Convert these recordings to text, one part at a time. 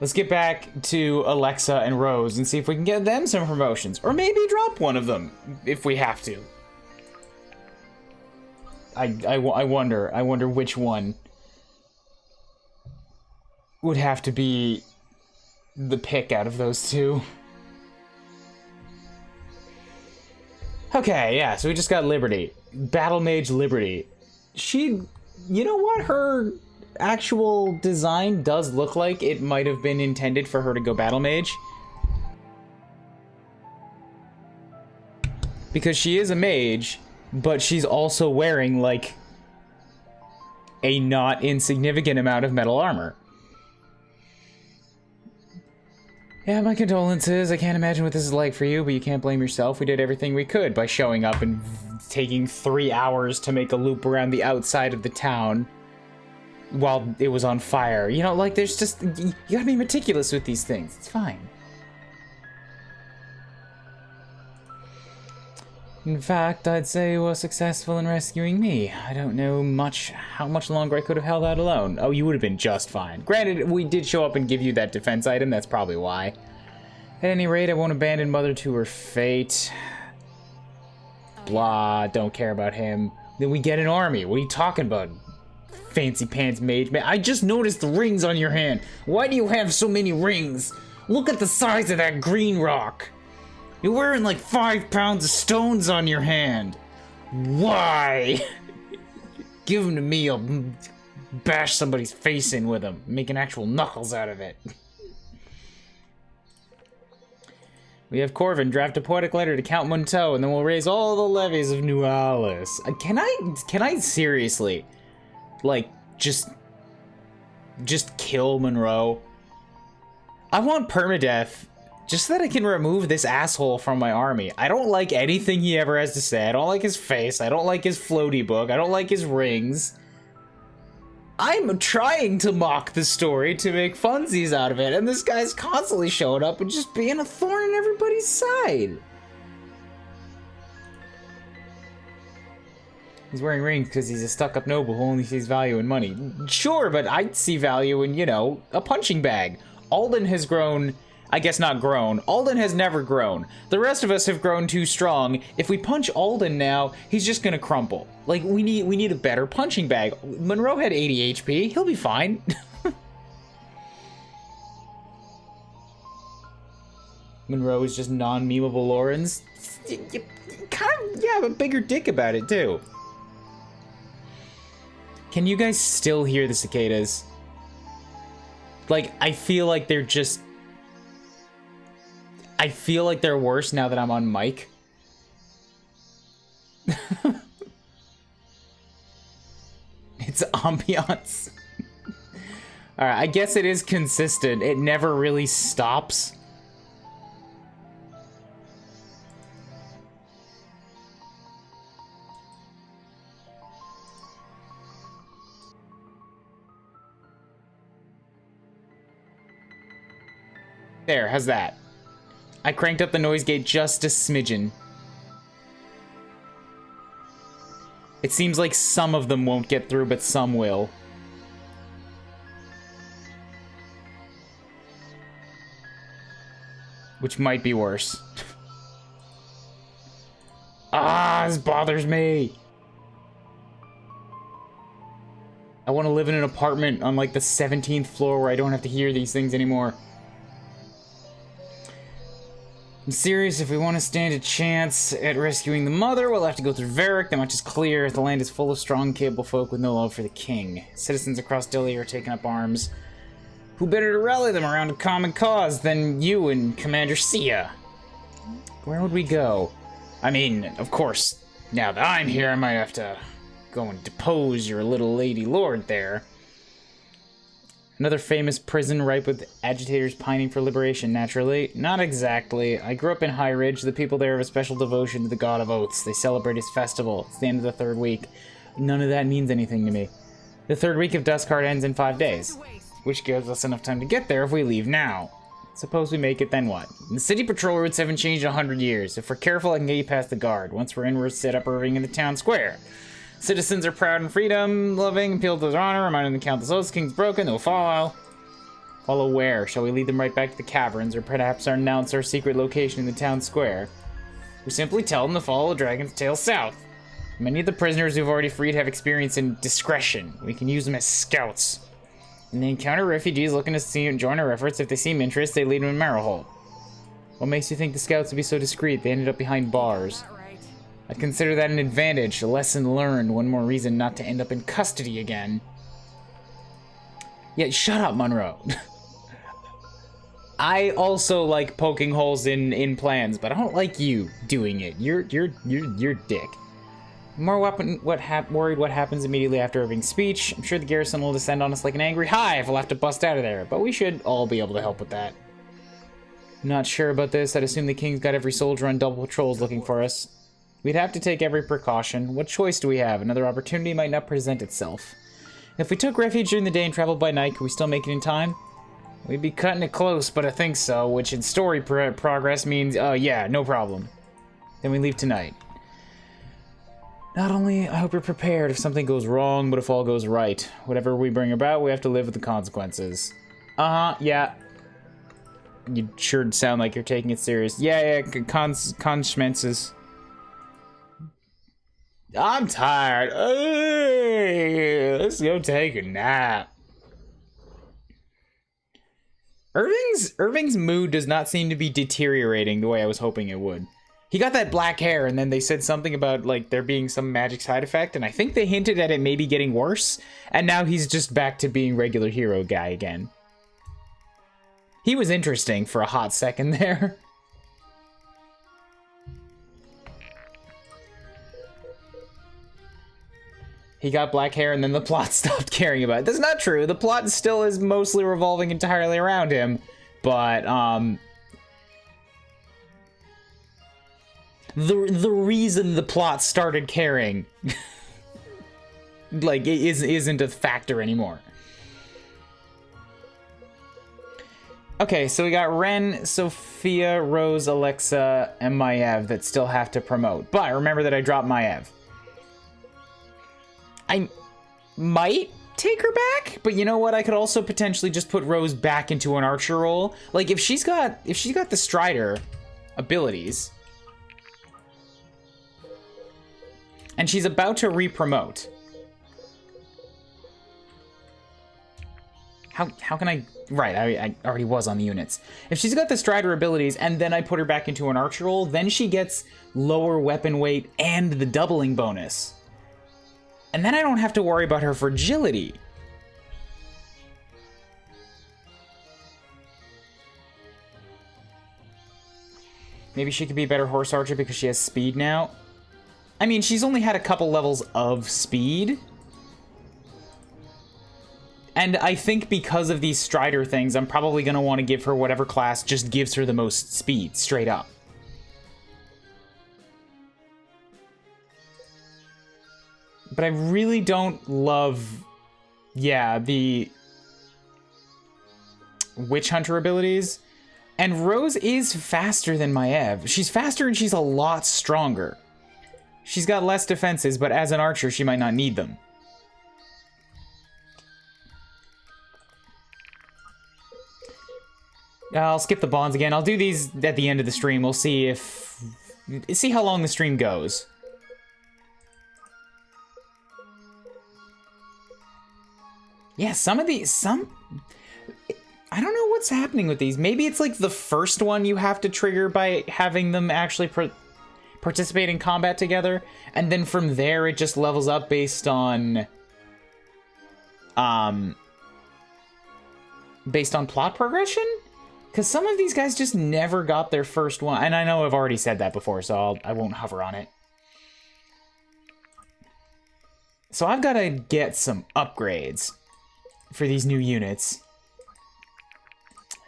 Let's get back to Alexa and Rose and see if we can get them some promotions. Or maybe drop one of them, if we have to. I wonder which one would have to be the pick out of those two. Okay, yeah, so we just got Liberty. Battle Mage Liberty. She, you know what? Her actual design does look like it might have been intended for her to go Battle Mage. Because she is a mage, but she's also wearing, like, a not insignificant amount of metal armor. Yeah, my condolences. I can't imagine what this is like for you, but you can't blame yourself. We did everything we could by showing up and taking 3 hours to make a loop around the outside of the town while it was on fire. You know, like, there's just... You gotta be meticulous with these things. It's fine. In fact, I'd say you were successful in rescuing me. I don't know how much longer I could have held out alone. Oh, you would have been just fine. Granted, we did show up and give you that defense item. That's probably why. At any rate, I won't abandon Mother to her fate. Blah, don't care about him. Then we get an army. What are you talking about? Fancy pants mage man. I just noticed the rings on your hand. Why do you have so many rings? Look at the size of that green rock. You're wearing like 5 pounds of stones on your hand. Why? Give them to me, I'll bash somebody's face in with them. Make an actual knuckles out of it. We have Corvin draft a poetic letter to Count Monteau, and then we'll raise all the levies of New Alice. Can I seriously, like, just kill Monroe? I want permadeath. Just so that I can remove this asshole from my army. I don't like anything he ever has to say. I don't like his face. I don't like his floaty book. I don't like his rings. I'm trying to mock the story to make funsies out of it, and this guy's constantly showing up and just being a thorn in everybody's side. He's wearing rings because he's a stuck-up noble who only sees value in money. Sure, but I see value in, you know, a punching bag. Alden has grown... I guess not grown. Alden has never grown. The rest of us have grown too strong. If we punch Alden now, he's just gonna crumple. Like, we need a better punching bag. Monroe had 80 HP. He'll be fine. Monroe is just non-memeable Lawrence. You kind of, yeah, have a bigger dick about it, too. Can you guys still hear the cicadas? Like, I feel like they're just... I feel like they're worse now that I'm on mic. It's ambiance. Alright, I guess it is consistent. It never really stops. There, how's that? I cranked up the noise gate just a smidgen. It seems like some of them won't get through, but some will. Which might be worse. Ah, this bothers me. I want to live in an apartment on like the 17th floor where I don't have to hear these things anymore. I'm serious, if we want to stand a chance at rescuing the mother, we'll have to go through Varric. That much is clear. The land is full of strong, capable folk with no love for the king. Citizens across Delhi are taking up arms. Who better to rally them around a common cause than you and Commander Sia? Where would we go? I mean, of course, now that I'm here, I might have to go and depose your little lady lord there. Another famous prison ripe with agitators pining for liberation, naturally. Not exactly. I grew up in High Ridge. The people there have a special devotion to the god of oaths. They celebrate his festival. It's the end of the 3rd week. None of that means anything to me. The 3rd week of Duskheart ends in 5 days, which gives us enough time to get there if we leave now. Suppose we make it, then what? The city patrol routes haven't changed in 100 years. If we're careful, I can get you past the guard. Once we're in, we're set up Irving in the town square. Citizens are proud and freedom-loving, appeal to their honor, reminding the Count the Oath's King's broken, they'll follow. Follow where? Shall we lead them right back to the caverns, or perhaps announce our secret location in the town square? We simply tell them to follow the dragon's tail south. Many of the prisoners we've already freed have experience in discretion. We can use them as scouts. When they encounter refugees looking to join our efforts, if they seem interested, they lead them in Marrowhole. What makes you think the scouts would be so discreet? They ended up behind bars. I'd consider that an advantage, a lesson learned, one more reason not to end up in custody again. Yeah, shut up, Monroe. I also like poking holes in plans, but I don't like you doing it. You're dick. I'm more worried what happens immediately after Irving's speech. I'm sure the garrison will descend on us like an angry hive. We'll have to bust out of there, but we should all be able to help with that. Not sure about this. I'd assume the king's got every soldier on double patrols looking for us. We'd have to take every precaution. What choice do we have? Another opportunity might not present itself. If we took refuge during the day and traveled by night, could we still make it in time? We'd be cutting it close, but I think so, which in story progress means, yeah, no problem. Then we leave tonight. Not only, I hope you're prepared if something goes wrong, but if all goes right. Whatever we bring about, we have to live with the consequences. Yeah. You sure sound like you're taking it serious. Yeah, consequences. I'm tired. Let's go take a nap. Irving's mood does not seem to be deteriorating the way I was hoping it would. He got that black hair, and then they said something about, like, there being some magic side effect, and I think they hinted at it maybe getting worse, and now he's just back to being regular hero guy again. He was interesting for a hot second there. He got black hair and then the plot stopped caring about it. That's not true. The plot still is mostly revolving entirely around him. But, the reason the plot started caring, like, isn't a factor anymore. Okay, so we got Ren, Sophia, Rose, Alexa, and Maiev that still have to promote. But remember that I dropped Maiev. I might take her back, but you know what? I could also potentially just put Rose back into an archer role. Like, if she's got the Strider abilities, and she's about to re-promote. How can I... Right, I already was on the units. If she's got the Strider abilities, and then I put her back into an archer role, then she gets lower weapon weight and the doubling bonus. And then I don't have to worry about her fragility. Maybe she could be a better horse archer because she has speed now. I mean, she's only had a couple levels of speed. And I think because of these Strider things, I'm probably going to want to give her whatever class just gives her the most speed, straight up. But I really don't love, yeah, the Witch Hunter abilities. And Rose is faster than Maiev. She's faster and she's a lot stronger. She's got less defenses, but as an archer, she might not need them. I'll skip the bonds again. I'll do these at the end of the stream. We'll see how long the stream goes. Yeah, I don't know what's happening with these. Maybe it's like the first one you have to trigger by having them actually participate in combat together, and then from there it just levels up based on plot progression? Because some of these guys just never got their first one, and I know I've already said that before, so I won't hover on it. So I've got to get some upgrades for these new units.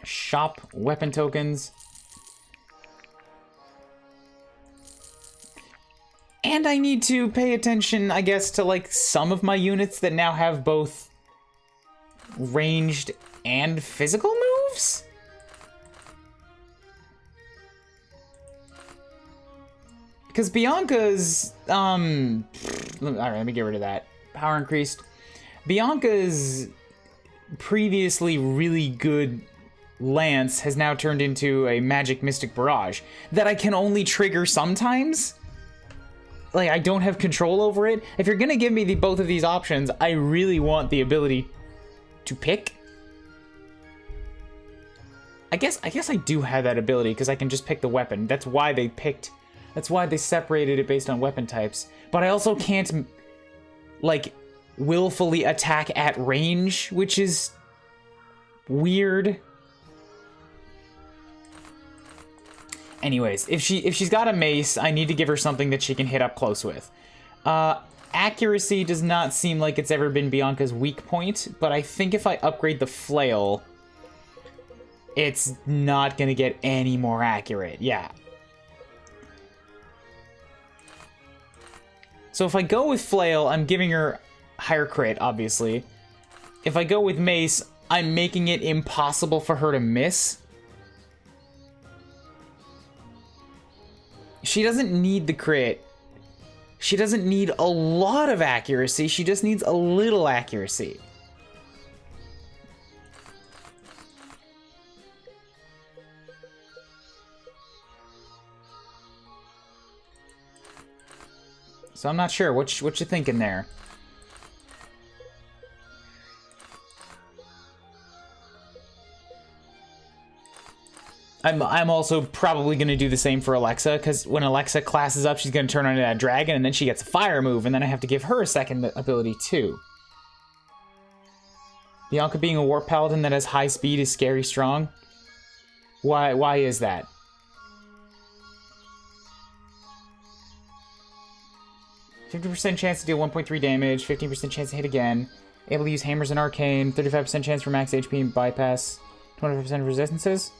Shop weapon tokens. And I need to pay attention, I guess, to like some of my units that now have both ranged and physical moves? Because Bianca's, alright, let me get rid of that. Power increased. Bianca's previously really good lance has now turned into a magic mystic barrage that I can only trigger sometimes. Like, I don't have control over it. If you're gonna give me both of these options, I really want the ability to pick. I guess I do have that ability because I can just pick the weapon. That's why they separated it based on weapon types. But I also can't, like, willfully attack at range, which is weird. Anyways, if she's got a mace, I need to give her something that she can hit up close with. Accuracy does not seem like it's ever been Bianca's weak point, but I think if I upgrade the flail, it's not gonna get any more accurate. Yeah. So if I go with flail, I'm giving her higher crit, obviously. If I go with mace, I'm making it impossible for her to miss. She doesn't need the crit. She doesn't need a lot of accuracy. She just needs a little accuracy. So I'm not sure. What you thinking there? I'm also probably going to do the same for Alexa, because when Alexa classes up, she's going to turn on that dragon, and then she gets a fire move, and then I have to give her a second ability, too. Bianca being a warp paladin that has high speed is scary strong? Why is that? %50 chance to deal 1.3 damage, 15% chance to hit again, able to use hammers and arcane, 35% chance for max HP and bypass, 25% of resistances?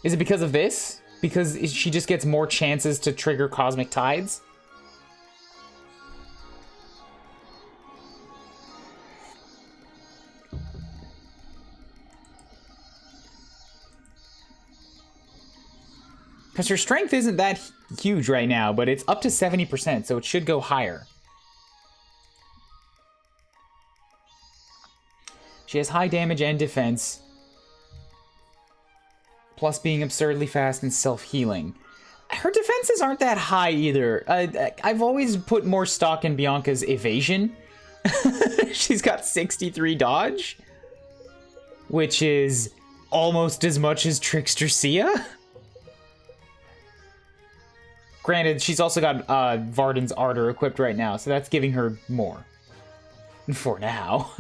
Is it because of this? Because she just gets more chances to trigger cosmic tides? Because her strength isn't that huge right now, but it's up to 70%, so it should go higher. She has high damage and defense, plus being absurdly fast and self-healing. Her defenses aren't that high either. I've always put more stock in Bianca's evasion. She's got 63 dodge, which is almost as much as Trickster Sia. Granted, she's also got Varden's Ardor equipped right now, so that's giving her more. For now.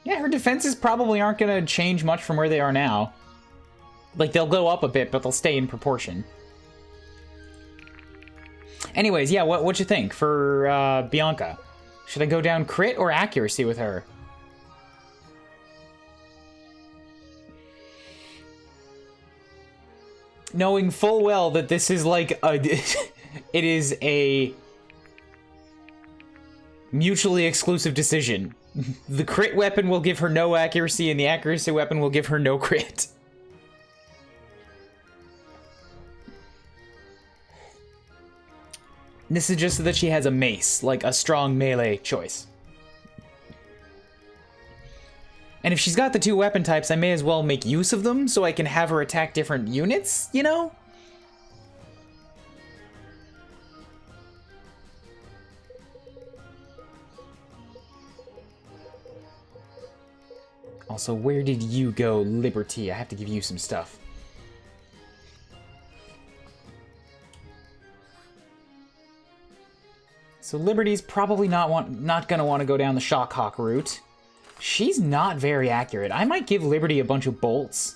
Yeah, her defenses probably aren't going to change much from where they are now. Like, they'll go up a bit, but they'll stay in proportion. Anyways, yeah, what you think for Bianca? Should I go down crit or accuracy with her? Knowing full well that this is like a... it is a mutually exclusive decision. The crit weapon will give her no accuracy, and the accuracy weapon will give her no crit. This is just so that she has a mace, like a strong melee choice. And if she's got the two weapon types, I may as well make use of them so I can have her attack different units, you know? Also, where did you go, Liberty? I have to give you some stuff. So Liberty's probably not gonna want to go down the Shockhawk route. She's not very accurate. I might give Liberty a bunch of bolts.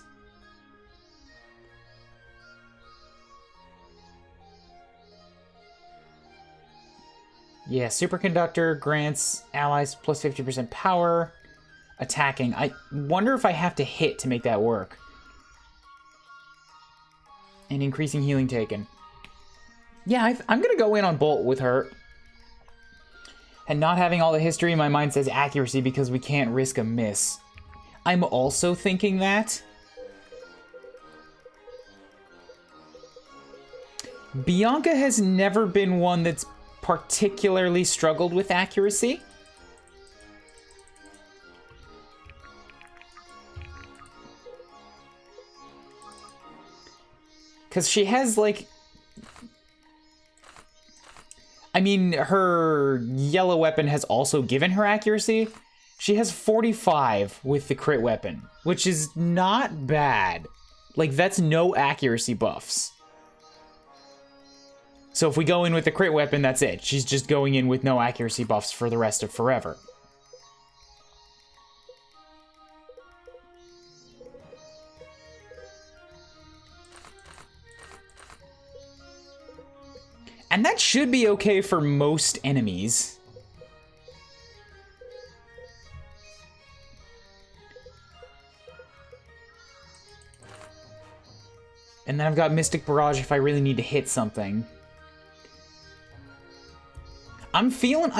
Yeah, Superconductor grants allies plus 50% power. Attacking. I wonder if I have to hit to make that work. And increasing healing taken. Yeah, I'm gonna go in on Bolt with her. And not having all the history in my mind says accuracy because we can't risk a miss. I'm also thinking that. Bianca has never been one that's particularly struggled with accuracy. Because she has, like... I mean, her yellow weapon has also given her accuracy. She has 45 with the crit weapon, which is not bad. Like, that's no accuracy buffs. So if we go in with the crit weapon, that's it. She's just going in with no accuracy buffs for the rest of forever. And that should be okay for most enemies. And then I've got Mystic Barrage if I really need to hit something. I'm feeling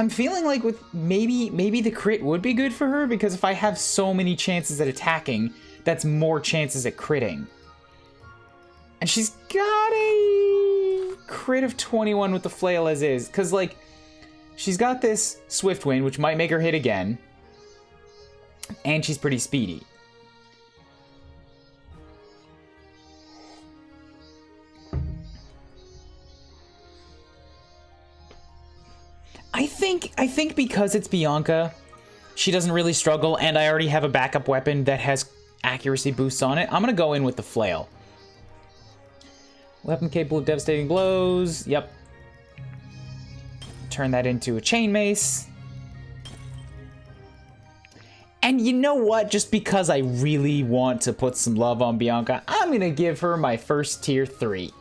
like with maybe the crit would be good for her, because if I have so many chances at attacking, that's more chances at critting. And she's got a crit of 21 with the flail as is, because like she's got this Swift Wind, which might make her hit again, and she's pretty speedy. I think because it's Bianca, she doesn't really struggle, and I already have a backup weapon that has accuracy boosts on it. I'm gonna go in with the flail. Weapon capable of devastating blows. Yep. Turn that into a chain mace. And you know what? Just because I really want to put some love on Bianca, I'm gonna give her my first tier 3.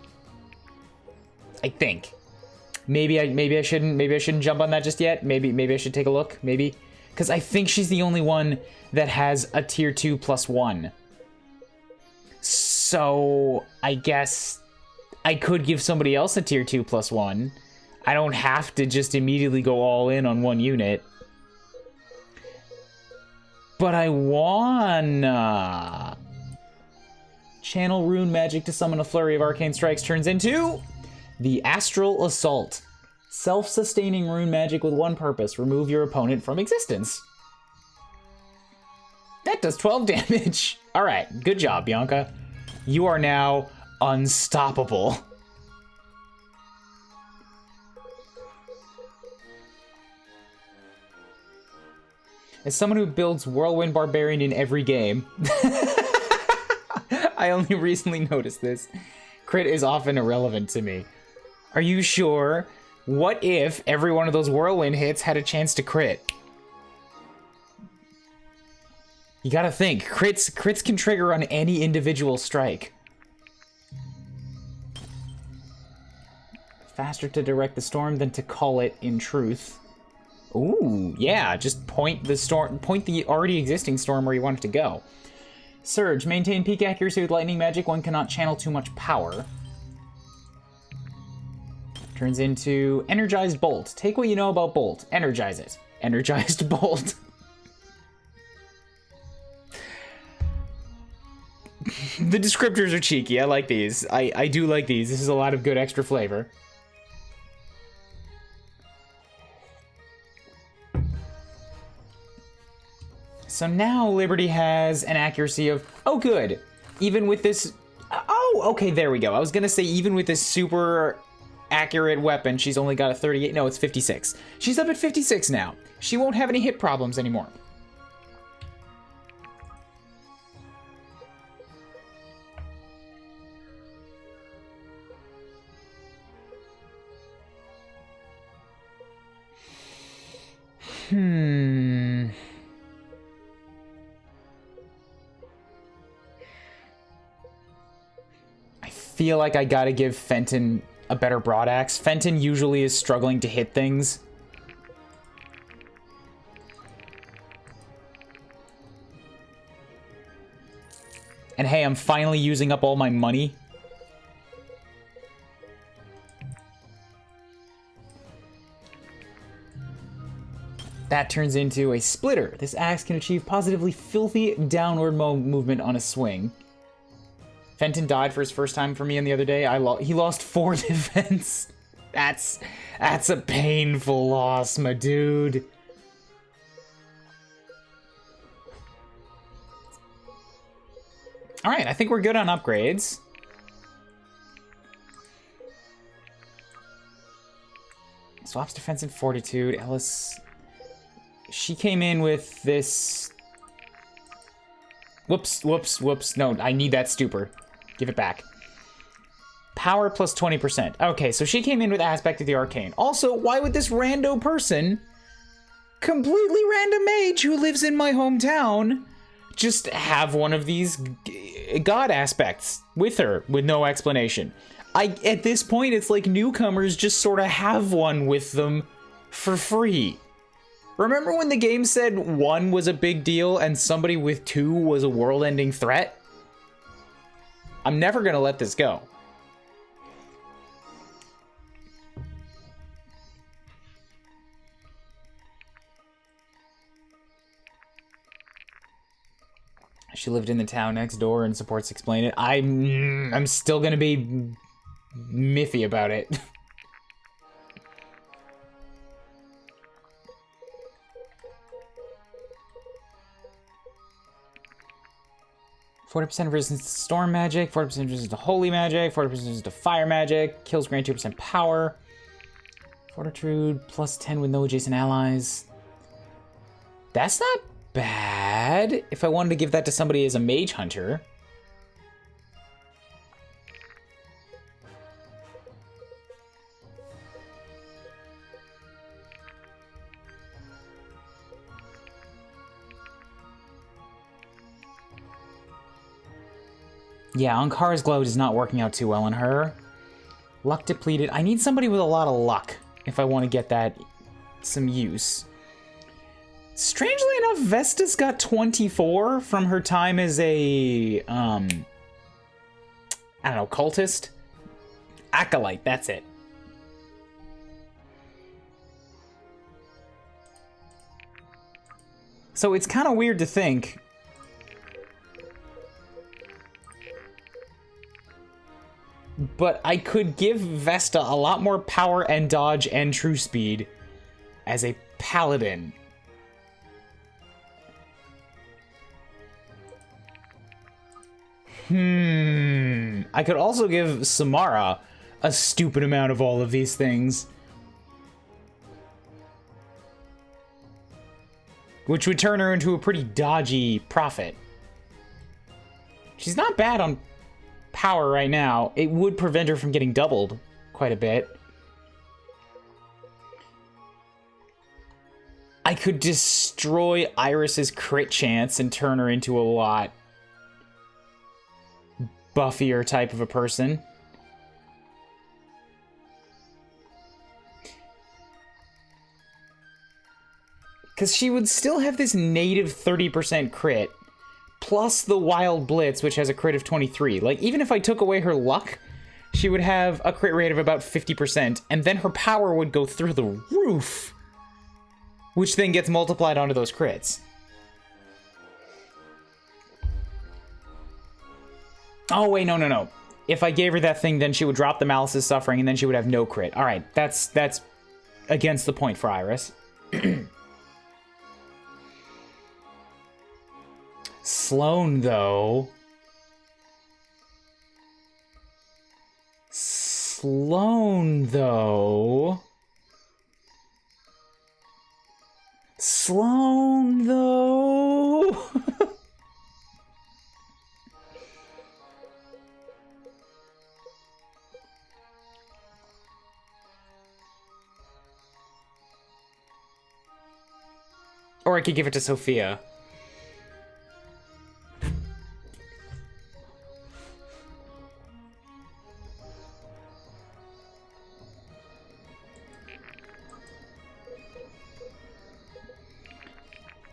I think. Maybe I shouldn't jump on that just yet. Maybe I should take a look. Maybe. Because I think she's the only one that has a tier 2 +1. So I guess I could give somebody else a tier 2 +1. I don't have to just immediately go all in on one unit. But I wanna channel rune magic to summon a flurry of arcane strikes. Turns into the Astral Assault. Self-sustaining rune magic with one purpose: remove your opponent from existence. That does 12 damage. All right, good job, Bianca. You are now unstoppable. As someone who builds Whirlwind Barbarian in every game, I only recently noticed this. Crit is often irrelevant to me. Are you sure? What if every one of those Whirlwind hits had a chance to crit? You gotta think. Crits can trigger on any individual strike. Faster to direct the storm than to call it in truth. Ooh, yeah, just point the already existing storm where you want it to go. Surge, maintain peak accuracy with lightning magic. One cannot channel too much power. Turns into Energized Bolt. Take what you know about Bolt. Energize it. Energized Bolt. The descriptors are cheeky. I like these. I do like these. This is a lot of good extra flavor. So now Liberty has an accuracy of, oh good, even with this, oh, okay, there we go. I was gonna say even with this super accurate weapon, she's only got a 38, no, it's 56. She's up at 56 now. She won't have any hit problems anymore. I feel like I gotta give Fenton a better broadaxe. Fenton usually is struggling to hit things. And hey, I'm finally using up all my money. That turns into a splitter. This axe can achieve positively filthy downward movement on a swing. Fenton died for his first time for me on the other day. He lost 4 defense. That's a painful loss, my dude. All right, I think we're good on upgrades. Swaps defense and fortitude. Ellis... She came in with this... Whoops, whoops, whoops. No, I need that stupor. Give it back. Power plus 20%. Okay, so she came in with Aspect of the Arcane. Also, why would this rando person, completely random mage who lives in my hometown, just have one of these god aspects with her with no explanation? At this point, it's like newcomers just sort of have one with them for free. Remember when the game said 1 was a big deal and somebody with 2 was a world-ending threat? I'm never gonna let this go. She lived in the town next door and supports Explain It. I'm still gonna be miffy about it. 40% resistance to storm magic, 40% resistance to holy magic, 40% resistance to fire magic, kills grant 2% power. Fortitude plus 10 with no adjacent allies. That's not bad if I wanted to give that to somebody as a mage hunter. Yeah, Ankara's Glow is not working out too well on her. Luck depleted. I need somebody with a lot of luck if I want to get that some use. Strangely enough, Vesta's got 24 from her time as a, I don't know, cultist? Acolyte, that's it. So it's kind of weird to think... But I could give Vesta a lot more power and dodge and true speed as a paladin. I could also give Samara a stupid amount of all of these things. Which would turn her into a pretty dodgy prophet. She's not bad on power right now. It would prevent her from getting doubled quite a bit. I could destroy Iris's crit chance and turn her into a lot buffier type of a person. Because she would still have this native 30% crit, plus the Wild Blitz, which has a crit of 23. Like, even if I took away her luck, she would have a crit rate of about 50%, and then her power would go through the roof, which then gets multiplied onto those crits. Oh, wait, no. If I gave her that thing, then she would drop the Malice's Suffering, and then she would have no crit. All right, that's against the point for Iris. Sloane, though. Sloane, though. Or I could give it to Sophia.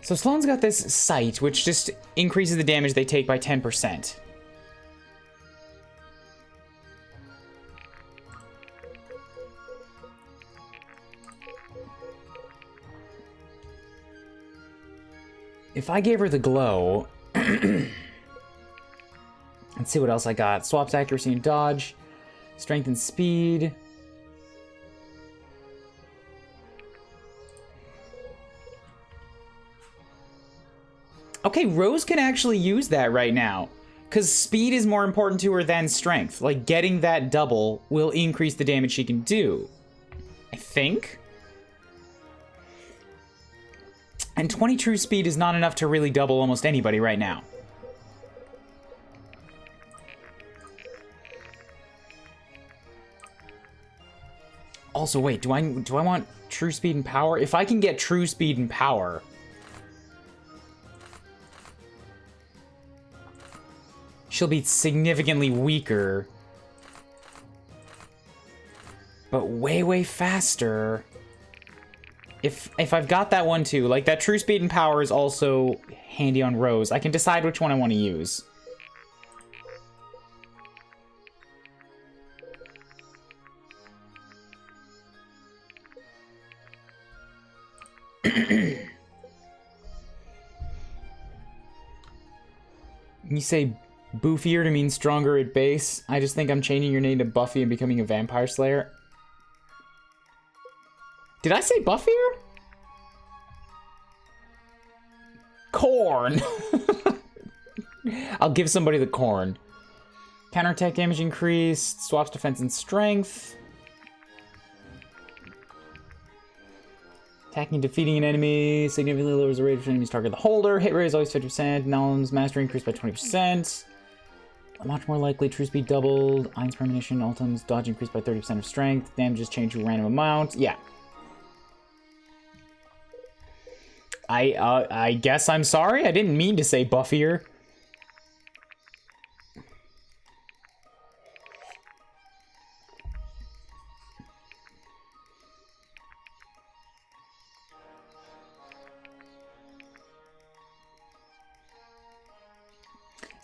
So Sloane's got this sight, which just increases the damage they take by 10%. If I gave her the glow... Let's see what else I got. Swaps accuracy and dodge. Strength and speed. Okay, Rose can actually use that right now, because speed is more important to her than strength. Like, getting that double will increase the damage she can do, I think. And 20 true speed is not enough to really double almost anybody right now. Also, wait, do I want true speed and power? If I can get true speed and power... she'll be significantly weaker. But way, way faster. If I've got that one too, like that true speed and power is also handy on Rose. I can decide which one I want to use. You say boofier to mean stronger at base. I just think I'm changing your name to Buffy and becoming a vampire slayer. Did I say buffier? Corn. I'll give somebody the corn. Counterattack damage increased. Swaps defense and strength. Attacking and defeating an enemy significantly lowers the rate of enemies target the holder. Hit rate is always 50%. Nolan's mastery increased by 20%. Much more likely. True speed doubled. Ein's premonition. Ultim's dodge increased by 30% of strength. Damage is changed to a random amount. Yeah. I guess I'm sorry. I didn't mean to say buffier.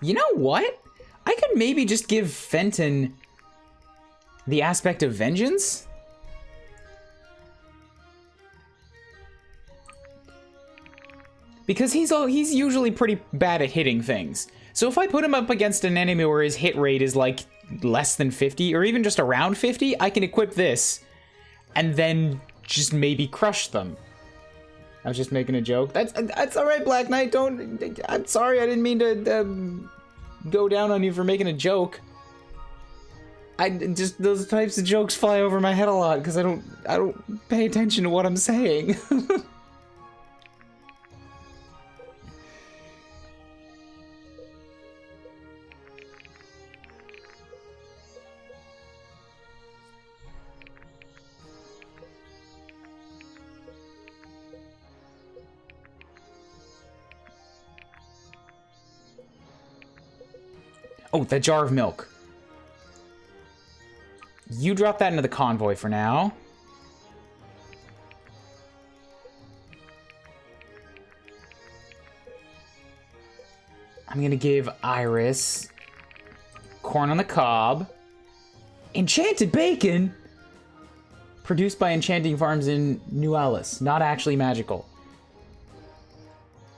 You know what? I could maybe just give Fenton the aspect of vengeance. Because he's usually pretty bad at hitting things. So if I put him up against an enemy where his hit rate is like less than 50 or even just around 50, I can equip this and then just maybe crush them. I was just making a joke. That's all right, Black Knight. I'm sorry. I didn't mean to go down on you for making a joke. Those types of jokes fly over my head a lot because I don't pay attention to what I'm saying. Oh, that jar of milk. You drop that into the convoy for now. I'm gonna give Iris corn on the cob. Enchanted bacon! Produced by Enchanting Farms in New Alice. Not actually magical.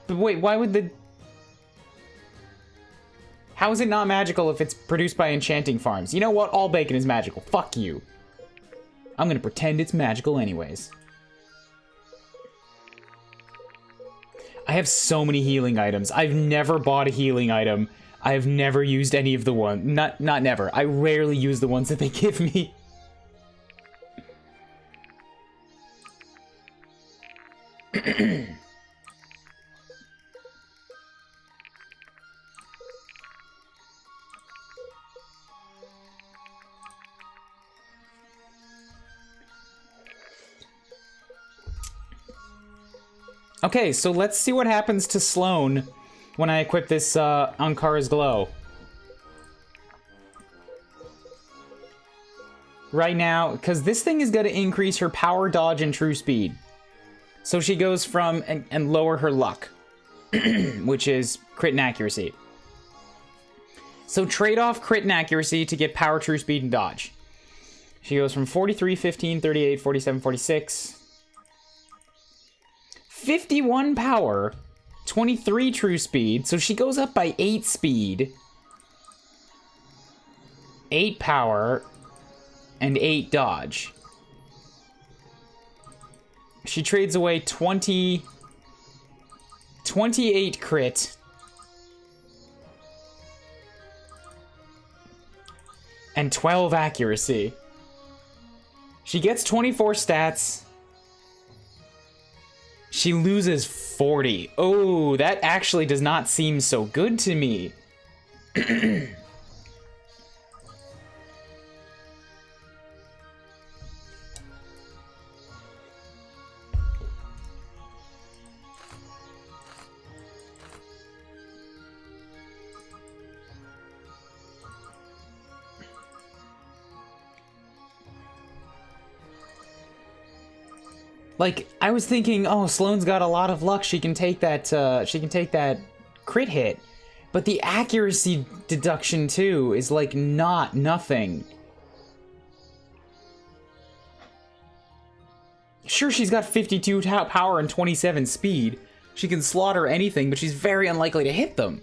But wait, why would the... How is it not magical if it's produced by Enchanting Farms? You know what? All bacon is magical. Fuck you. I'm gonna pretend it's magical anyways. I have so many healing items. I've never bought a healing item. I've never used any of the ones. Not never. I rarely use the ones that they give me. Okay, so let's see what happens to Sloane when I equip this Ankara's Glow. Right now, because this thing is going to increase her power, dodge, and true speed. So she goes from, and lower her luck, which is crit and accuracy. So trade off crit and accuracy to get power, true speed, and dodge. She goes from 43, 15, 38, 47, 46... 51 power, 23 true speed, so she goes up by 8 speed, 8 power, and 8 dodge. She trades away 28 crit, and 12 accuracy. She gets 24 stats. She loses 40. Oh, that actually does not seem so good to me. Like, I was thinking, oh, Sloane's got a lot of luck. She can take that crit hit. But the accuracy deduction, too, is, like, nothing. Sure, she's got 52 power and 27 speed. She can slaughter anything, but she's very unlikely to hit them.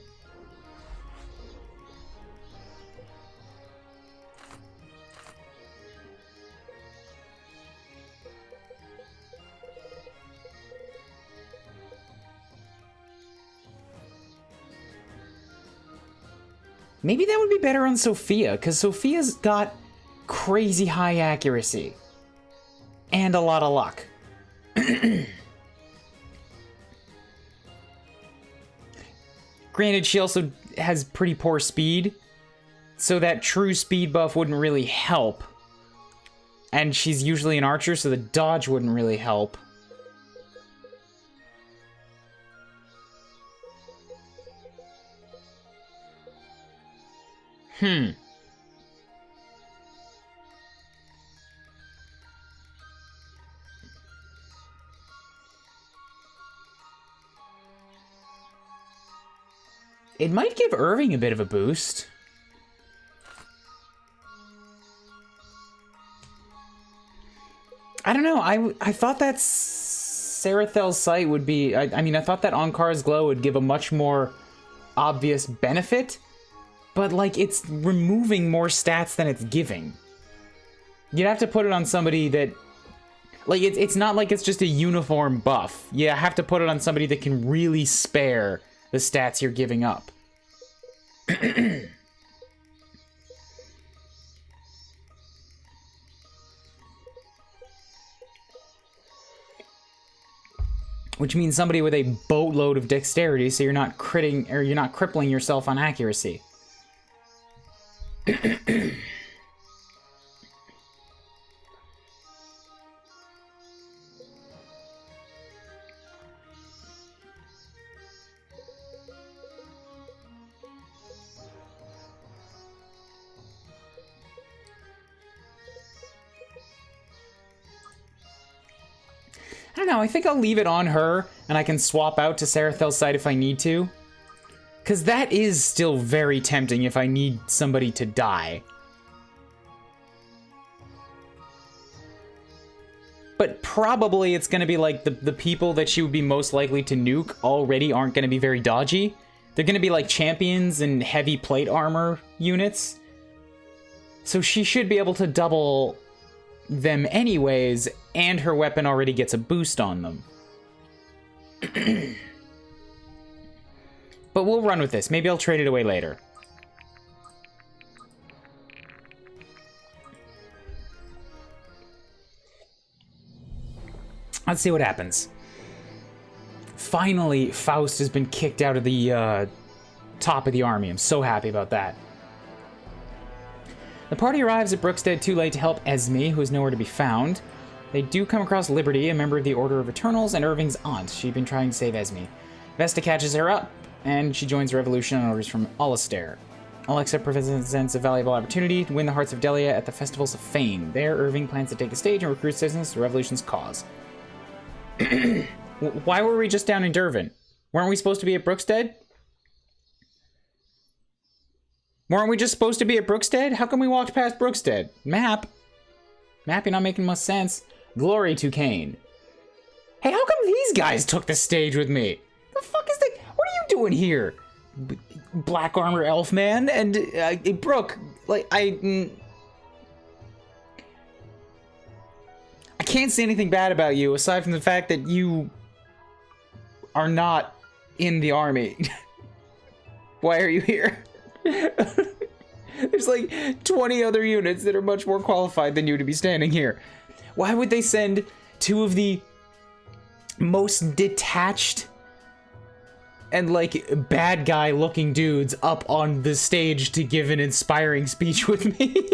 Maybe that would be better on Sophia, because Sophia's got crazy high accuracy. And a lot of luck. Granted, she also has pretty poor speed, so that true speed buff wouldn't really help. And she's usually an archer, so the dodge wouldn't really help. It might give Irving a bit of a boost. I don't know, I thought that Sarathel's sight would be... I mean, I thought that Ankar's glow would give a much more obvious benefit, but, like, it's removing more stats than it's giving. You'd have to put it on somebody that... Like, it's not like it's just a uniform buff. You have to put it on somebody that can really spare the stats you're giving up. Which means somebody with a boatload of dexterity, so you're not critting, or you're not crippling yourself on accuracy. I don't know, I think I'll leave it on her, and I can swap out to Sarathel's sight if I need to. Because that is still very tempting if I need somebody to die. But probably it's going to be like the people that she would be most likely to nuke already aren't going to be very dodgy. They're going to be like champions and heavy plate armor units. So she should be able to double them anyways, and her weapon already gets a boost on them. But we'll run with this. Maybe I'll trade it away later. Let's see what happens. Finally, Faust has been kicked out of the top of the army. I'm so happy about that. The party arrives at Brookstead too late to help Esme, who is nowhere to be found. They do come across Liberty, a member of the Order of Eternals, and Irving's aunt. She'd been trying to save Esme. Vesta catches her up, and she joins the revolution on orders from Alistair. Alexa presents a valuable opportunity to win the hearts of Delia at the Festivals of Fame. There, Irving plans to take the stage and recruit citizens to the revolution's cause. Why were we just down in Dervin? Weren't we supposed to be at Brookstead? Weren't we just supposed to be at Brookstead? How come we walked past Brookstead? Map, you're not making much sense. Glory to Kane. Hey, how come these guys took the stage with me? The fuck is that? What are you doing here? Black armor elf man and Brooke. Like, I can't say anything bad about you aside from the fact that you are not in the army. Why are you here? There's like 20 other units that are much more qualified than you to be standing here. Why would they send two of the most detached and like bad guy looking dudes up on the stage to give an inspiring speech with me.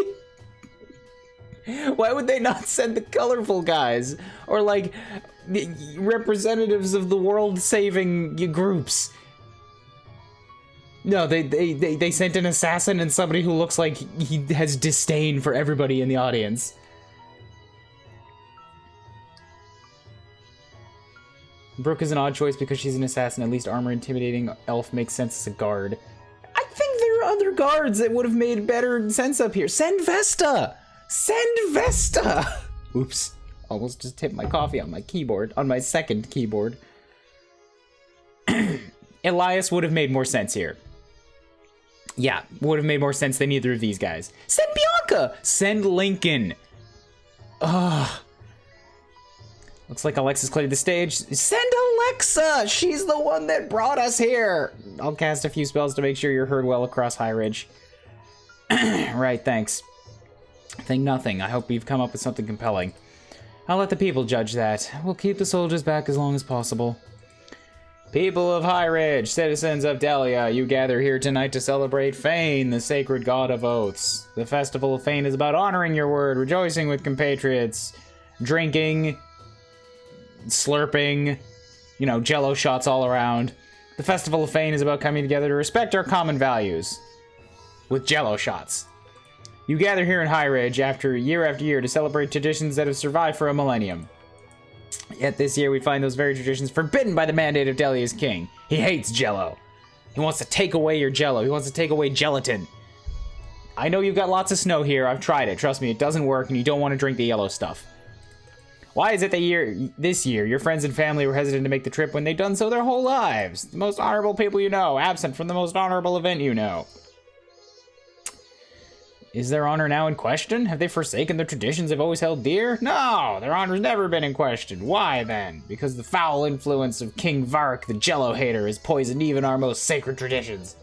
Why would they not send the colorful guys or like the representatives of the world-saving groups? No, they sent an assassin and somebody who looks like he has disdain for everybody in the audience. Brooke is an odd choice because she's an assassin. At least armor intimidating elf makes sense as a guard. I think there are other guards that would have made better sense up here. Send Vesta! Send Vesta! Oops. Almost just tipped my coffee on my keyboard. On my second keyboard. Elias would have made more sense here. Yeah, would have made more sense than either of these guys. Send Bianca! Send Lincoln! Ugh. Looks like Alexa's cleared the stage. Send Alexa! She's the one that brought us here! I'll cast a few spells to make sure you're heard well across High Ridge. Right, thanks. Think nothing. I hope you've come up with something compelling. I'll let the people judge that. We'll keep the soldiers back as long as possible. People of High Ridge, citizens of Delia, you gather here tonight to celebrate Fane, the sacred god of oaths. The Festival of Fane is about honoring your word, rejoicing with compatriots, drinking, slurping, you know, jello shots all around. The Festival of Fane is about coming together to respect our common values with jello shots. You gather here in High Ridge after year to celebrate traditions that have survived for a millennium. Yet this year we find those very traditions forbidden by the mandate of Delia's king. He hates jello. He wants to take away your jello. He wants to take away gelatin. I know you've got lots of snow here. I've tried it. Trust me, it doesn't work and you don't want to drink the yellow stuff. Why is it that this year your friends and family were hesitant to make the trip when they've done so their whole lives? The most honorable people you know, absent from the most honorable event you know. Is their honor now in question? Have they forsaken the traditions they've always held dear? No, their honor's never been in question. Why then? Because the foul influence of King Varric, the Jello hater, has poisoned even our most sacred traditions.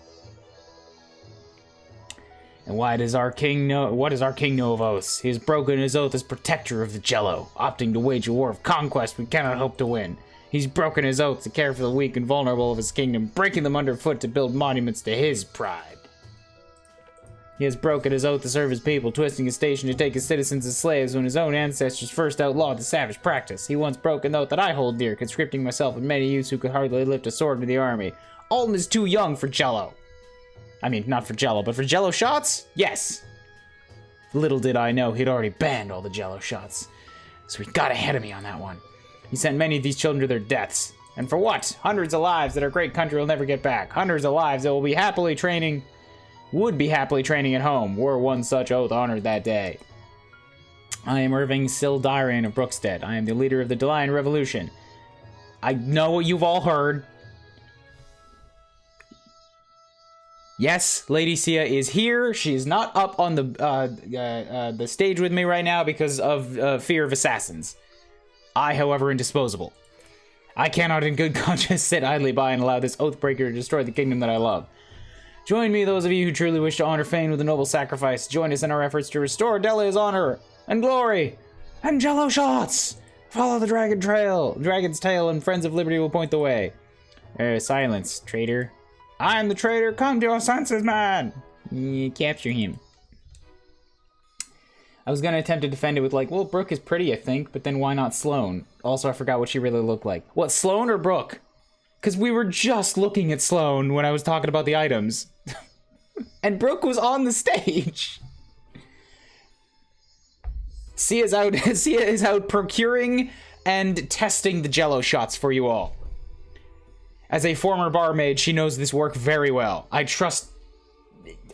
And what does our king know of oaths? He has broken his oath as protector of the Jello, opting to wage a war of conquest we cannot hope to win. He's broken his oath to care for the weak and vulnerable of his kingdom, breaking them underfoot to build monuments to his pride. He has broken his oath to serve his people, twisting his station to take his citizens as slaves when his own ancestors first outlawed the savage practice. He once broke an oath that I hold dear, conscripting myself and many youths who could hardly lift a sword into the army. Alton is too young for Jello. I mean, not for Jello, but for Jello shots? Yes. Little did I know he'd already banned all the Jello shots. So he got ahead of me on that one. He sent many of these children to their deaths. And for what? Hundreds of lives that our great country will never get back. Hundreds of lives that would be happily training at home, were one such oath honored that day. I am Irving Sildyrian of Brookstead. I am the leader of the Delian Revolution. I know what you've all heard. Yes, Lady Sia is here. She is not up on the stage with me right now because of fear of assassins. I, however, am indisposable. I cannot in good conscience sit idly by and allow this oathbreaker to destroy the kingdom that I love. Join me, those of you who truly wish to honor Fane with a noble sacrifice. Join us in our efforts to restore Delia's honor and glory. And Jello shots! Follow the dragon's tail, and Friends of Liberty will point the way. Silence, traitor. I am the traitor. Come to your senses, man. Capture him. I was gonna attempt to defend it with like, well, Brooke is pretty, I think, but then why not Sloane? Also, I forgot what she really looked like. What, Sloane or Brooke? Because we were just looking at Sloane when I was talking about the items. And Brooke was on the stage. Sia is out procuring and testing the Jello shots for you all. As a former barmaid, she knows this work very well. I trust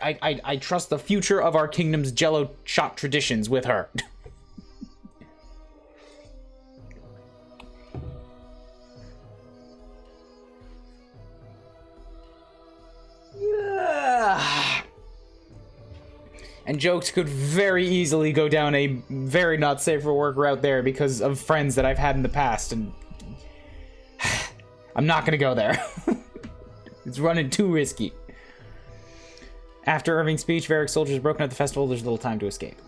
the future of our kingdom's Jello shot traditions with her. And jokes could very easily go down a very not safe for work route there because of friends that I've had in the past, and I'm not gonna go there. It's running too risky. After Irving's speech, Varric's soldiers broken at the festival. There's little time to escape.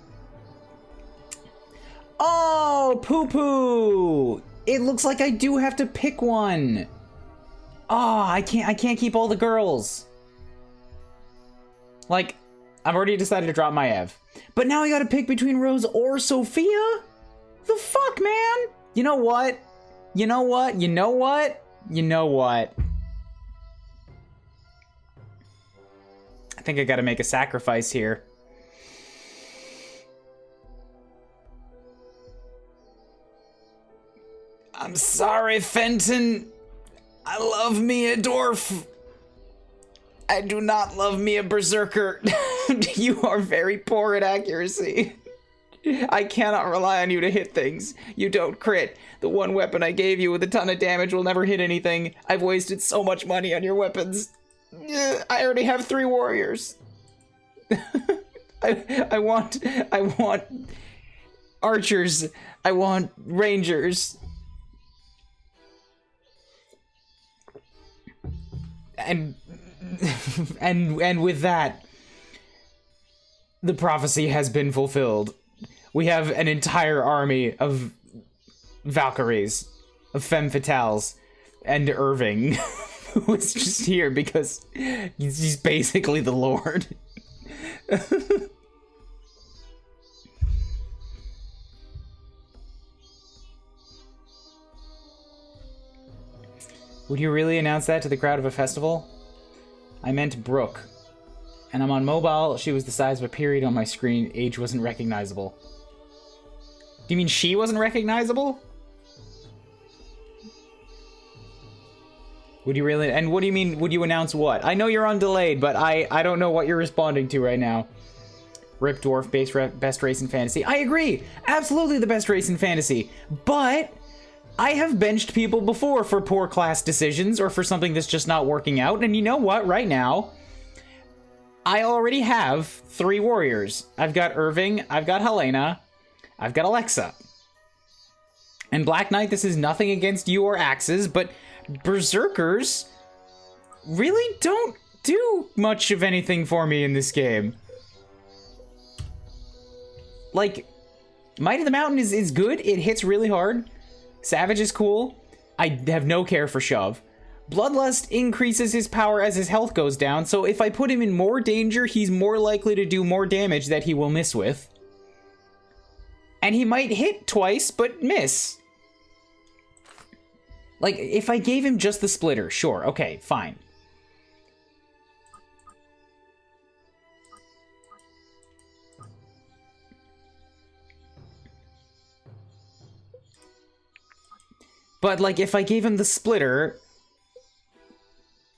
Oh, poo-poo! It looks like I do have to pick one. Oh, I can't keep all the girls. Like, I've already decided to drop my Ev. But now I gotta pick between Rose or Sophia? The fuck, man? You know what? You know what? You know what? You know what? I think I gotta make a sacrifice here. I'm sorry, Fenton. I love me a dwarf. I do not love me a berserker. You are very poor at accuracy. I cannot rely on you to hit things. You don't crit. The one weapon I gave you with a ton of damage will never hit anything. I've wasted so much money on your weapons. I already have 3 warriors. I want archers. I want rangers. And with that, the prophecy has been fulfilled. We have an entire army of Valkyries, of femme fatales, and Irving, who is just here because he's basically the Lord. Would you really announce that to the crowd of a festival? I meant Brooke. And I'm on mobile, she was the size of a period on my screen, age wasn't recognizable. Do you mean she wasn't recognizable? Would you really, and what do you mean, would you announce what? I know you're on delayed, but I don't know what you're responding to right now. Rip Dwarf, best race in fantasy. I agree! Absolutely the best race in fantasy. But I have benched people before for poor class decisions or for something that's just not working out. And you know what? Right now, I already have 3 warriors. I've got Irving, I've got Helena, I've got Alexa. And Black Knight, this is nothing against you or axes, but berserkers really don't do much of anything for me in this game. Like, Might of the Mountain is good. It hits really hard. Savage is cool. I have no care for Shove. Bloodlust increases his power as his health goes down, so if I put him in more danger, he's more likely to do more damage that he will miss with. And he might hit twice, but miss. Like, if I gave him just the splitter, sure, okay, fine. But, like, if I gave him the splitter...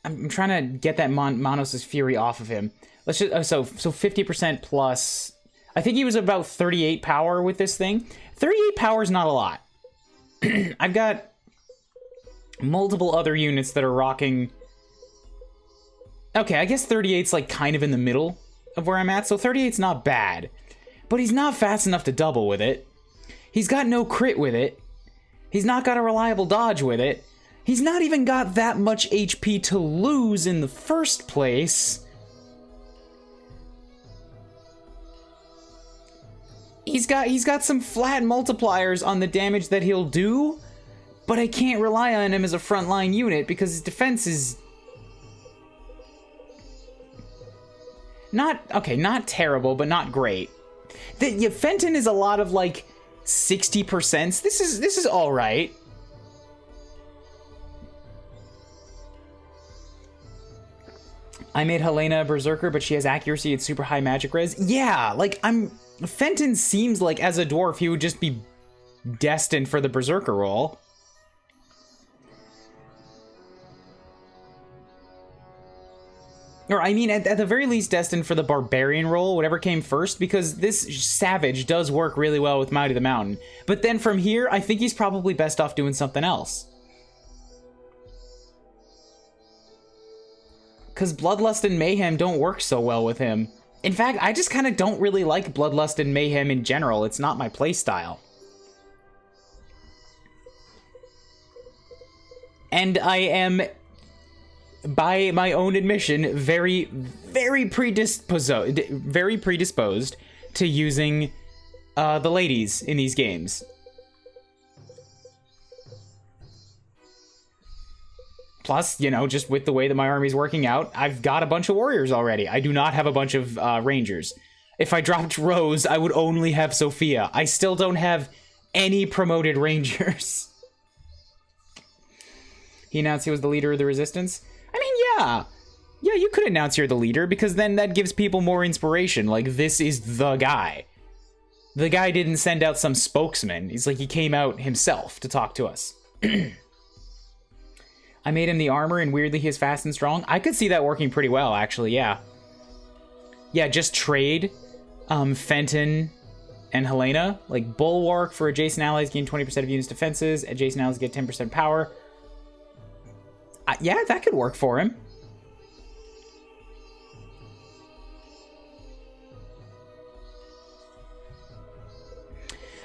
I'm trying to get that Manos' Fury off of him. Let's just... so 50% plus... I think he was about 38 power with this thing. 38 power is not a lot. I've got multiple other units that are rocking... Okay, I guess 38's, like, kind of in the middle of where I'm at, so 38's not bad. But he's not fast enough to double with it. He's got no crit with it. He's not got a reliable dodge with it. He's not even got that much HP to lose in the first place. He's got some flat multipliers on the damage that he'll do, but I can't rely on him as a frontline unit because his defense is not terrible, but not great. Fenton is a lot of like 60%. This is all right. I made Helena a berserker, but she has accuracy at super high magic res. Yeah, like Fenton seems like as a dwarf he would just be destined for the berserker role. Or, I mean, at the very least, destined for the barbarian role, whatever came first, because this savage does work really well with Might of the Mountain. But then from here, I think he's probably best off doing something else. Because Bloodlust and Mayhem don't work so well with him. In fact, I just kind of don't really like Bloodlust and Mayhem in general. It's not my playstyle. And I am... by my own admission, very predisposed to using the ladies in these games. Plus, you know, just with the way that my army's working out, I've got a bunch of warriors already. I do not have a bunch of rangers. If I dropped Rose, I would only have Sophia. I still don't have any promoted rangers. He announced he was the leader of the resistance. I mean, yeah. Yeah, you could announce you're the leader, because then that gives people more inspiration. Like, this is the guy. The guy didn't send out some spokesman. He's like, he came out himself to talk to us. I made him the armor, and weirdly he is fast and strong. I could see that working pretty well, actually, yeah. Yeah, just trade Fenton and Helena. Like, Bulwark for adjacent allies gain 20% of units' defenses. Adjacent allies get 10% power. Yeah, that could work for him.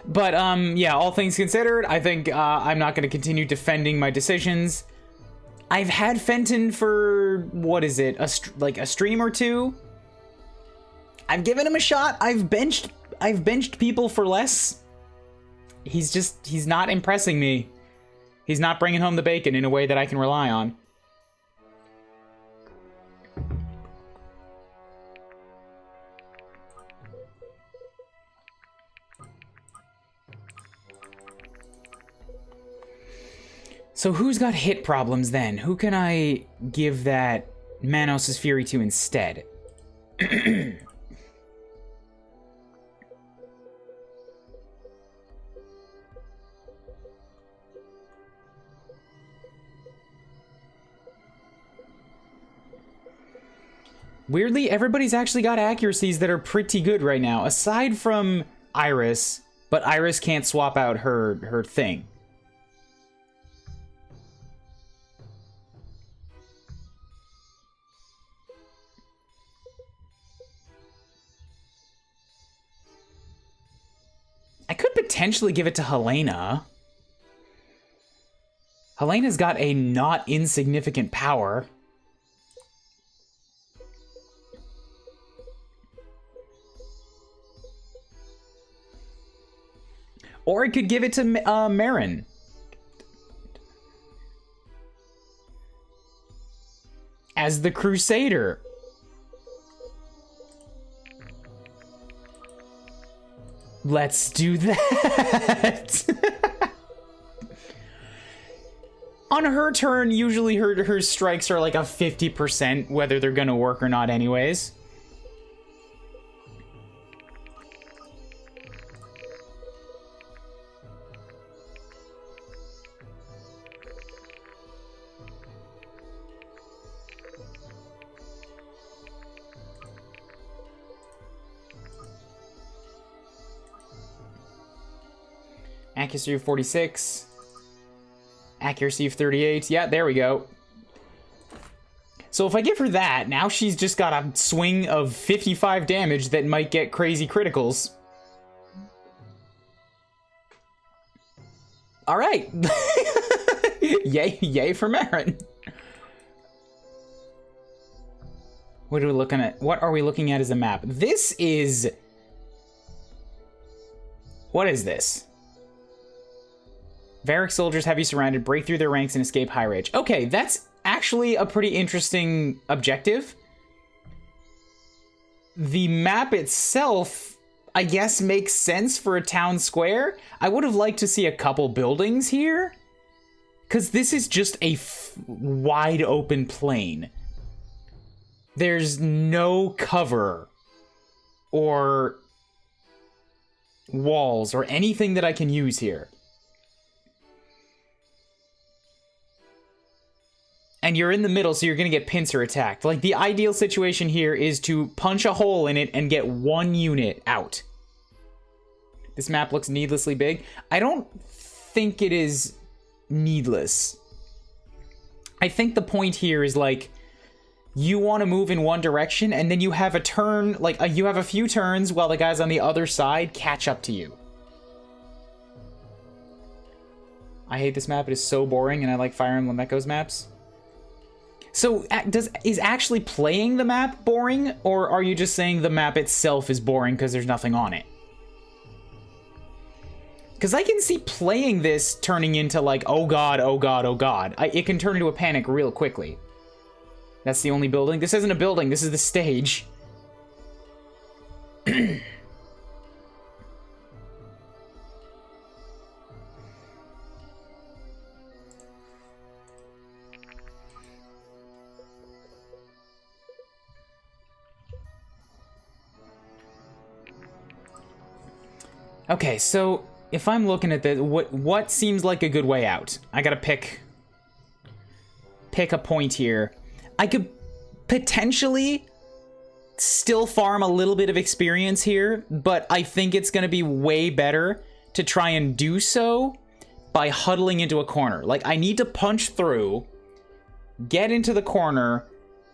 But, yeah, all things considered, I think I'm not going to continue defending my decisions. I've had Fenton for, what is it, like a stream or two? I've given him a shot. I've benched people for less. He's not impressing me. He's not bringing home the bacon in a way that I can rely on. So who's got hit problems then? Who can I give that Manos' Fury to instead? Weirdly, everybody's actually got accuracies that are pretty good right now, aside from Iris, but Iris can't swap out her thing. I could potentially give it to Helena. Helena's got a not insignificant power. Or I could give it to Marin. As the Crusader. Let's do that. On her turn, usually her strikes are like a 50%, whether they're gonna work or not anyways. Accuracy of 46. Accuracy of 38. Yeah, there we go. So if I give her that, now she's just got a swing of 55 damage that might get crazy criticals. All right. Yay for Marin. What are we looking at? What are we looking at as a map? This is... What is this? Varric soldiers have you surrounded, break through their ranks, and escape high rage. Okay, that's actually a pretty interesting objective. The map itself, I guess, makes sense for a town square. I would have liked to see a couple buildings here, because this is just a wide open plain. There's no cover or walls or anything that I can use here. And you're in the middle, so you're going to get pincer attacked. Like, the ideal situation here is to punch a hole in it and get one unit out. This map looks needlessly big. I don't think it is needless. I think the point here is, like, you want to move in one direction, and then you have a turn, like, you have a few turns while the guys on the other side catch up to you. I hate this map. It is so boring, and I like Fire Emblem Echoes maps. So, is actually playing the map boring, or are you just saying the map itself is boring because there's nothing on it? Because I can see playing this turning into like, oh god, oh god, oh god. It can turn into a panic real quickly. That's the only building. This isn't a building, this is the stage. Okay, so if I'm looking at this, what seems like a good way out? I gotta pick a point here. I could potentially still farm a little bit of experience here, but I think it's gonna be way better to try and do so by huddling into a corner. Like, I need to punch through, get into the corner,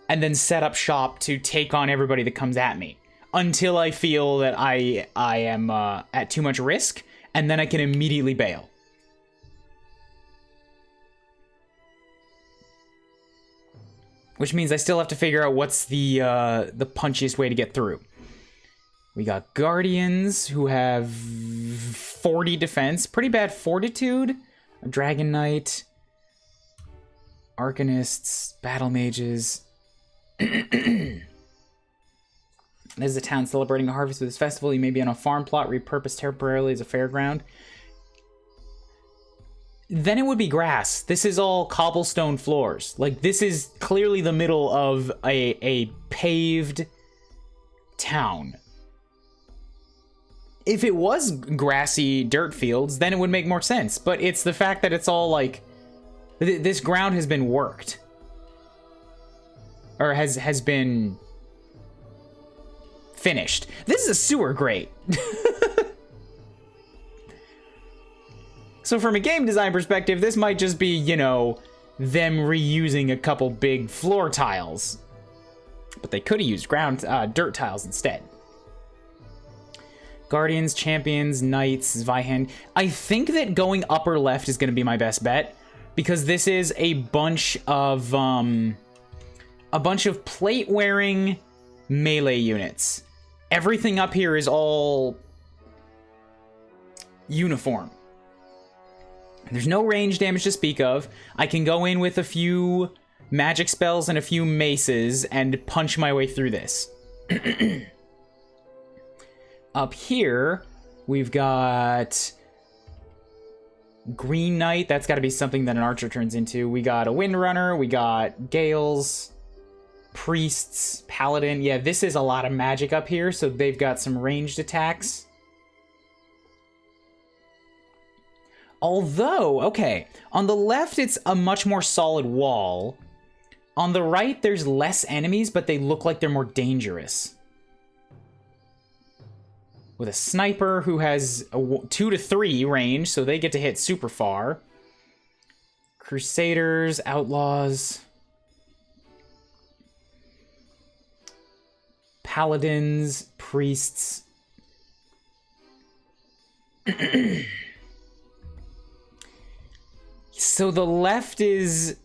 and then set up shop to take on everybody that comes at me. Until I feel that I am at too much risk, and then I can immediately bail. Which means I still have to figure out what's the punchiest way to get through. We got Guardians, who have 40 defense, pretty bad fortitude, a Dragon Knight, Arcanists, Battle Mages. This is a town celebrating a harvest with this festival. You may be on a farm plot repurposed temporarily as a fairground. Then it would be grass. This is all cobblestone floors. Like, this is clearly the middle of a paved town. If it was grassy dirt fields, then it would make more sense. But it's the fact that it's all like... This ground has been worked. Or has been... finished. This is a sewer grate. So from a game design perspective, this might just be, you know, them reusing a couple big floor tiles. But they could have used dirt tiles instead. Guardians, Champions, Knights, Zweihan. I think that going upper left is going to be my best bet, because this is a bunch of plate-wearing melee units. Everything up here is all uniform. There's no range damage to speak of. I can go in with a few magic spells and a few maces and punch my way through this. Up here, we've got Green Knight. That's got to be something that an archer turns into. We got a Windrunner. We got Gales. Priests, Paladin. Yeah, this is a lot of magic up here, so they've got some ranged attacks. Although, okay, on the left it's a much more solid wall. On the right there's less enemies, but they look like they're more dangerous. With a sniper who has a 2 to 3 range, so they get to hit super far. Crusaders, Outlaws... Paladins, priests. So the left is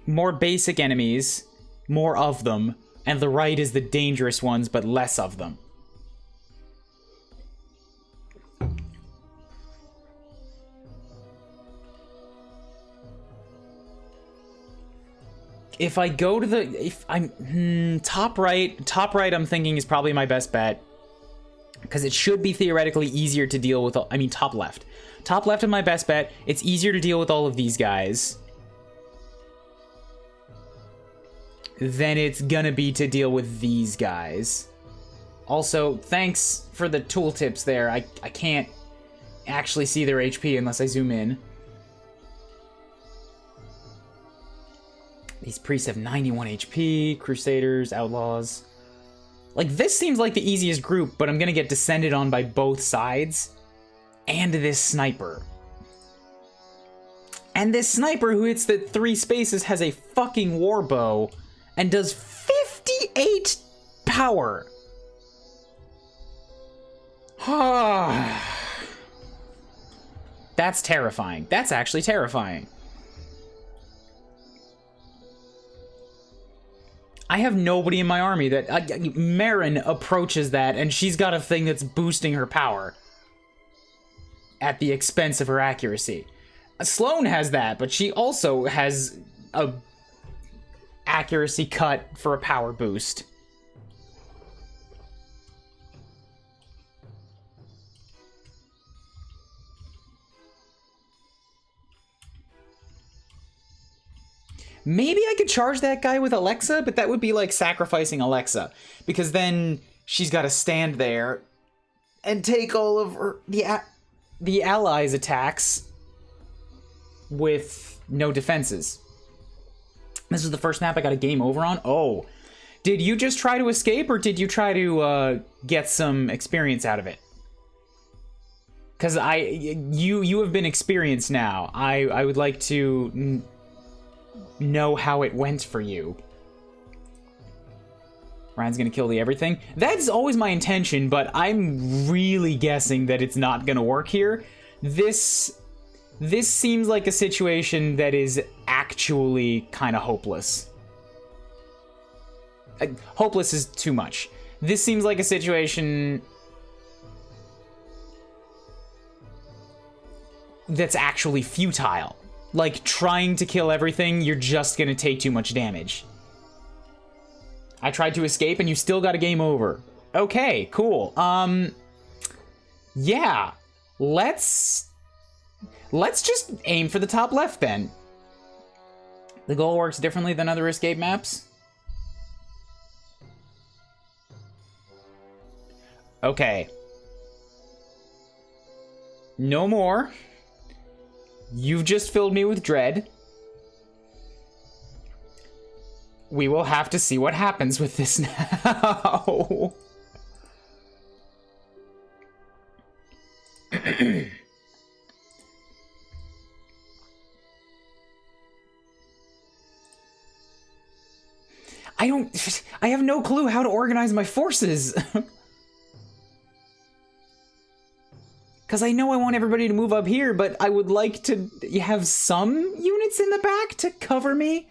more basic enemies, more of them, and the right is the dangerous ones, but less of them. If I go to the... If I'm... top right I'm thinking is probably my best bet. Because it should be theoretically easier to deal with... I mean, top left. Top left is my best bet. It's easier to deal with all of these guys than it's gonna be to deal with these guys. Also, thanks for the tooltips there. I can't actually see their HP unless I zoom in. These priests have 91 HP, Crusaders, Outlaws. Like, this seems like the easiest group, but I'm gonna get descended on by both sides. And this sniper. And this sniper who hits the 3 spaces has a fucking warbow and does 58 power. That's terrifying. That's actually terrifying. I have nobody in my army that... Marin approaches that, and she's got a thing that's boosting her power. at the expense of her accuracy. Sloane has that, but she also has a accuracy cut for a power boost. Maybe I could charge that guy with Alexa, but that would be like sacrificing Alexa, because then she's got to stand there and take all of her, the allies' attacks with no defenses. This is the first map I got a game over on. Oh, did you just try to escape, or did you try to get some experience out of it? Because you have been experienced now. I would like to know how it went for you. Ryan's gonna kill the everything. That's always my intention, but I'm really guessing that it's not gonna work here. This seems like a situation that is actually kind of hopeless. Hopeless is too much. This seems like a situation that's actually futile. Like, trying to kill everything, you're just gonna take too much damage. I tried to escape and you still got a game over. Okay, cool. Yeah. Let's just aim for the top left then. The goal works differently than other escape maps. Okay. No more. You've just filled me with dread. We will have to see what happens with this now. I have no clue how to organize my forces. Because I know I want everybody to move up here, but I would like to have some units in the back to cover me.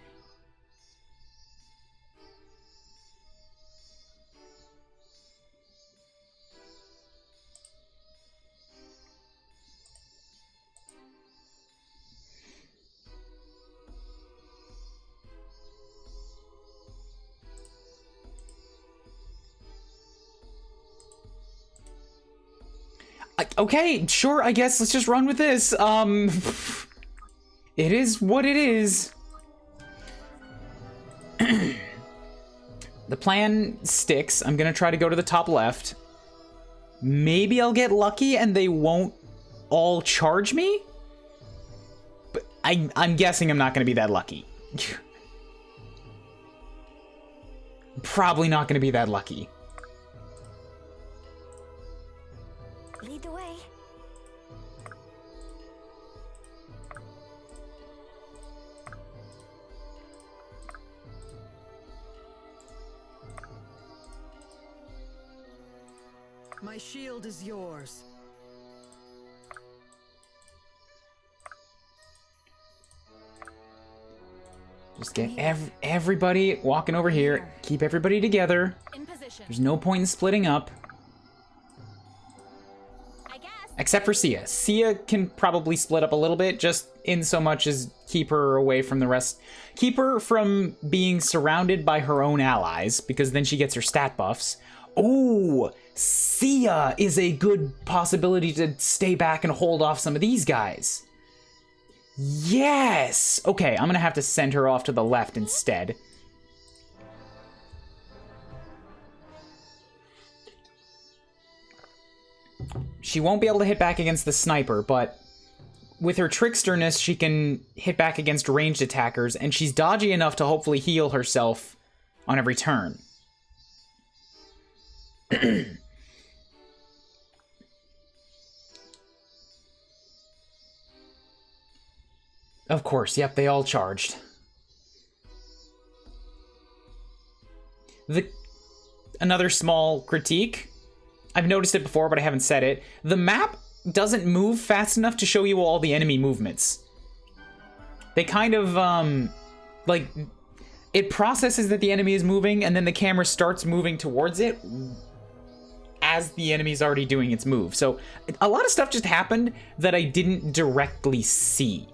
Okay, sure, I guess let's just run with this. It is what it is. The plan sticks. I'm gonna try to go to the top left. Maybe I'll get lucky and they won't all charge me? But I'm guessing I'm not gonna be that lucky. Probably not gonna be that lucky. Lead the way. My shield is yours. Just get everybody walking over here. Keep everybody together. In position. There's no point in splitting up. I guess. Except for Sia. Sia can probably split up a little bit, just in so much as keep her away from the rest. Keep her from being surrounded by her own allies, because then she gets her stat buffs. Ooh, Sia is a good possibility to stay back and hold off some of these guys. Yes! Okay, I'm gonna have to send her off to the left instead. She won't be able to hit back against the sniper, but with her tricksterness, she can hit back against ranged attackers, and she's dodgy enough to hopefully heal herself on every turn. Of course, yep, they all charged. Another small critique. I've noticed it before, but I haven't said it. The map doesn't move fast enough to show you all the enemy movements. They kind of, like, it processes that the enemy is moving, and then the camera starts moving towards it as the enemy's already doing its move. So a lot of stuff just happened that I didn't directly see.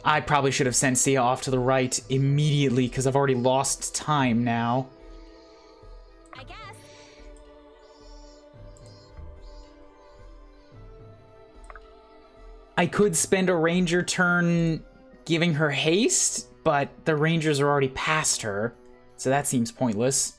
I probably should have sent Sia off to the right immediately because I've already lost time now. I guess. I could spend a ranger turn giving her haste, but the rangers are already past her, so that seems pointless.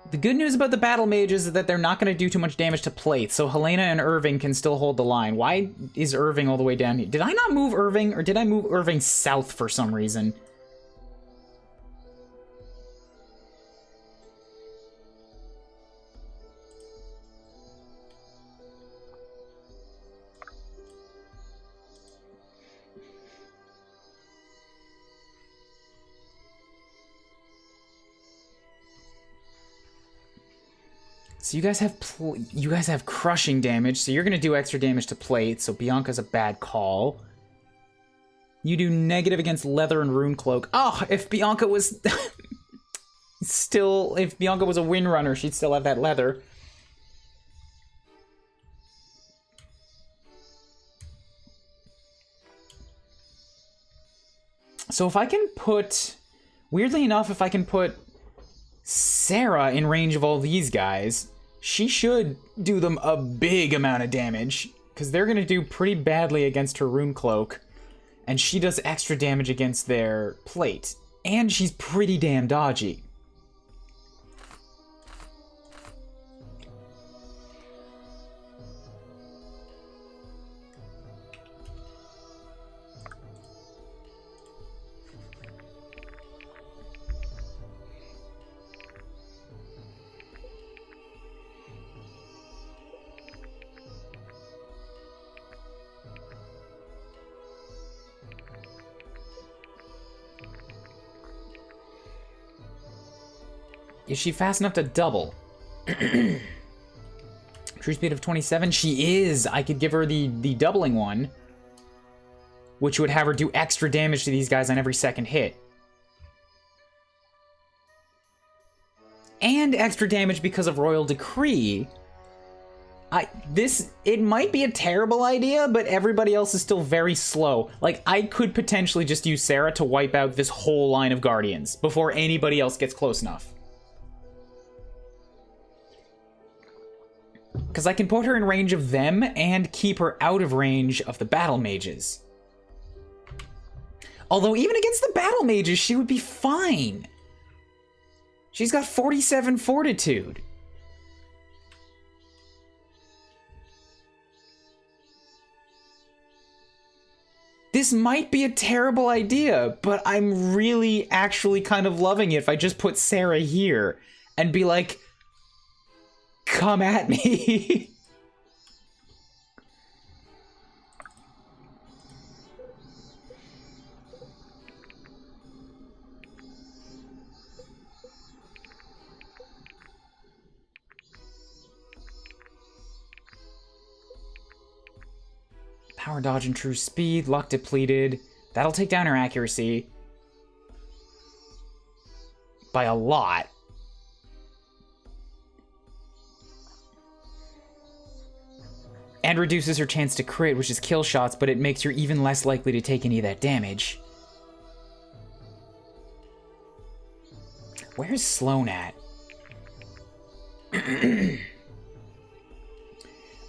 The good news about the battle mages is that they're not going to do too much damage to plates, so Helena and Irving can still hold the line. Why is Irving all the way down here? Did I not move Irving, or did I move Irving south for some reason? So you guys have crushing damage, so you're gonna do extra damage to plate, so Bianca's a bad call. You do negative against leather and rune cloak. Oh, if Bianca was if Bianca was a windrunner, she'd still have that leather. So if I can put, weirdly enough, if I can put Sarah in range of all these guys, she should do them a big amount of damage, because they're going to do pretty badly against her rune cloak, and she does extra damage against their plate, and she's pretty damn dodgy. Is she fast enough to double? True speed of 27? She is! I could give her the doubling one, which would have her do extra damage to these guys on every second hit. And extra damage because of Royal Decree. It might be a terrible idea, but everybody else is still very slow. Like, I could potentially just use Sarah to wipe out this whole line of Guardians before anybody else gets close enough. Because I can put her in range of them and keep her out of range of the battle mages. Although even against the battle mages, she would be fine. She's got 47 fortitude. This might be a terrible idea, but I'm really actually kind of loving it if I just put Sarah here and be like, come at me. Power dodge and true speed, luck depleted. That'll take down her accuracy by a lot. And reduces her chance to crit, which is kill shots, but it makes her even less likely to take any of that damage. Where's Sloane at?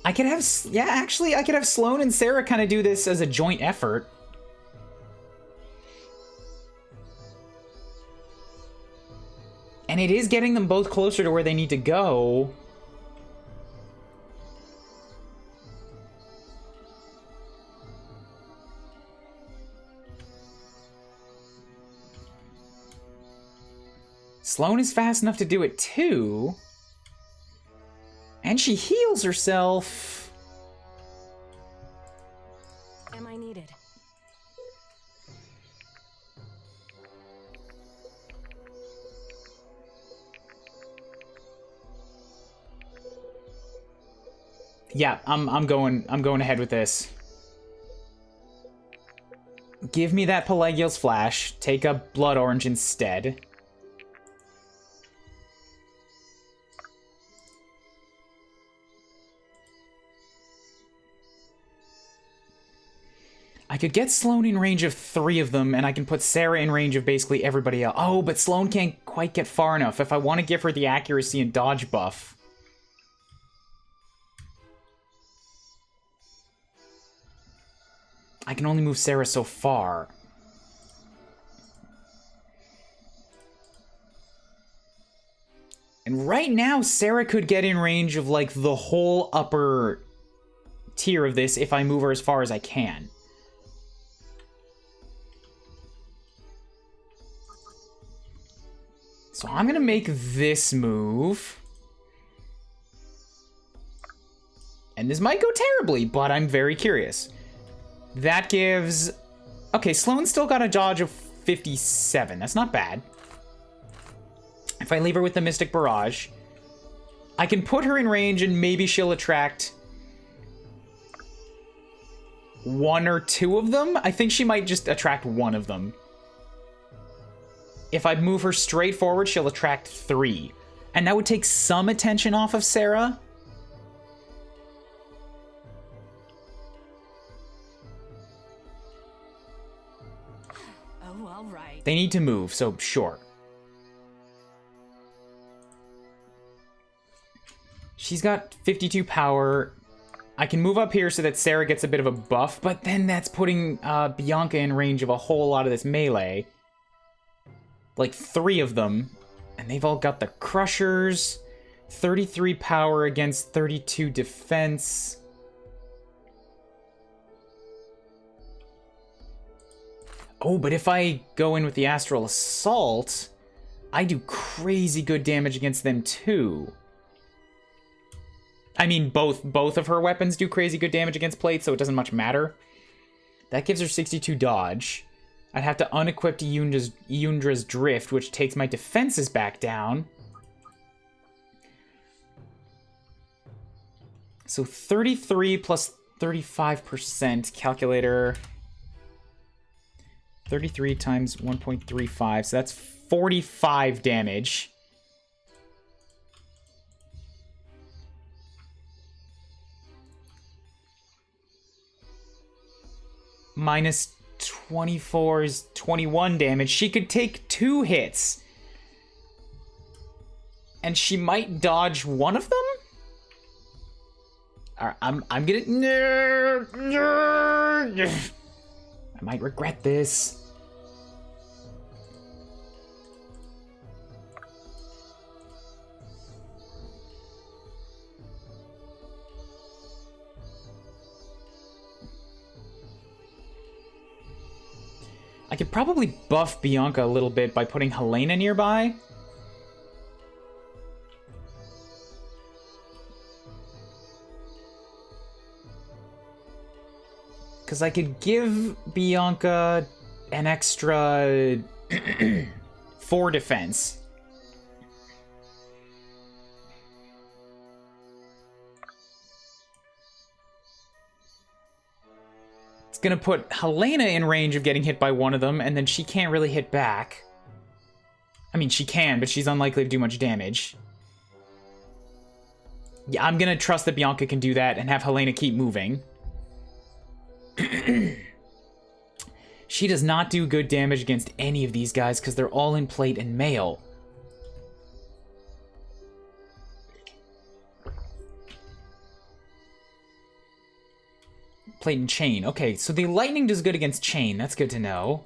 I could have, yeah, actually, I could have Sloane and Sarah kind of do this as a joint effort. And it is getting them both closer to where they need to go. Sloane is fast enough to do it too. And she heals herself. Am I needed? Yeah, I'm going ahead with this. Give me that Pelagial's Flash. Take a Blood Orange instead. I could get Sloane in range of 3 of them, and I can put Sarah in range of basically everybody else. Oh, but Sloane can't quite get far enough if I want to give her the accuracy and dodge buff. I can only move Sarah so far. And right now, Sarah could get in range of, like, the whole upper tier of this if I move her as far as I can. So I'm gonna make this move. And this might go terribly, but I'm very curious. That gives... Okay, Sloane's still got a dodge of 57. That's not bad. If I leave her with the Mystic Barrage, I can put her in range and maybe she'll attract 1 or 2 of them. I think she might just attract 1 of them. If I move her straight forward, she'll attract 3. And that would take some attention off of Sarah. Oh, all right. They need to move, so sure. She's got 52 power. I can move up here so that Sarah gets a bit of a buff, but then that's putting Bianca in range of a whole lot of this melee. Like 3 of them, and they've all got the Crushers. 33 power against 32 defense. Oh, but if I go in with the Astral Assault, I do crazy good damage against them too. I mean, both of her weapons do crazy good damage against plate, so it doesn't much matter. That gives her 62 dodge. I'd have to unequip Yundra's Drift, which takes my defenses back down. So 33 plus 35%, calculator. 33 times 1.35, so that's 45 damage. Minus 24 is 21 damage. She could take 2 hits. And she might dodge 1 of them? I'm gonna... I might regret this. I could probably buff Bianca a little bit by putting Helena nearby. Because I could give Bianca an extra 4 defense. It's gonna put Helena in range of getting hit by 1 of them, and then she can't really hit back. I mean, she can, but she's unlikely to do much damage. Yeah, I'm gonna trust that Bianca can do that and have Helena keep moving. She does not do good damage against any of these guys because they're all in plate and mail. Plate and chain. Okay, so the lightning does good against chain. That's good to know.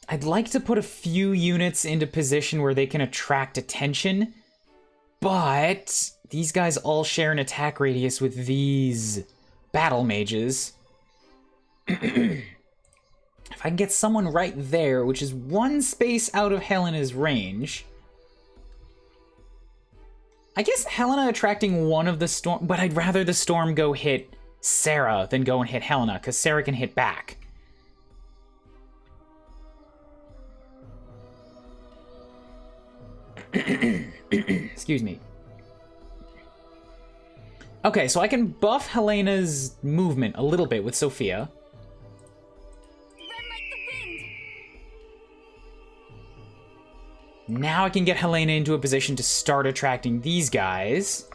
I'd like to put a few units into position where they can attract attention, but these guys all share an attack radius with these battle mages. If I can get someone right there, which is 1 space out of Helena's range, I guess Helena attracting one of the storm, but I'd rather the storm go hit Sarah than go and hit Helena, because Sarah can hit back. Excuse me. Okay, so I can buff Helena's movement a little bit with Sophia. Run like the wind. Now I can get Helena into a position to start attracting these guys.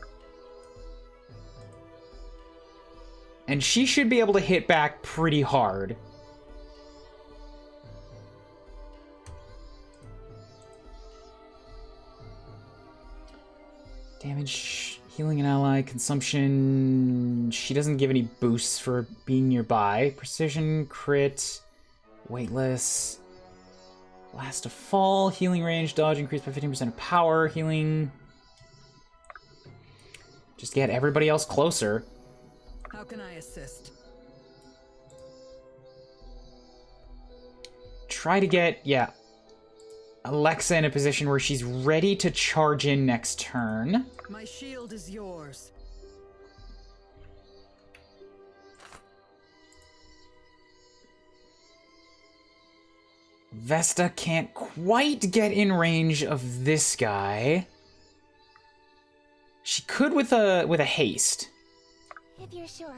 And she should be able to hit back pretty hard. Damage, healing an ally, consumption. She doesn't give any boosts for being nearby. Precision, crit, weightless. Blast of fall, healing range, dodge increased by 15% of power, healing. Just get everybody else closer. How can I assist? Try to get, yeah, Alexa in a position where she's ready to charge in next turn. My shield is yours. Vesta can't quite get in range of this guy. She could with a haste. If you're sure. I'll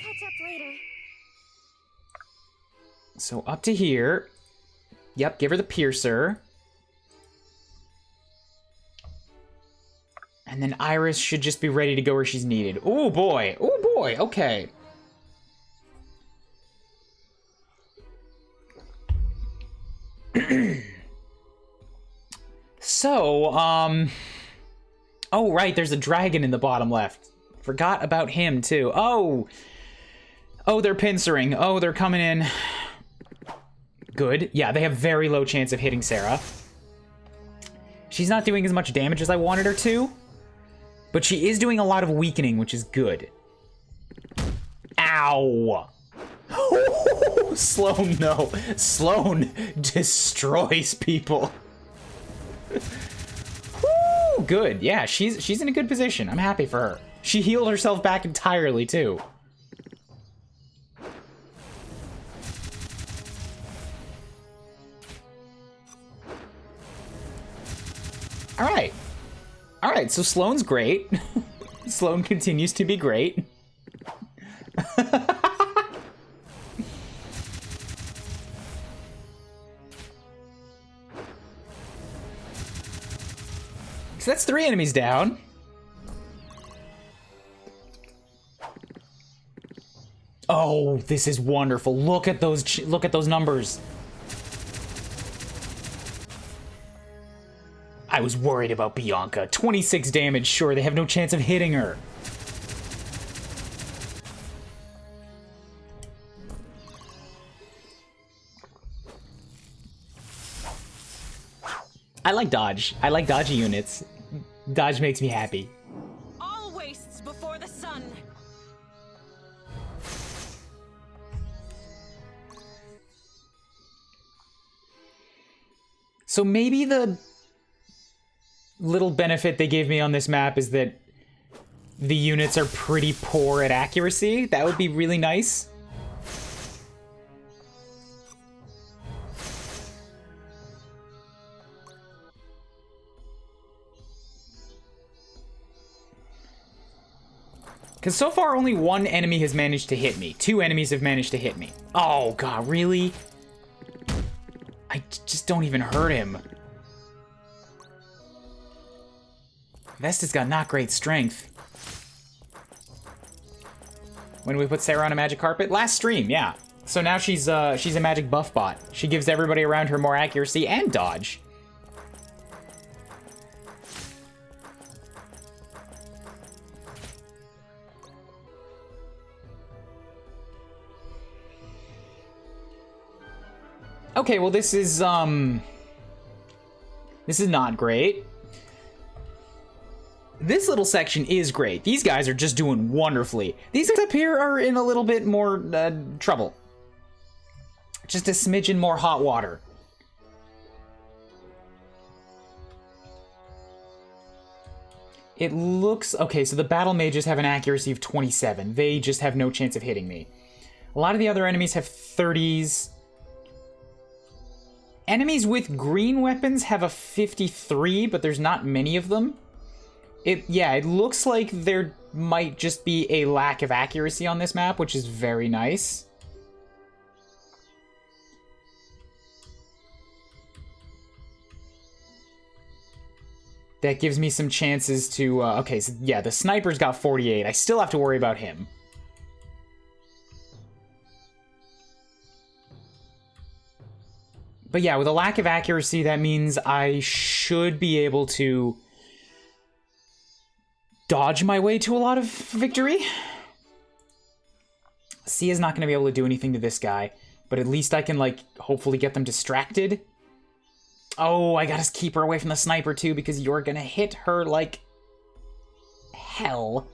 catch up later. So up to here. Yep, give her the piercer. And then Iris should just be ready to go where she's needed. Oh boy, okay. So, oh, right, there's a dragon in the bottom left. Forgot about him, too. Oh, they're pincering. Oh, they're coming in. Good. Yeah, they have very low chance of hitting Sarah. She's not doing as much damage as I wanted her to, but she is doing a lot of weakening, which is good. Ow! Sloane, no. Sloane destroys people. Woo, good. Yeah, she's in a good position. I'm happy for her. She healed herself back entirely, too. All right, so Sloane's great. Sloane continues to be great. So that's 3 enemies down. Oh, this is wonderful. Look at those numbers. I was worried about Bianca. 26 damage, sure, they have no chance of hitting her. I like dodge. I like dodgy units. Dodge makes me happy. All wastes before the sun. So maybe the little benefit they gave me on this map is that the units are pretty poor at accuracy. That would be really nice. Because so far only 1 enemy has managed to hit me. 2 enemies have managed to hit me. Oh god, really? I just don't even hurt him. Vesta's got not great strength. When did we put Sarah on a magic carpet? Last stream, yeah. So now she's a magic buff bot. She gives everybody around her more accuracy and dodge. Okay, well this is not great. This little section is great. These guys are just doing wonderfully. These guys up here are in a little bit more trouble. Just a smidgen more hot water. It looks... Okay, so the battle mages have an accuracy of 27. They just have no chance of hitting me. A lot of the other enemies have 30s. Enemies with green weapons have a 53, but there's not many of them. Yeah, it looks like there might just be a lack of accuracy on this map, which is very nice. That gives me some chances to... okay, so yeah, the sniper's got 48. I still have to worry about him. But yeah, with a lack of accuracy, that means I should be able to dodge my way to a lot of victory. Sia's not going to be able to do anything to this guy, but at least I can, like, hopefully get them distracted. Oh, I gotta keep her away from the sniper, too, because you're gonna hit her like hell.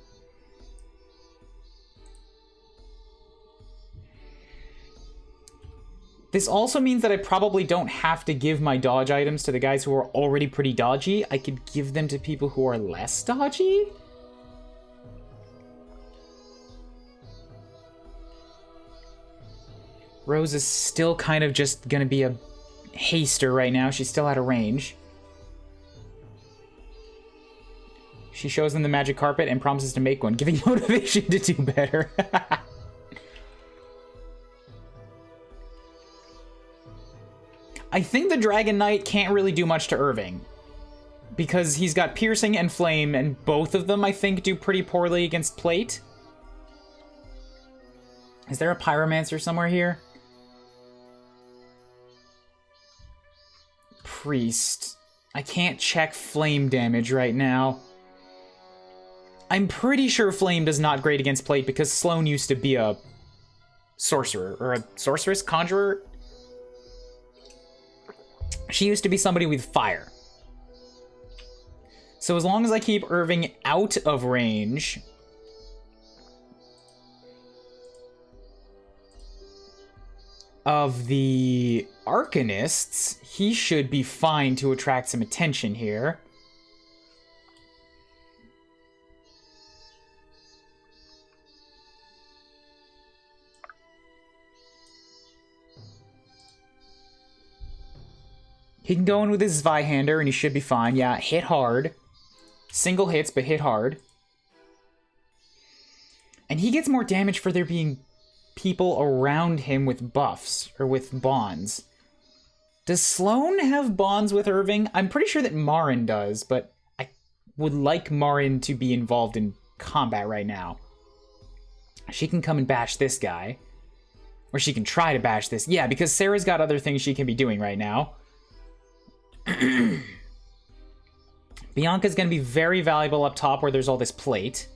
This also means that I probably don't have to give my dodge items to the guys who are already pretty dodgy. I could give them to people who are less dodgy. Rose is still kind of just gonna be a haster right now. She's still out of range. She shows them the magic carpet and promises to make one, giving motivation to do better. I think the Dragon Knight can't really do much to Irving, because he's got piercing and flame, and both of them, I think, do pretty poorly against plate. Is there a pyromancer somewhere here? Priest. I can't check flame damage right now. I'm pretty sure flame does not great against plate because Sloane used to be a sorcerer, or a sorceress, conjurer. She used to be somebody with fire. So as long as I keep Irving out of range, of the Arcanists, he should be fine to attract some attention here. He can go in with his Zweihander and he should be fine. Yeah, hit hard. Single hits, but hit hard. And he gets more damage for there being people around him with buffs, or with bonds. Does Sloane have bonds with Irving? I'm pretty sure that Marin does, but I would like Marin to be involved in combat right now. She can come and bash this guy. Or she can try to bash this. Yeah, because Sarah's got other things she can be doing right now. Bianca's going to be very valuable up top where there's all this plate.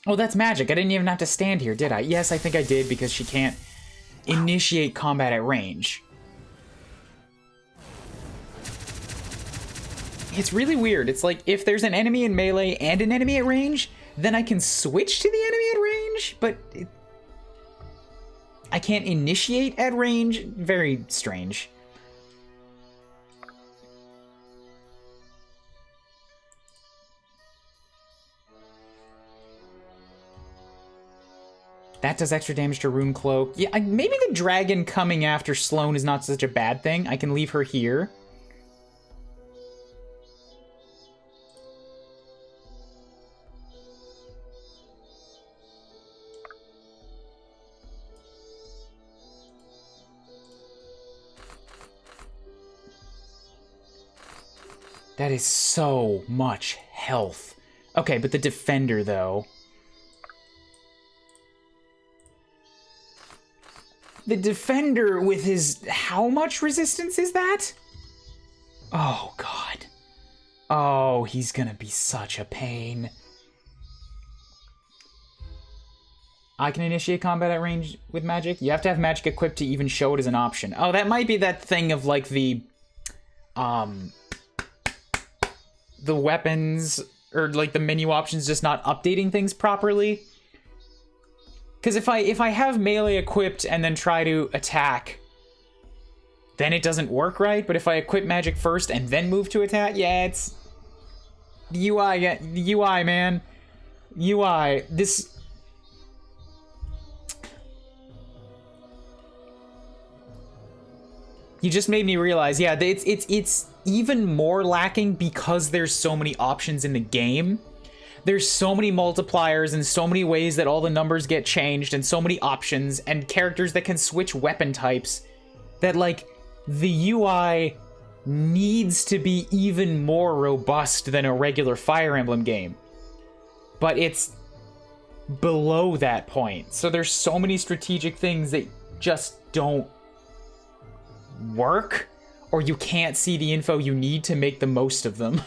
Oh, that's magic. I didn't even have to stand here, did I? Yes, I think I did, because she can't initiate combat at range. It's really weird. It's like, if there's an enemy in melee and an enemy at range, then I can switch to the enemy at range, but I can't initiate at range. Very strange. That does extra damage to Rune Cloak. Yeah, maybe the dragon coming after Sloane is not such a bad thing. I can leave her here. That is so much health. Okay, but the defender, though. The defender with his... How much resistance is that? Oh, God. Oh, he's gonna be such a pain. I can initiate combat at range with magic? You have to have magic equipped to even show it as an option. Oh, that might be that thing of, like, the weapons or like the menu options just not updating things properly. Because if I have melee equipped and then try to attack, then it doesn't work right. But if I equip magic first and then move to attack, yeah, it's the UI. Yeah, the UI, man, UI. This. You just made me realize, yeah, it's even more lacking because there's so many options in the game. There's so many multipliers and so many ways that all the numbers get changed and so many options and characters that can switch weapon types that, like, the UI needs to be even more robust than a regular Fire Emblem game. But it's below that point. So there's so many strategic things that just don't work, or you can't see the info you need to make the most of them.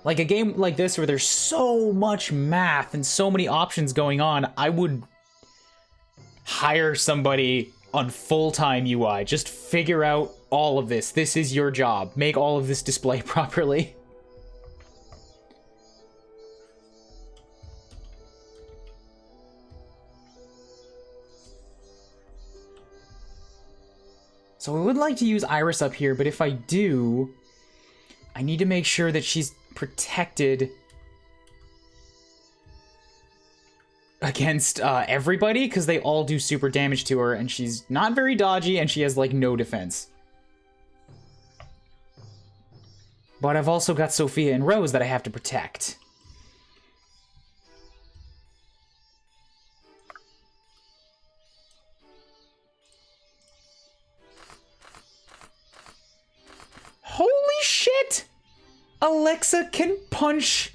Like a game like this where there's so much math and so many options going on, I would hire somebody on full-time UI. Just figure out all of this. This is your job. Make all of this display properly. So I would like to use Iris up here, but if I do, I need to make sure that she's protected against everybody, because they all do super damage to her, and she's not very dodgy, and she has, like, no defense. But I've also got Sophia and Rose that I have to protect. Holy shit! Alexa can punch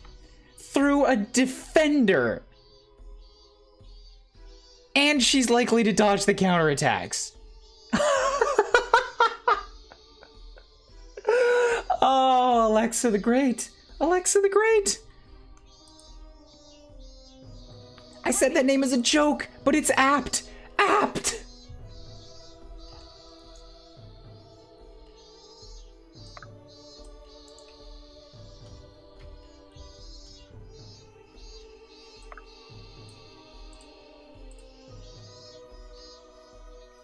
through a defender. And she's likely to dodge the counterattacks. Oh, Alexa the Great. Alexa the Great. I said that name as a joke, but it's apt. Apt.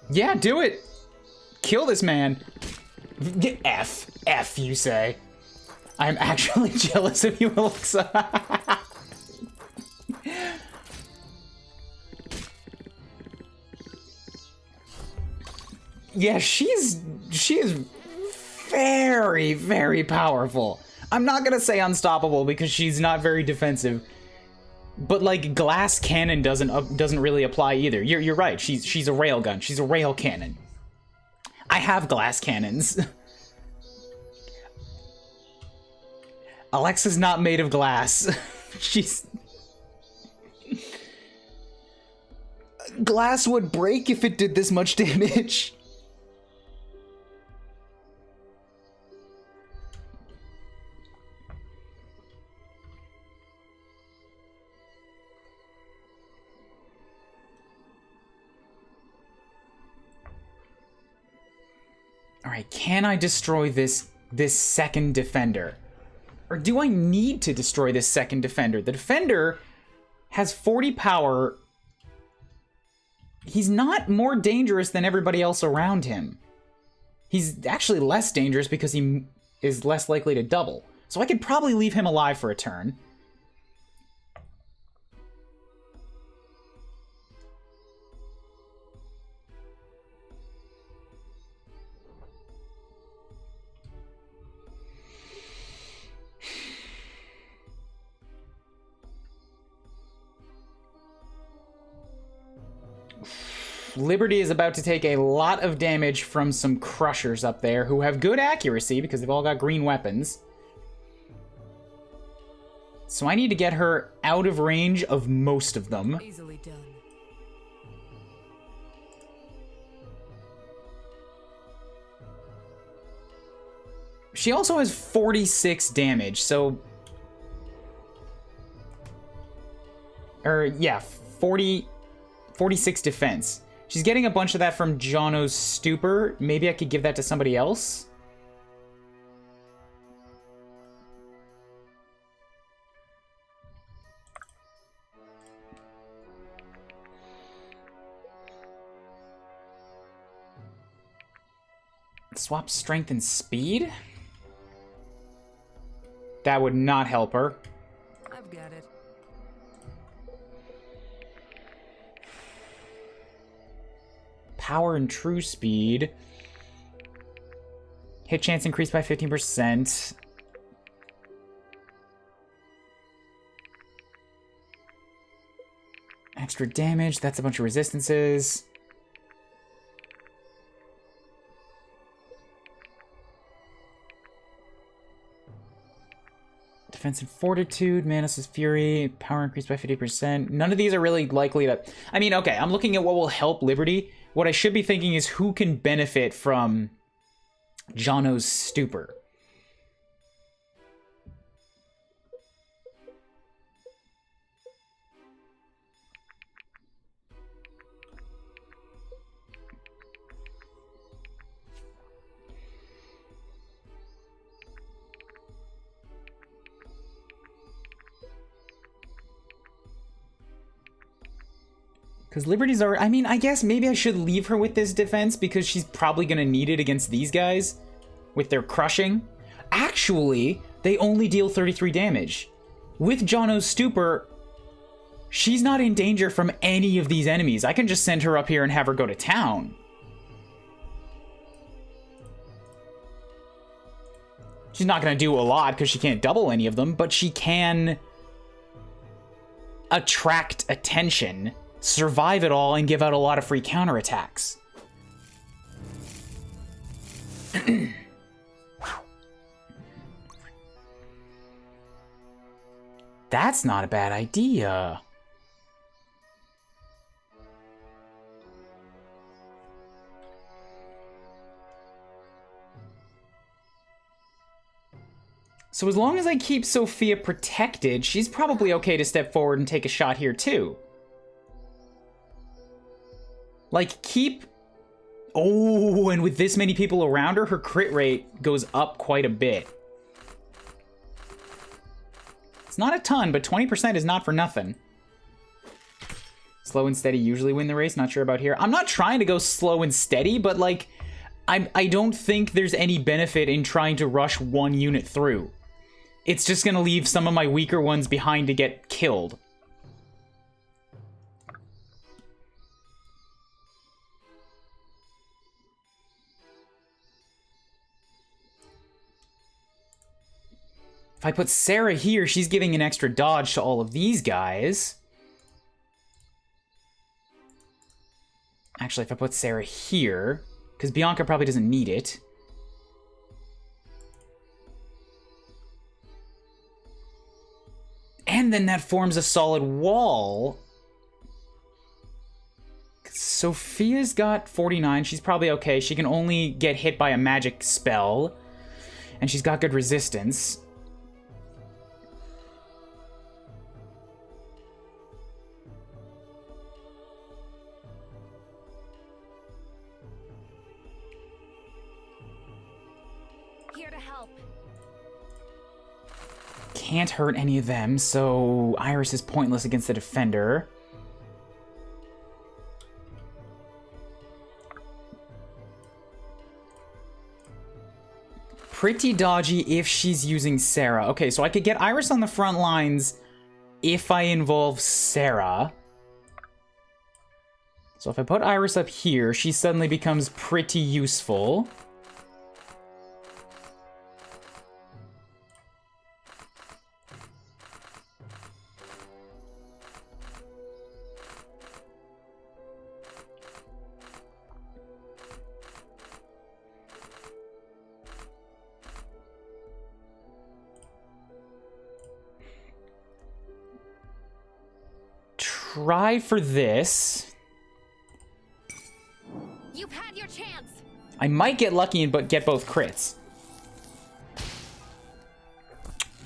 Yeah, do it. Kill this man. F, you say. I'm actually jealous of you, Alexa. Yeah, she is very, very powerful. I'm not gonna say unstoppable because she's not very defensive. But, like, glass cannon doesn't really apply either. You're right. She's a railgun. She's a rail cannon. I have glass cannons. Alexa's not made of glass. She's... Glass would break if it did this much damage. Alright, can I destroy this second defender? Or do I need to destroy this second defender? The defender has 40 power. He's not more dangerous than everybody else around him. He's actually less dangerous because he is less likely to double. So I could probably leave him alive for a turn. Liberty is about to take a lot of damage from some crushers up there who have good accuracy because they've all got green weapons. So I need to get her out of range of most of them. Easily done. She also has 46 damage, so... yeah, 46 defense. She's getting a bunch of that from Jono's stupor. Maybe I could give that to somebody else? Swap strength and speed? That would not help her. I've got it. Power and true speed. Hit chance increased by 15%. Extra damage, that's a bunch of resistances. Defense and Fortitude, Manus' Fury, power increased by 50%. None of these are really likely to... I mean, okay, I'm looking at what will help Liberty. What I should be thinking is who can benefit from Jono's stupor. Because Liberty's already... I mean, I guess maybe I should leave her with this defense because she's probably going to need it against these guys with their crushing. Actually, they only deal 33 damage. With Jono's stupor, she's not in danger from any of these enemies. I can just send her up here and have her go to town. She's not going to do a lot because she can't double any of them, but she can attract attention, survive it all, and give out a lot of free counterattacks. That's not a bad idea. So as long as I keep Sophia protected, she's probably okay to step forward and take a shot here too. Like, keep... Oh, and with this many people around her, her crit rate goes up quite a bit. It's not a ton, but 20% is not for nothing. Slow and steady usually win the race. Not sure about here. I'm not trying to go slow and steady, but, like, I don't think there's any benefit in trying to rush one unit through. It's just going to leave some of my weaker ones behind to get killed. If I put Sarah here, she's giving an extra dodge to all of these guys. Actually, if I put Sarah here, because Bianca probably doesn't need it. And then that forms a solid wall. Sophia's got 49. She's probably okay. She can only get hit by a magic spell. And she's got good resistance. Here to help. Can't hurt any of them, so Iris is pointless against the defender. Pretty dodgy if she's using Sarah. Okay, so I could get Iris on the front lines if I involve Sarah. So if I put Iris up here, she suddenly becomes pretty useful. Try for this. You've had your chance. I might get lucky and get both crits.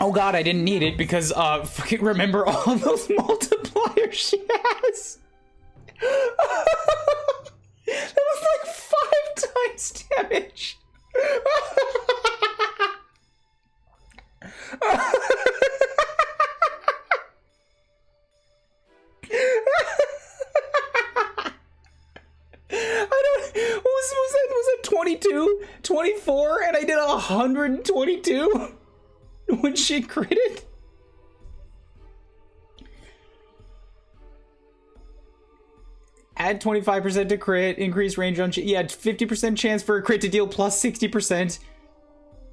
Oh god, I didn't need it because fucking remember all of those multipliers she has. points damage. Was that 22? 24? And I did 122 when she critted? Add 25% to crit, increase range on... Yeah, 50% chance for a crit to deal plus 60%.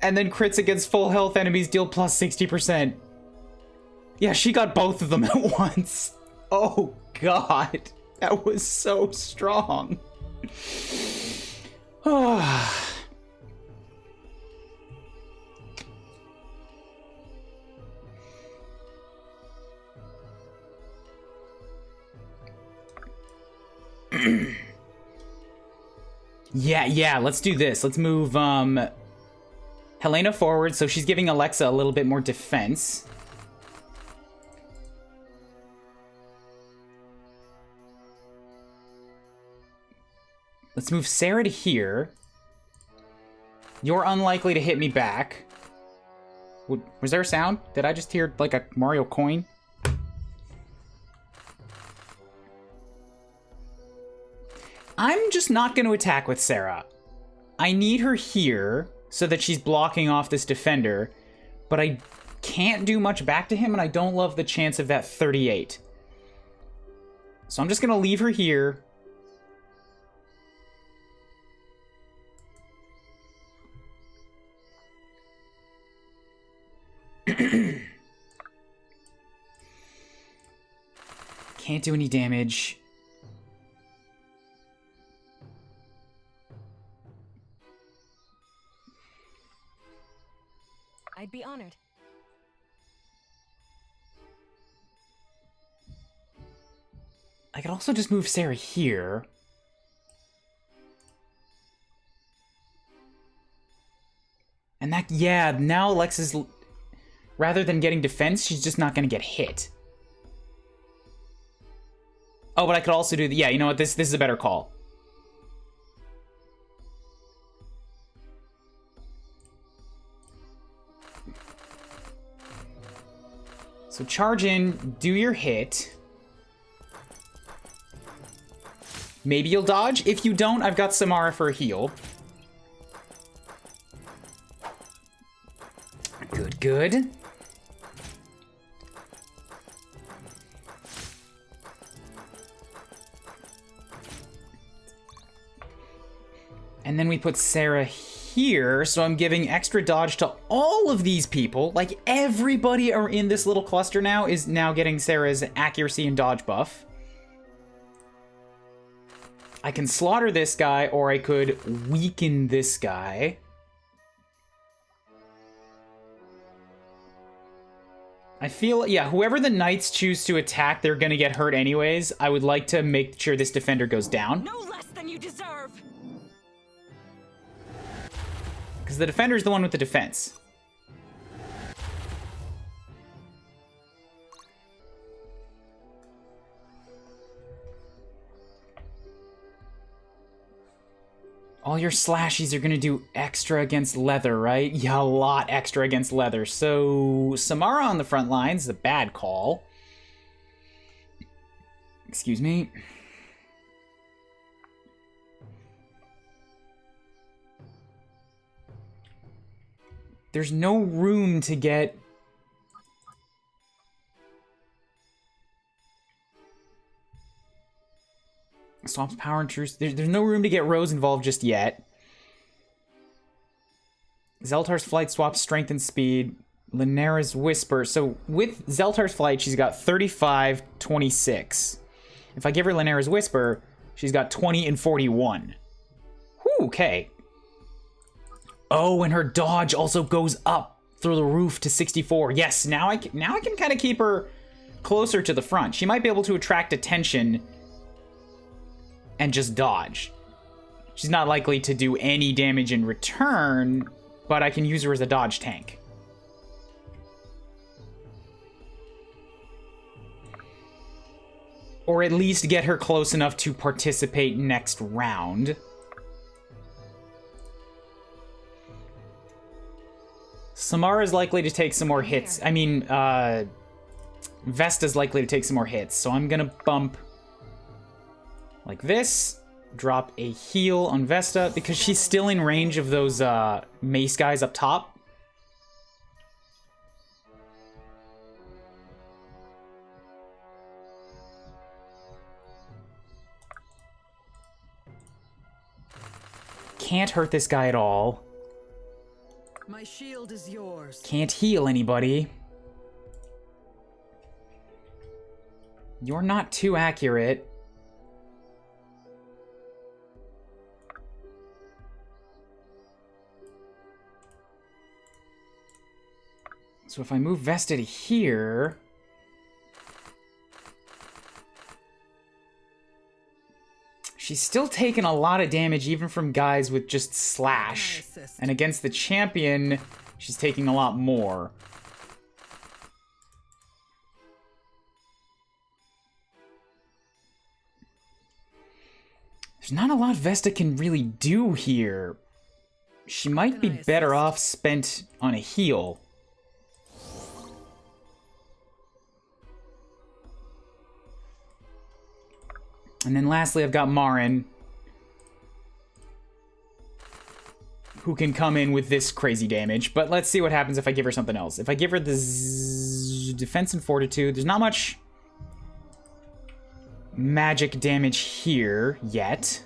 And then crits against full health enemies deal plus 60%. Yeah, she got both of them at once. Oh, God. That was so strong. Yeah, let's do this. Let's move Helena forward, so she's giving Alexa a little bit more defense. Let's move Sarah to here. You're unlikely to hit me back. Was there a sound? Did I just hear, like, a Mario coin? I'm just not going to attack with Sarah. I need her here so that she's blocking off this defender, but I can't do much back to him, and I don't love the chance of that 38. So I'm just going to leave her here. Can't do any damage. I'd be honored. I could also just move Sarah here. And that, yeah, now Alexa's, rather than getting defense, she's just not going to get hit. Oh, but I could also do, yeah, you know what, this is a better call. So charge in, do your hit. Maybe you'll dodge. If you don't, I've got Samara for a heal. Good. And then we put Sarah here, so I'm giving extra dodge to all of these people. Like, everybody are in this little cluster now is now getting Sarah's accuracy and dodge buff. I can slaughter this guy, or I could weaken this guy. I feel, yeah, whoever the knights choose to attack, they're gonna get hurt anyways. I would like to make sure this defender goes down. No less than you deserve. Because the defender's the one with the defense. All your slashies are gonna do extra against leather, right? Yeah, a lot extra against leather. So, Samara on the front lines is a bad call. Excuse me. There's no room to get... Swamps power and truce. There's no room to get Rose involved just yet. Zeltar's flight swaps strength and speed. Linnera's whisper. So with Zeltar's flight, she's got 35, 26. If I give her Linnera's whisper, she's got 20 and 41. Whew, okay. Oh, and her dodge also goes up through the roof to 64. Yes, now I can kind of keep her closer to the front. She might be able to attract attention and just dodge. She's not likely to do any damage in return, but I can use her as a dodge tank. Or at least get her close enough to participate next round. Or at least get her close enough to participate next round. Samara's likely to take some more hits. I mean, Vesta's likely to take some more hits. So I'm gonna bump like this. Drop a heal on Vesta because she's still in range of those mace guys up top. Can't hurt this guy at all. My shield is yours. Can't heal anybody. You're not too accurate. So if I move Vesta to here... She's still taking a lot of damage even from guys with just slash. And against the champion, she's taking a lot more. There's not a lot Vesta can really do here. She might be better off spent on a heal. And then lastly, I've got Marin, who can come in with this crazy damage. But let's see what happens if I give her something else. If I give her the defense and fortitude, there's not much magic damage here yet.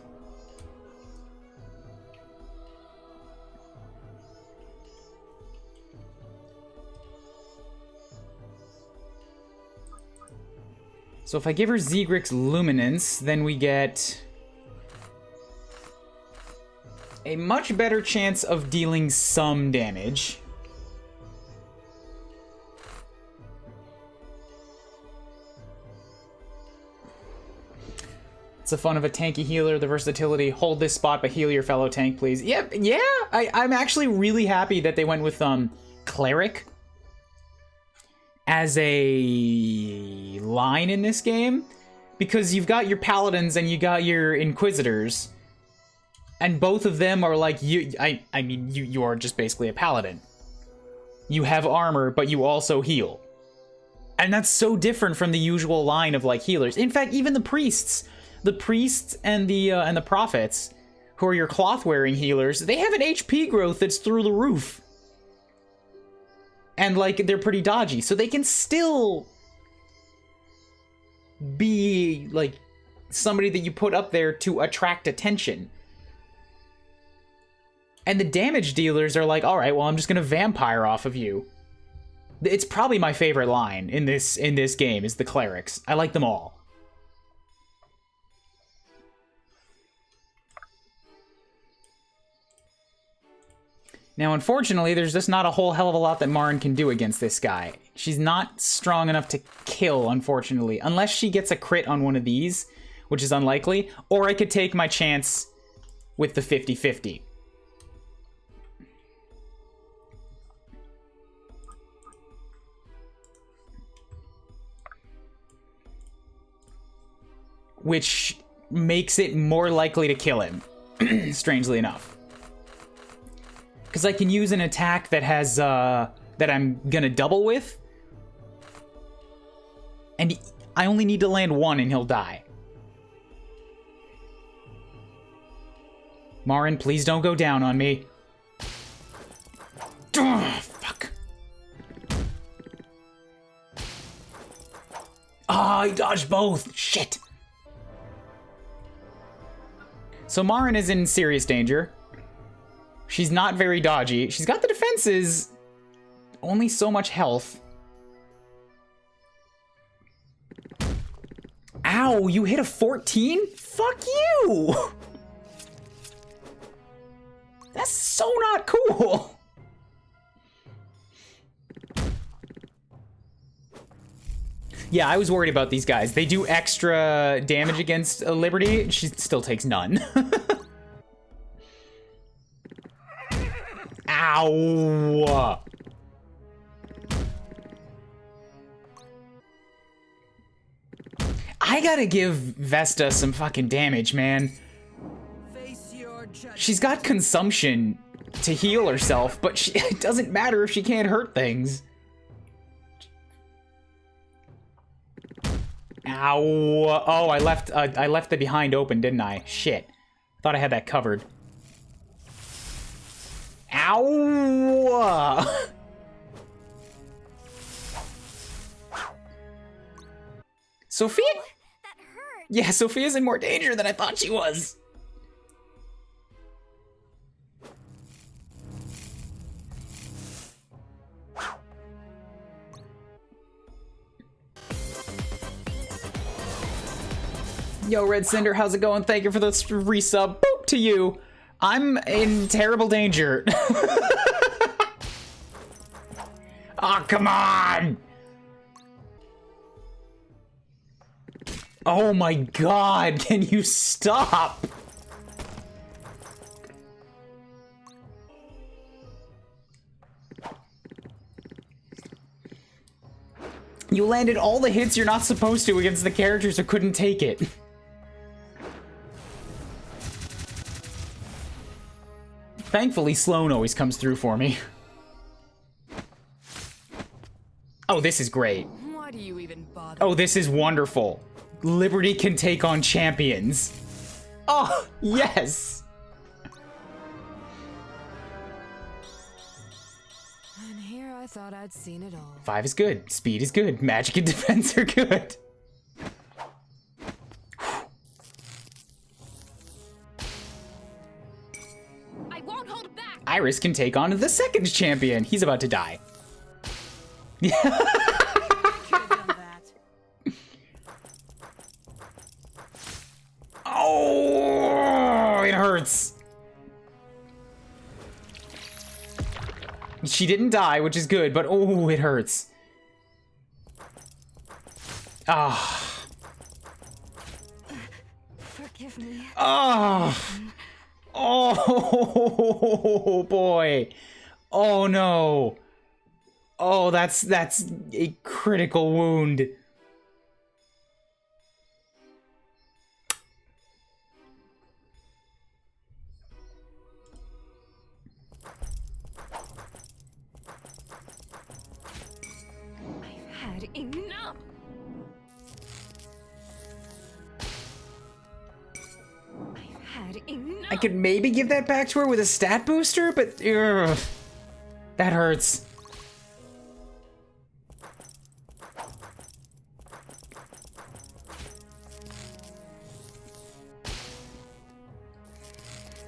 So if I give her Zegrix Luminance, then we get a much better chance of dealing some damage. It's the fun of a tanky healer, the versatility. Hold this spot, but heal your fellow tank, please. Yep, yeah, I'm actually really happy that they went with Cleric as a line in this game, because you've got your paladins and you got your inquisitors, and both of them are like you. I mean, you are just basically a paladin. You have armor, but you also heal, and that's so different from the usual line of like healers. In fact, even the priests and the prophets, who are your cloth-wearing healers, they have an HP growth that's through the roof. And, like, they're pretty dodgy, so they can still be, like, somebody that you put up there to attract attention. And the damage dealers are like, alright, well, I'm just gonna vampire off of you. It's probably my favorite line in this game, is the clerics. I like them all. Now, unfortunately, there's just not a whole hell of a lot that Marin can do against this guy. She's not strong enough to kill, unfortunately, unless she gets a crit on one of these, which is unlikely, or I could take my chance with the 50-50. Which makes it more likely to kill him, strangely enough. Because I can use an attack that has, that I'm gonna double with. And I only need to land one and he'll die. Marin, please don't go down on me. Ugh, fuck. Ah, I dodged both. Shit. So Marin is in serious danger. She's not very dodgy. She's got the defenses, only so much health. Ow, you hit a 14? Fuck you! That's so not cool. Yeah, I was worried about these guys. They do extra damage against Liberty. She still takes none. Ow! I gotta give Vesta some fucking damage, man. She's got consumption to heal herself, but it doesn't matter if she can't hurt things. Ow. Oh, I left the behind open, didn't I? Shit. Thought I had that covered. Ow! Sophia? That hurt. Yeah, Sophia's in more danger than I thought she was. Yo, Red Cinder, how's it going? Thank you for the resub. Boop to you. I'm in terrible danger. Oh, come on! Oh my god, can you stop? You landed all the hits you're not supposed to against the characters who couldn't take it. Thankfully, Sloan always comes through for me. Oh, this is great. Why do you even bother? Oh, this is wonderful. Liberty can take on champions. Oh, yes! And here I thought I'd seen it all. 5 is good. Speed is good. Magic and defense are good. I won't hold back. Iris can take on the second champion. He's about to die. Could have done that. Oh, it hurts. She didn't die, which is good, but oh, it hurts. Ah. Forgive me. Oh. Oh, boy. Oh, no. Oh, that's a critical wound. I've had enough. I've had enough. I could maybe give that back to her with a stat booster, but ugh, that hurts.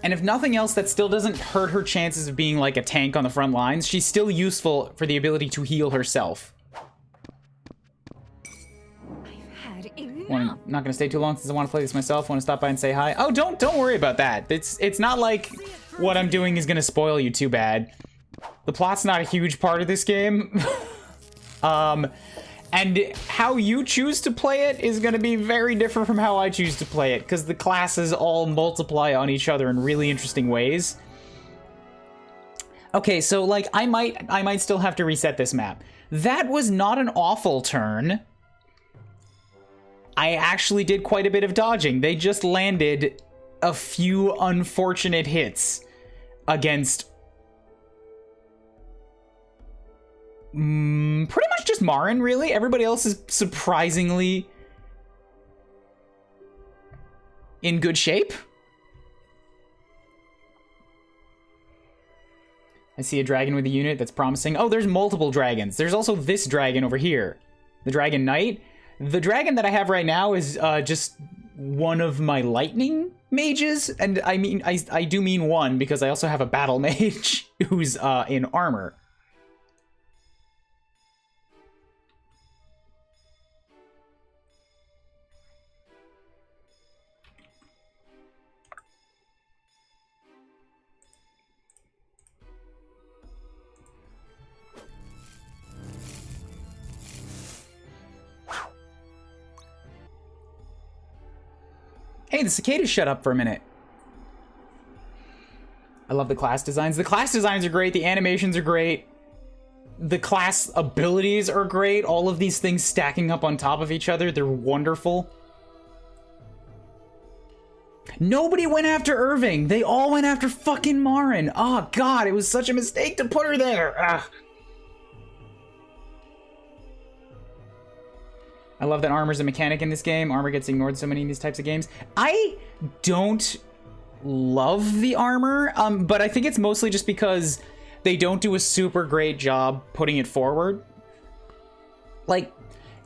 And if nothing else, that still doesn't hurt her chances of being like a tank on the front lines. She's still useful for the ability to heal herself. I've had enough. Well, I'm not gonna stay too long since I want to play this myself. Want to stop by and say hi. Oh, don't worry about that. It's not like what I'm doing is gonna spoil you too bad. The plot's not a huge part of this game. And how you choose to play it is going to be very different from how I choose to play it, because the classes all multiply on each other in really interesting ways. Okay, so like I might still have to reset this map. That was not an awful turn. I actually did quite a bit of dodging. They just landed a few unfortunate hits against pretty much just Marin, really. Everybody else is surprisingly in good shape. I see a dragon with a unit that's promising. Oh, there's multiple dragons. There's also this dragon over here. The Dragon Knight. The dragon that I have right now is just one of my lightning mages. And I mean, I do mean one because I also have a battle mage who's in armor. Hey, the cicadas shut up for a minute. I love the class designs. The class designs are great. The animations are great. The class abilities are great. All of these things stacking up on top of each other. They're wonderful. Nobody went after Irving. They all went after fucking Marin. Oh, God, it was such a mistake to put her there. Ugh. I love that armor's a mechanic in this game. Armor gets ignored so many in these types of games. I don't love the armor, but I think it's mostly just because they don't do a super great job putting it forward. Like,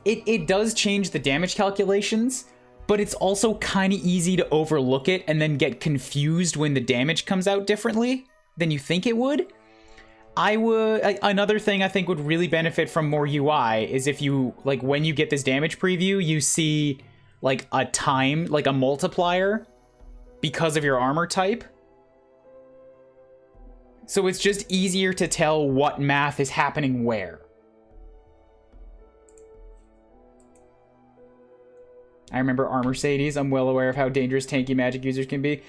it does change the damage calculations, but it's also kind of easy to overlook it and then get confused when the damage comes out differently than you think it would. Another thing I think would really benefit from more UI is if you, like, when you get this damage preview, you see, like, a time, like a multiplier because of your armor type. So it's just easier to tell what math is happening where. I remember Armor-Sadies. I'm well aware of how dangerous tanky magic users can be.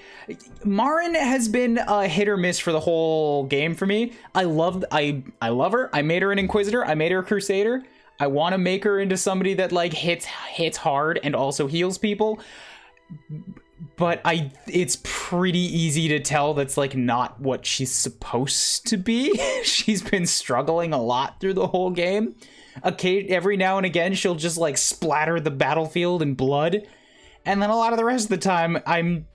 Marin has been a hit or miss for the whole game for me. I love her. I made her an Inquisitor. I made her a Crusader. I want to make her into somebody that, like, hits hard and also heals people. But it's pretty easy to tell that's, like, not what she's supposed to be. She's been struggling a lot through the whole game. Every now and again, she'll just, like, splatter the battlefield in blood. And then a lot of the rest of the time, I'm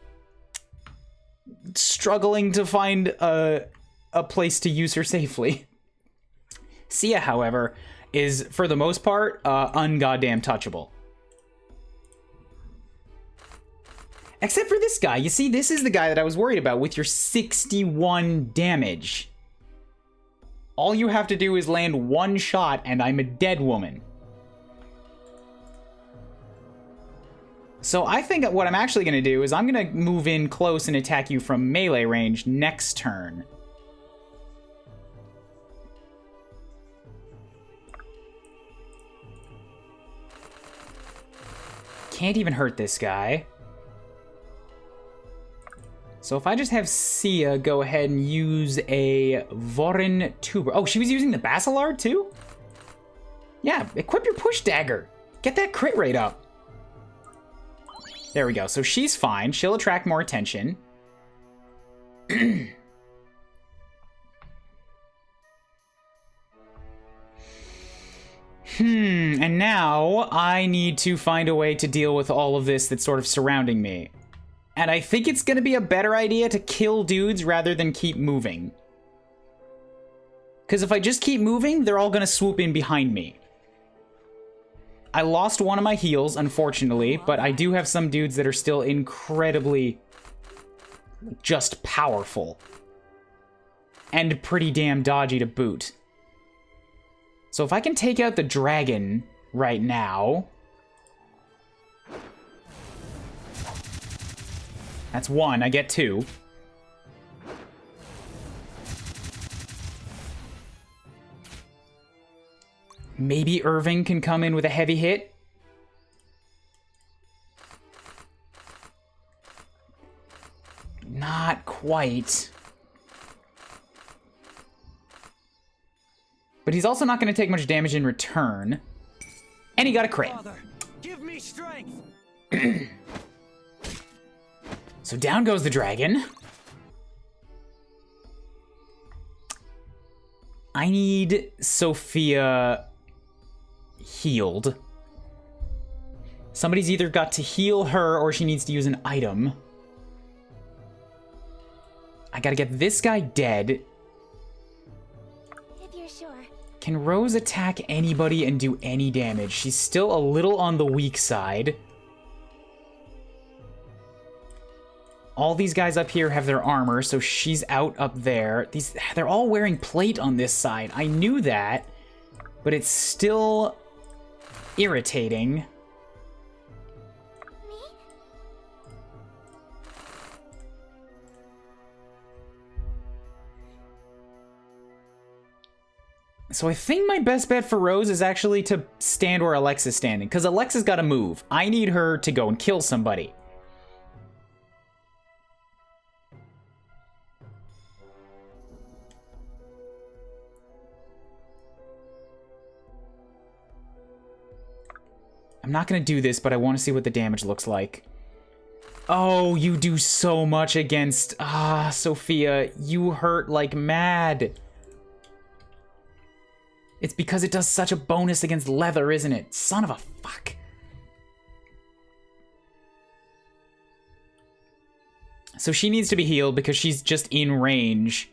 struggling to find a place to use her safely. Sia, however, is, for the most part, ungoddamn touchable. Except for this guy. You see, this is the guy that I was worried about with your 61 damage. All you have to do is land one shot and I'm a dead woman. So I think what I'm actually going to do is I'm going to move in close and attack you from melee range next turn. Can't even hurt this guy. So if I just have Sia go ahead and use a Vorin Tuber. Oh, she was using the Basilard too? Yeah, equip your push dagger. Get that crit rate up. There we go. So she's fine. She'll attract more attention. And now I need to find a way to deal with all of this that's sort of surrounding me. And I think it's going to be a better idea to kill dudes rather than keep moving. Because if I just keep moving, they're all going to swoop in behind me. I lost one of my heals, unfortunately, but I do have some dudes that are still incredibly just powerful. And pretty damn dodgy to boot. So if I can take out the dragon right now... That's one, I get two. Maybe Irving can come in with a heavy hit. Not quite. But he's also not going to take much damage in return. And he got a crit. Father, give me strength. So down goes the dragon. I need Sophia healed. Somebody's either got to heal her or she needs to use an item. I gotta get this guy dead. If you're sure. Can Rose attack anybody and do any damage? She's still a little on the weak side. All these guys up here have their armor, so she's out up there. They're all wearing plate on this side. I knew that, but it's still irritating. Me? So I think my best bet for Rose is actually to stand where Alexa's standing, because Alexa's got to move. I need her to go and kill somebody. I'm not going to do this, but I want to see what the damage looks like. Oh, you do so much against... Sophia, you hurt like mad. It's because it does such a bonus against leather, isn't it? Son of a fuck. So she needs to be healed because she's just in range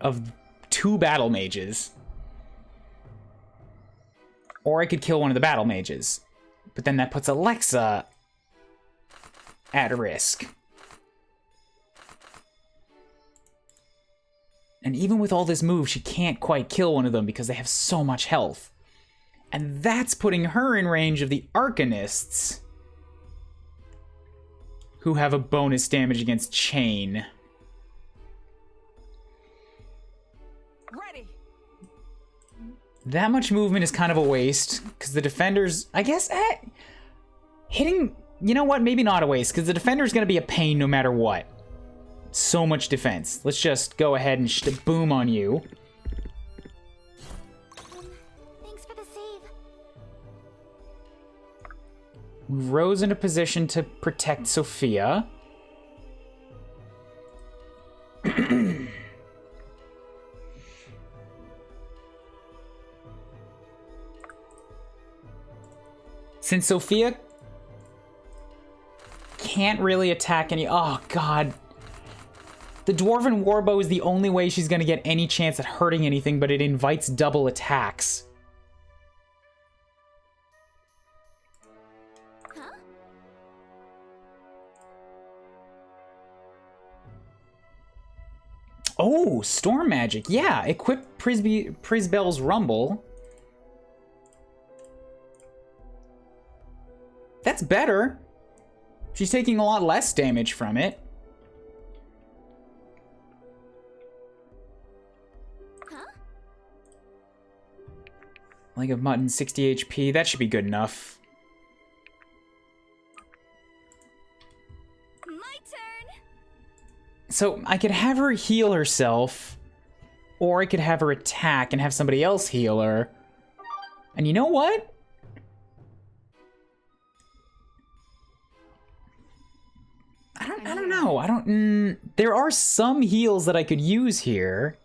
of 2 battle mages. Or I could kill one of the battle mages. But then that puts Alexa at risk. And even with all this move, she can't quite kill one of them because they have so much health. And that's putting her in range of the Arcanists, who have a bonus damage against chain. Ready. That much movement is kind of a waste, because the defenders, I guess, hitting, you know what, maybe not a waste, because the defender's going to be a pain no matter what. So much defense. Let's just go ahead and boom on you. Thanks for the save. Move Rose into position to protect Sophia. Since Sophia can't really attack any... Oh, God. The Dwarven Warbow is the only way she's going to get any chance at hurting anything, but it invites double attacks. Huh? Oh, Storm Magic. Yeah, equip Prisbel's Rumble. That's better. She's taking a lot less damage from it. Huh? Leg of Mutton, 60 HP. That should be good enough. My turn. So I could have her heal herself, or I could have her attack and have somebody else heal her. And you know what? I don't know. There are some heals that I could use here.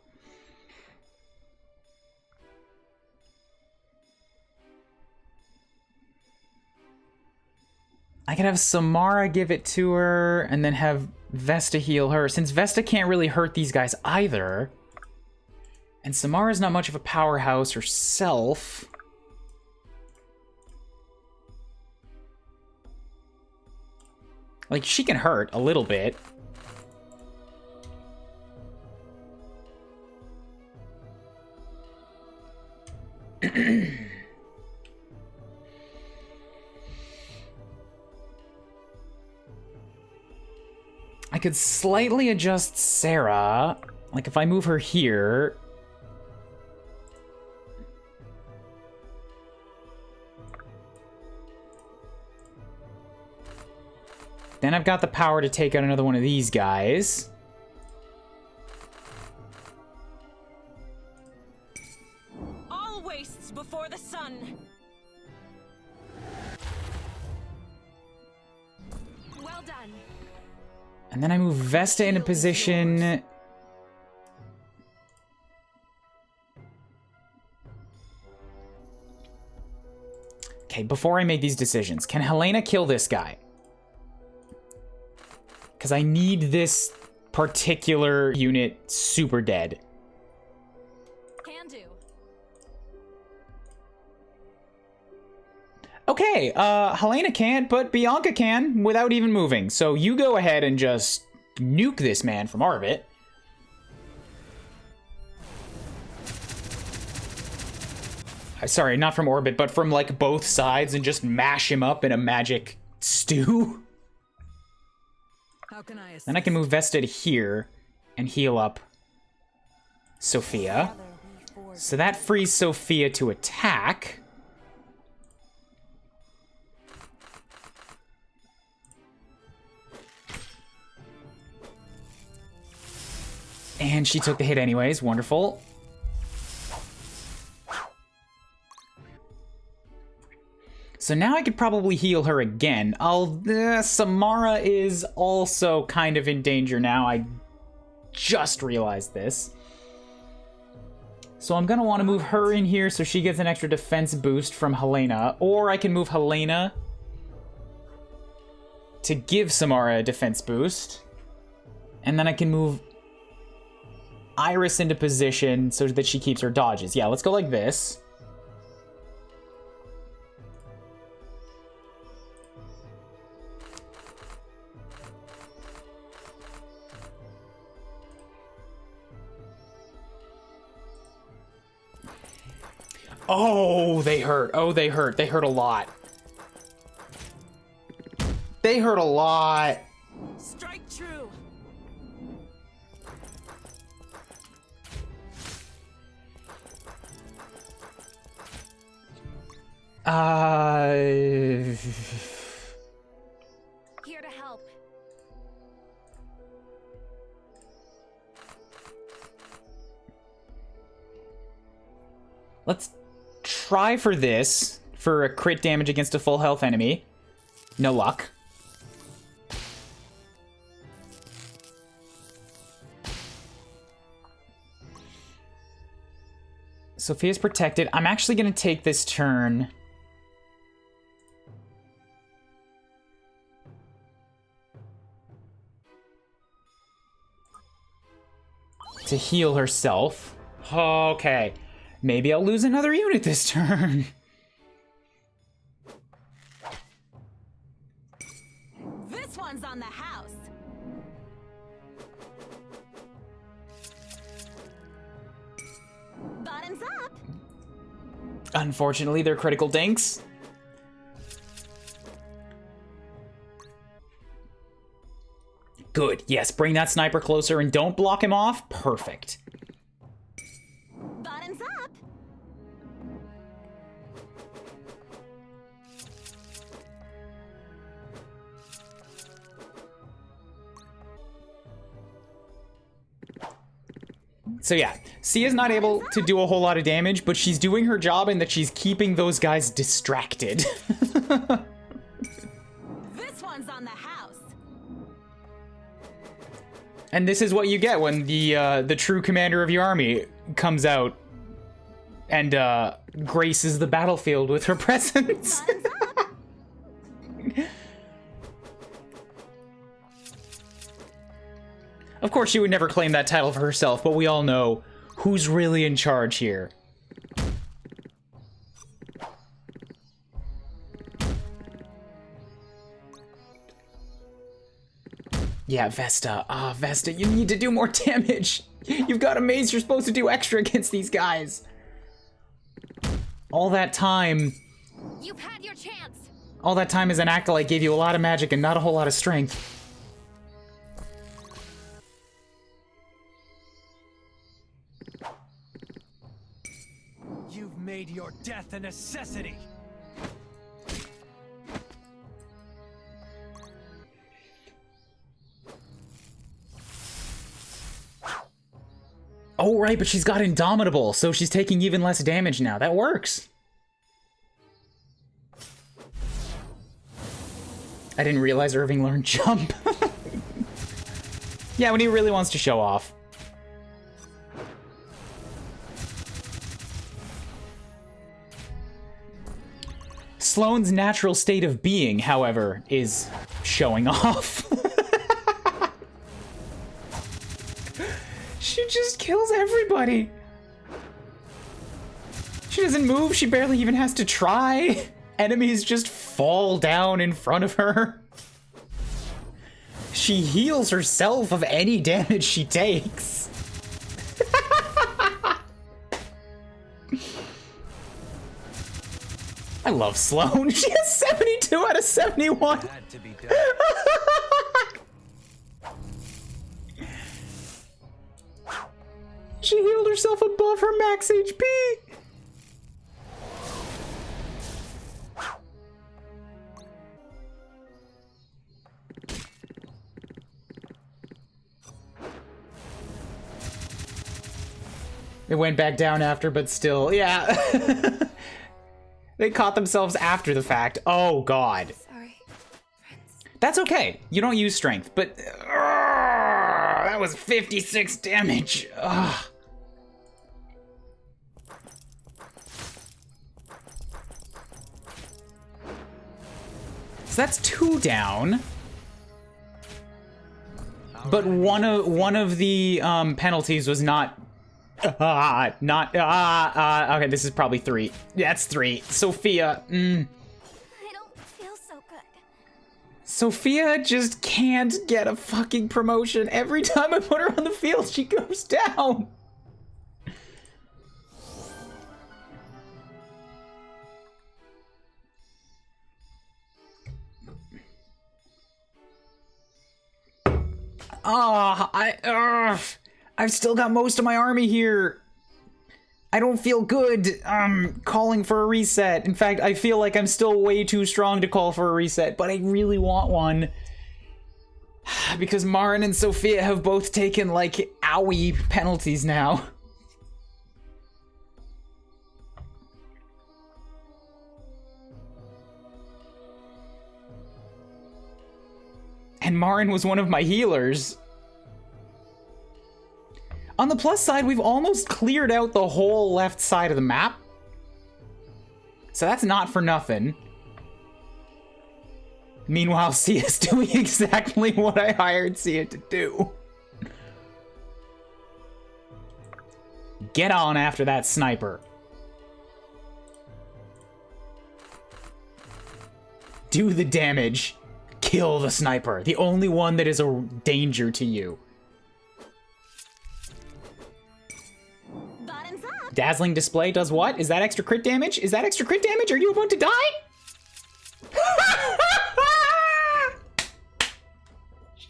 I could have Samara give it to her and then have Vesta heal her, since Vesta can't really hurt these guys either. And Samara's not much of a powerhouse herself. Like, she can hurt a little bit. I could slightly adjust Sarah. Like, if I move her here... Then I've got the power to take out another one of these guys. All wastes before the sun. Well done. And then I move Vesta into position. Okay, before I make these decisions, can Helena kill this guy? Because I need this particular unit super dead. Can do. Okay, Helena can't, but Bianca can without even moving. So you go ahead and just nuke this man from orbit. Sorry, not from orbit, but from like both sides, and just mash him up in a magic stew. How can I assist? Then I can move Vesta to here and heal up Sophia. So that frees Sophia to attack. And she took the hit anyways. So now I could probably heal her again. Samara is also kind of in danger now. I just realized this. So I'm gonna want to move her in here so she gets an extra defense boost from Helena. Or I can move Helena to give Samara a defense boost. And then I can move Iris into position so that she keeps her dodges. Yeah, let's go like this. Oh, they hurt. Oh, they hurt. They hurt a lot. They hurt a lot. Strike true. Here to help. Let's try for this, for a crit damage against a full health enemy. No luck. Sophia's protected. I'm actually going to take this turn to heal herself. Okay. Maybe I'll lose another unit this turn. This one's on the house. Bottoms up. Unfortunately, they're critical dinks. Good. Yes, bring that sniper closer and don't block him off. Perfect. Bottoms up. So yeah, Sia's not able to do a whole lot of damage, but she's doing her job in that she's keeping those guys distracted. This one's on the house. And this is what you get when the true commander of your army comes out and graces the battlefield with her presence. Of course, she would never claim that title for herself, but we all know who's really in charge here. Yeah, Vesta. Ah, Vesta, you need to do more damage. You've got a mace, you're supposed to do extra against these guys. All that time... You've had your chance. All that time as an acolyte gave you a lot of magic and not a whole lot of strength. You've made your death a necessity. Oh, right, but she's got Indomitable, so she's taking even less damage now. That works. I didn't realize Irving learned jump. Yeah, when he really wants to show off. Sloane's natural state of being, however, is showing off. She just kills everybody. She doesn't move, she barely even has to try. Enemies just fall down in front of her. She heals herself of any damage she takes. I love Sloane. She has 72 out of 71. Had to be done. She healed herself above her max HP. It went back down after, but still, yeah. They caught themselves after the fact. Oh, God. Sorry, friends. That's okay. You don't use strength, but... that was 56 damage. Ugh. So that's 2 down. But one of the penalties was not... okay, this is probably 3. Yeah, that's 3. Sophia. I don't feel so good. Sophia just can't get a fucking promotion. Every time I put her on the field, she goes down. I've still got most of my army here. I don't feel good calling for a reset. In fact, I feel like I'm still way too strong to call for a reset, but I really want one. Because Marin and Sophia have both taken, like, owie penalties now. And Marin was one of my healers. On the plus side, we've almost cleared out the whole left side of the map. So that's not for nothing. Meanwhile, Sia's doing exactly what I hired Sia to do. Get on after that sniper. Do the damage. Kill the sniper. The only one that is a danger to you. Bottoms up. Dazzling display does what? Is that extra crit damage? Is that extra crit damage? Are you about to die?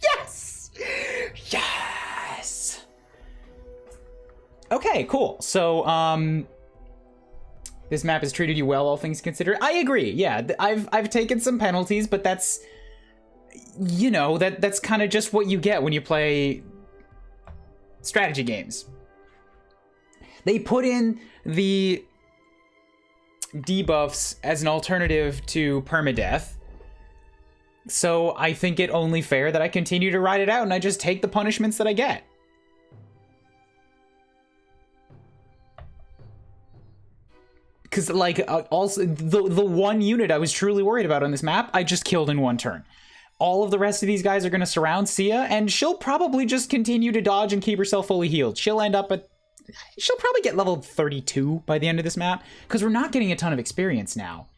Yes! Yes! Okay, cool. So, this map has treated you well, all things considered. I agree, yeah. I've taken some penalties, but that's... You know, that's kind of just what you get when you play strategy games. They put in the debuffs as an alternative to permadeath. So I think it only fair that I continue to ride it out and I just take the punishments that I get. Because, like, also, the one unit I was truly worried about on this map, I just killed in one turn. All of the rest of these guys are going to surround Sia, and she'll probably just continue to dodge and keep herself fully healed. She'll end up at... She'll probably get level 32 by the end of this map, because we're not getting a ton of experience now.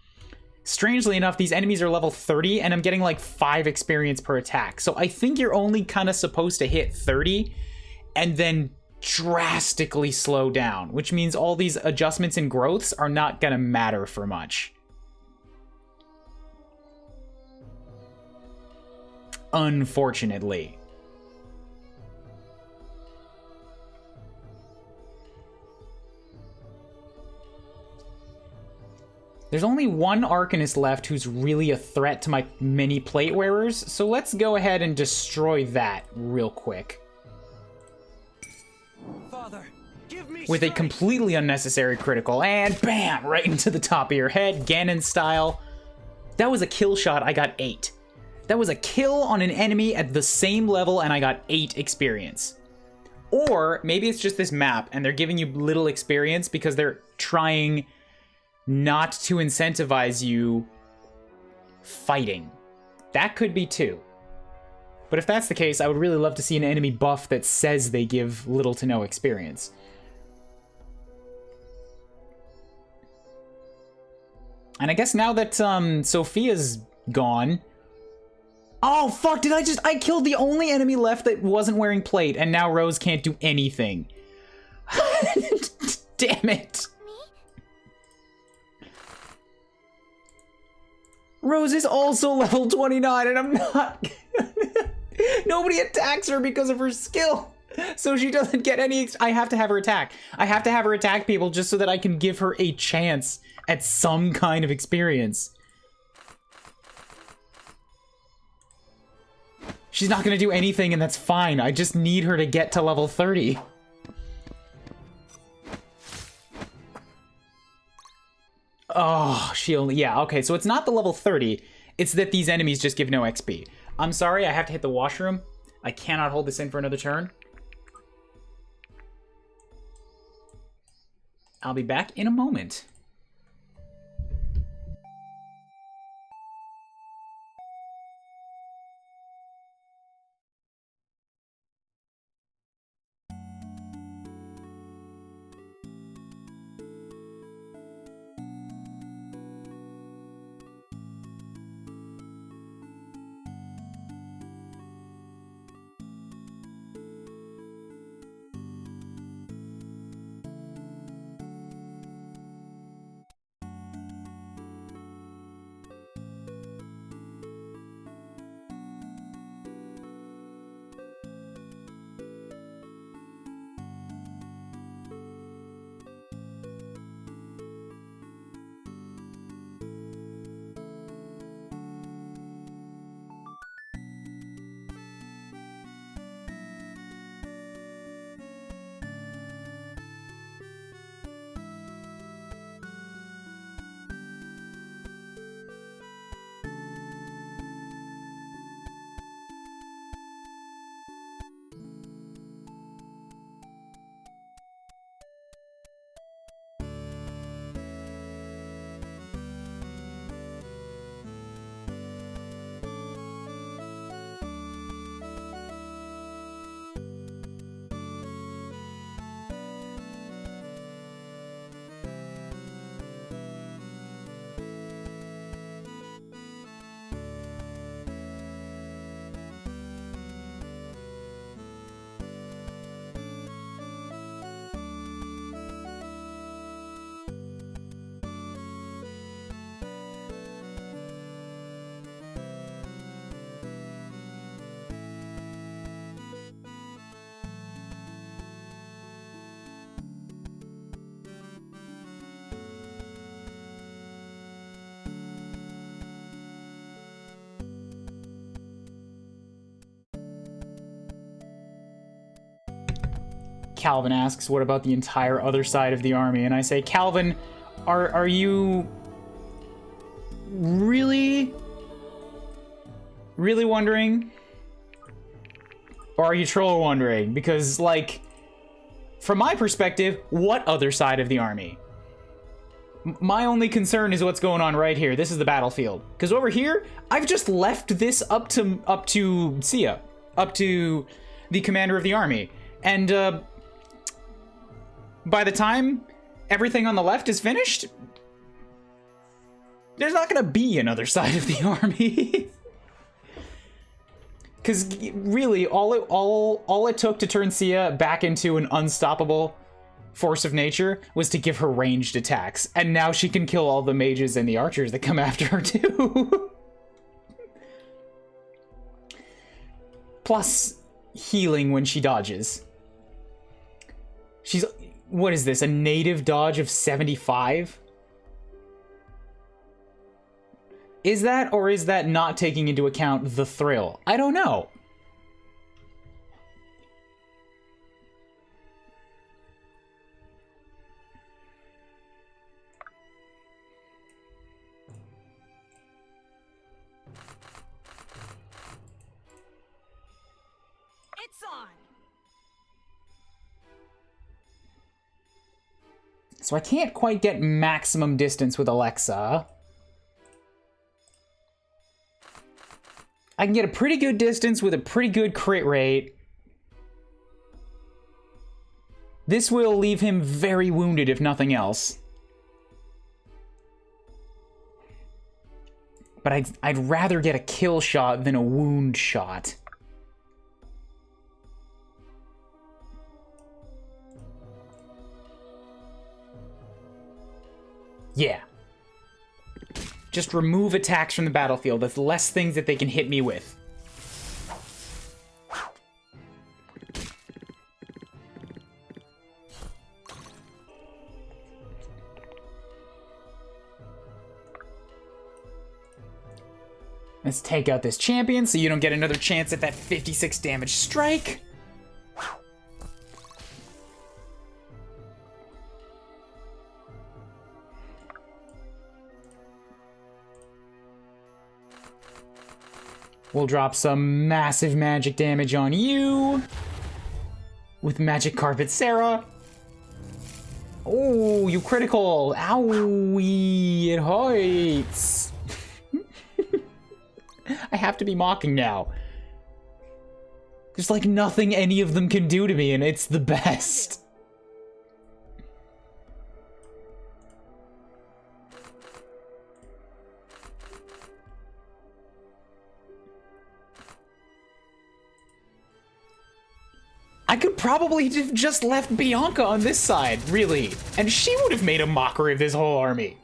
Strangely enough, these enemies are level 30, and I'm getting like 5 experience per attack. So I think you're only kind of supposed to hit 30, and then drastically slow down, which means all these adjustments and growths are not going to matter for much. Unfortunately. There's only one Arcanist left who's really a threat to my mini plate wearers, so let's go ahead and destroy that real quick. Father, give me With a strength. completely unnecessary critical, and bam! Right into the top of your head, Ganon style. That was a kill shot, I got 8. That was a kill on an enemy at the same level, and I got 8 experience. Or maybe it's just this map, and they're giving you little experience because they're trying not to incentivize you fighting. That could be too. But if that's the case, I would really love to see an enemy buff that says they give little to no experience. And I guess now that Sophia's gone... Oh, fuck, I killed the only enemy left that wasn't wearing plate, and now Rose can't do anything. Damn it. Rose is also level 29, and I'm not... Nobody attacks her because of her skill, so she doesn't get any... I have to have her attack. I have to have her attack people just so that I can give her a chance at some kind of experience. She's not going to do anything, and that's fine. I just need her to get to level 30. Oh, she only... Yeah, okay, so it's not the level 30. It's that these enemies just give no XP. I'm sorry, I have to hit the washroom. I cannot hold this in for another turn. I'll be back in a moment. Calvin asks, what about the entire other side of the army? And I say, Calvin, are you really wondering? Or are you troll wondering? Because, like, from my perspective, what other side of the army? My only concern is what's going on right here. This is the battlefield. Because over here, I've just left this up to Sia, up to the commander of the army. And, by the time everything on the left is finished, there's not going to be another side of the army. Because really, all it took to turn Sia back into an unstoppable force of nature was to give her ranged attacks. And now she can kill all the mages and the archers that come after her too. Plus healing when she dodges. She's... What is this, a native dodge of 75? Is that, or is that not taking into account the thrill? I don't know. It's on. So I can't quite get maximum distance with Alexa. I can get a pretty good distance with a pretty good crit rate. This will leave him very wounded, if nothing else. But I'd rather get a kill shot than a wound shot. Yeah. Just remove attacks from the battlefield. That's less things that they can hit me with. Let's take out this champion so you don't get another chance at that 56 damage strike. We'll drop some massive magic damage on you with Magic Carpet Sarah. Oh, you critical. Owie, it hurts. I have to be mocking now. There's like nothing any of them can do to me, and it's the best. I could probably have just left Bianca on this side, really, and she would have made a mockery of this whole army.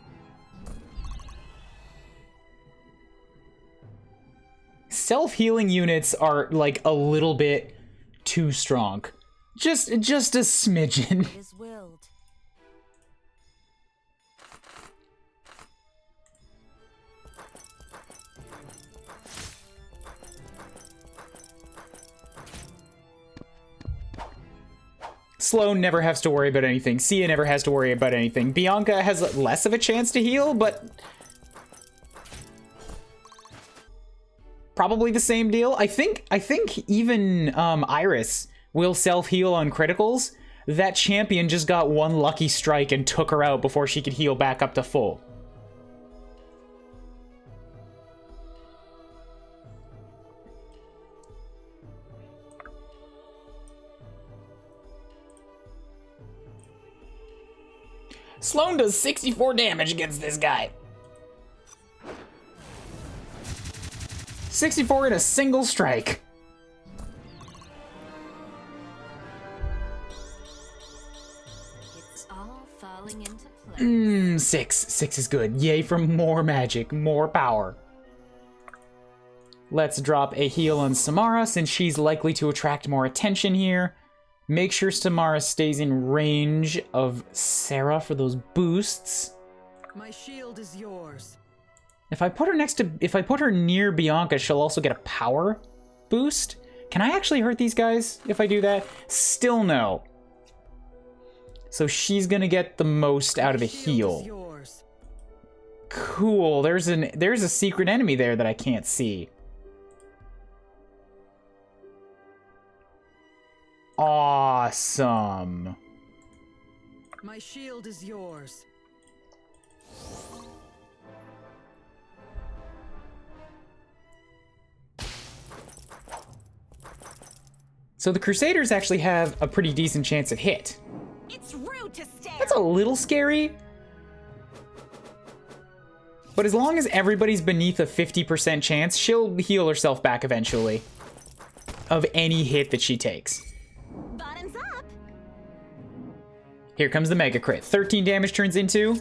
Self-healing units are like a little bit too strong. Just a smidgen. It is willed. Sloane never has to worry about anything. Sia never has to worry about anything. Bianca has less of a chance to heal, but probably the same deal. I think even Iris will self-heal on criticals. That champion just got one lucky strike and took her out before she could heal back up to full. Sloane does 64 damage against this guy. 64 in a single strike. It's all falling into place. 6. 6 is good. Yay for more magic, more power. Let's drop a heal on Samara since she's likely to attract more attention here. Make sure Samara stays in range of Sarah for those boosts. My shield is yours. If I put her near Bianca, she'll also get a power boost. Can I actually hurt these guys if I do that? Still no. So she's gonna get the most out of the heal. Cool. There's a secret enemy there that I can't see. Awesome. My shield is yours. So the Crusaders actually have a pretty decent chance of hit. It's rude to stare. That's a little scary. But as long as everybody's beneath a 50% chance, she'll heal herself back eventually of any hit that she takes. Bottoms up. Here comes the mega crit. 13 damage turns into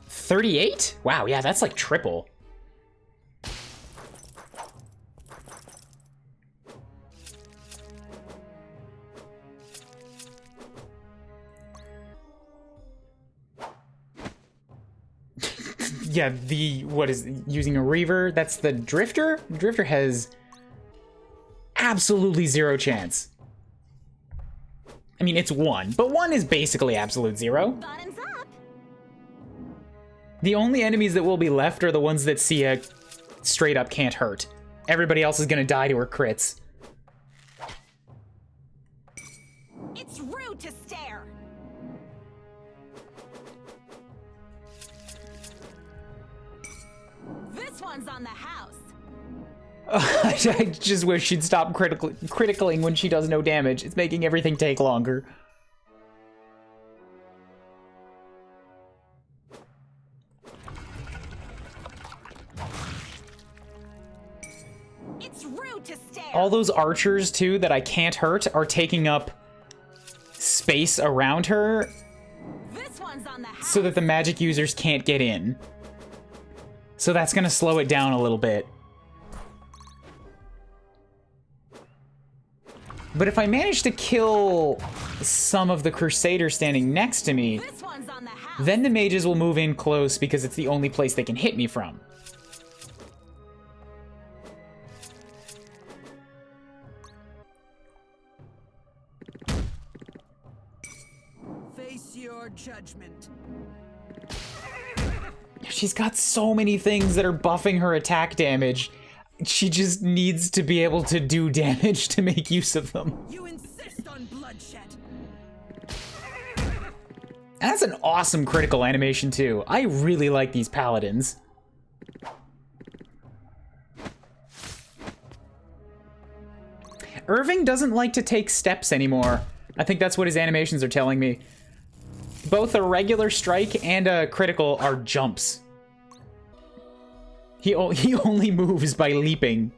38? Wow, yeah, that's like triple. Yeah, using a Reaver? That's the Drifter? Drifter has absolutely zero chance. I mean, it's 1, but 1 is basically absolute 0. Bottoms up. The only enemies that will be left are the ones that Sia straight up can't hurt. Everybody else is gonna die to her crits. It's rude to stare. This one's on the house. I just wish she'd stop criticaling when she does no damage. It's making everything take longer. It's rude to stare. All those archers, too, that I can't hurt are taking up space around her This one's on the house. so that the magic users can't get in. So that's gonna slow it down a little bit. But if I manage to kill some of the Crusaders standing next to me, This one's on the house. then the mages will move in close because it's the only place they can hit me from. Face your judgment. She's got so many things that are buffing her attack damage. She just needs to be able to do damage to make use of them. You insist on bloodshed. And that's an awesome critical animation too. I really like these paladins. Irving doesn't like to take steps anymore. I think that's what his animations are telling me. Both a regular strike and a critical are jumps. He only moves by leaping.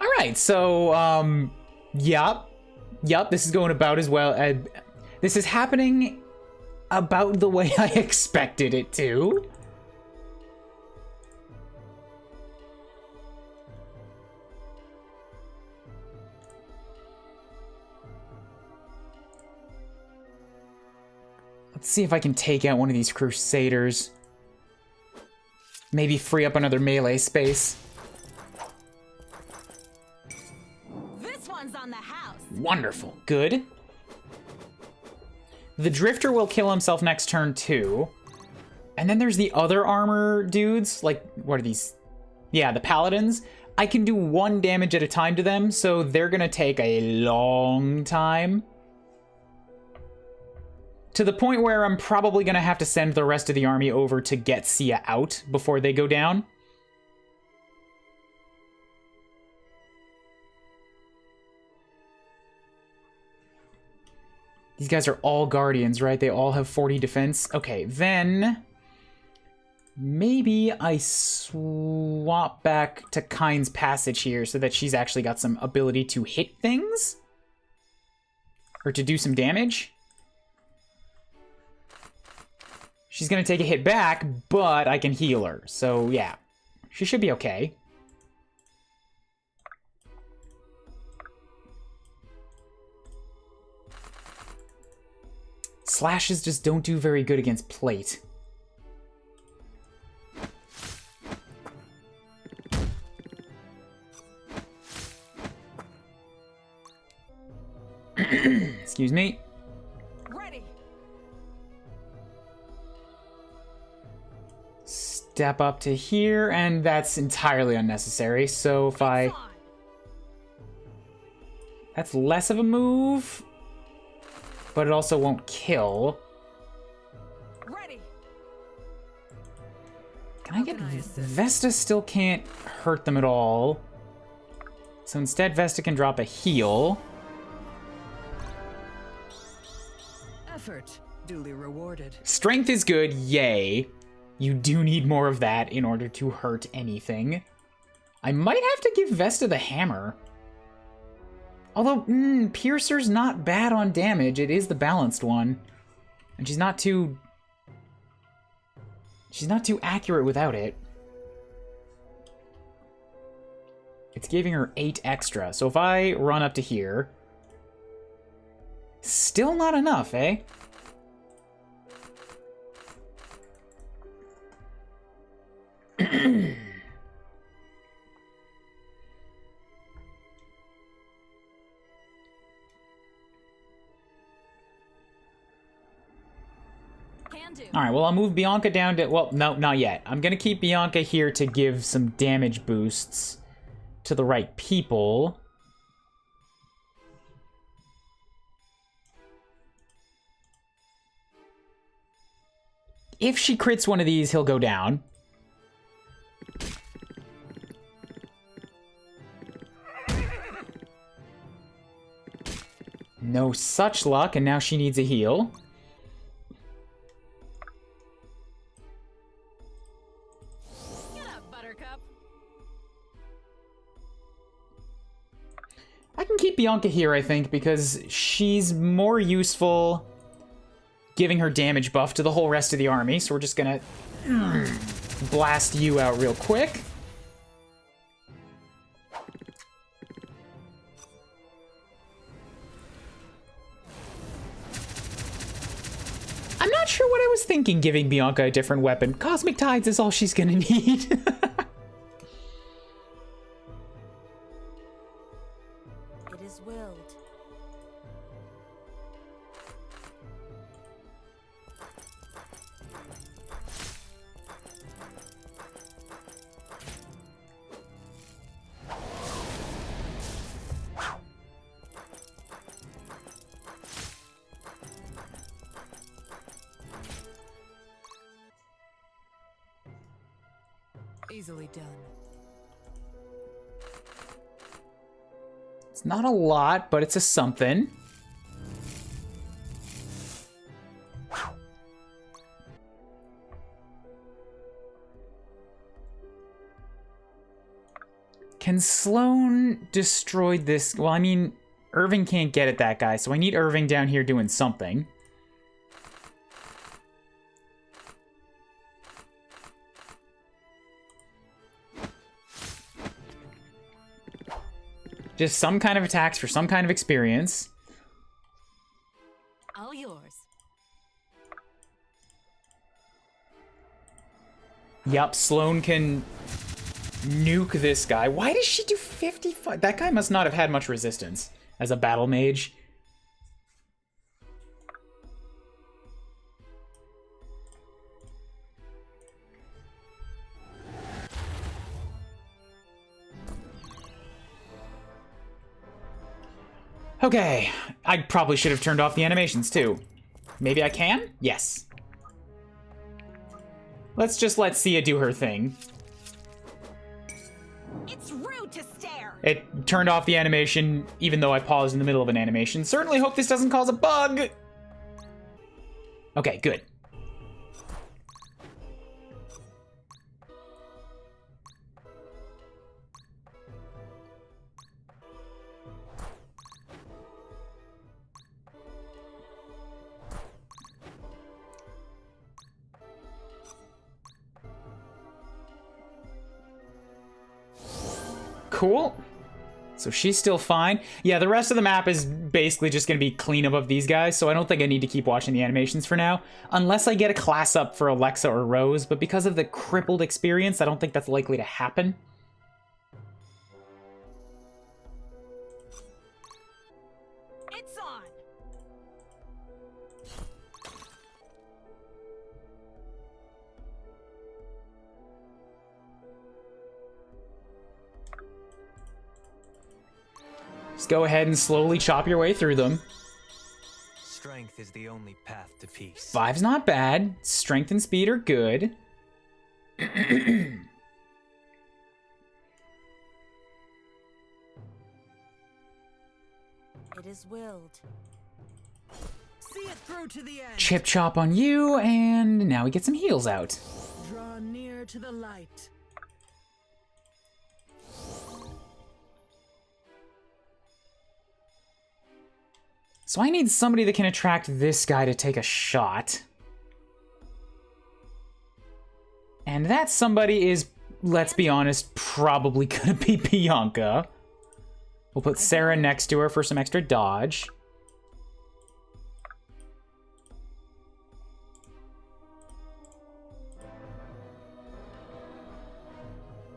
Alright, so, yup, this is going about as well. This is happening about the way I expected it to. Let's see if I can take out one of these Crusaders. Maybe free up another melee space. This one's on the house. Wonderful. Good. The Drifter will kill himself next turn too. And then there's the other armor dudes. Like, what are these? Yeah, the Paladins. I can do 1 damage at a time to them, so they're gonna take a long time. To the point where I'm probably gonna have to send the rest of the army over to get Sia out before they go down. These guys are all Guardians, right? They all have 40 defense. Okay, then maybe I swap back to Kyne's Passage here so that she's actually got some ability to hit things? Or to do some damage? She's gonna take a hit back, but I can heal her. So yeah, she should be okay. Slashes just don't do very good against plate. Excuse me. Ready. Step up to here, and that's entirely unnecessary. So if I... That's less of a move, but it also won't kill. Ready. Can I get... Vesta still can't hurt them at all. So instead, Vesta can drop a heal. Effort duly rewarded. Strength is good, yay. You do need more of that in order to hurt anything. I might have to give Vesta the hammer. Although, Piercer's not bad on damage. It is the balanced one. And she's not too accurate without it. It's giving her 8 extra. So if I run up to here... Still not enough, eh? Alright, well, I'll move Bianca down to... Well, no, not yet. I'm gonna keep Bianca here to give some damage boosts to the right people. If she crits one of these, he'll go down. No such luck, and now she needs a heal. Get up, Buttercup. I can keep Bianca here, I think, because she's more useful giving her damage buff to the whole rest of the army. So we're just gonna blast you out real quick. I'm not sure what I was thinking giving Bianca a different weapon. Cosmic Tides is all she's gonna need. Easily done. It's not a lot, but it's a something. Can Sloan destroy this? Well, I mean, Irving can't get at that guy, so I need Irving down here doing something. Just some kind of attacks for some kind of experience. All yours. Yup, Sloan can nuke this guy. Why does she do 55? That guy must not have had much resistance as a battle mage. Okay, I probably should have turned off the animations too. Maybe I can? Yes. Let's just let Sia do her thing. It's rude to stare. It turned off the animation even though I paused in the middle of an animation. Certainly hope this doesn't cause a bug. Okay, good. Cool. So she's still fine. Yeah, the rest of the map is basically just going to be clean above these guys, so I don't think I need to keep watching the animations for now. Unless I get a class up for Alexa or Rose, but because of the crippled experience, I don't think that's likely to happen. It's on. Just go ahead and slowly chop your way through them. Strength is the only path to peace. 5's not bad. Strength and speed are good. It is willed. See it through to the end. Chip chop on you, and now we get some heals out. Draw near to the light. So I need somebody that can attract this guy to take a shot. And that somebody is, let's be honest, probably gonna be Bianca. We'll put Sarah next to her for some extra dodge.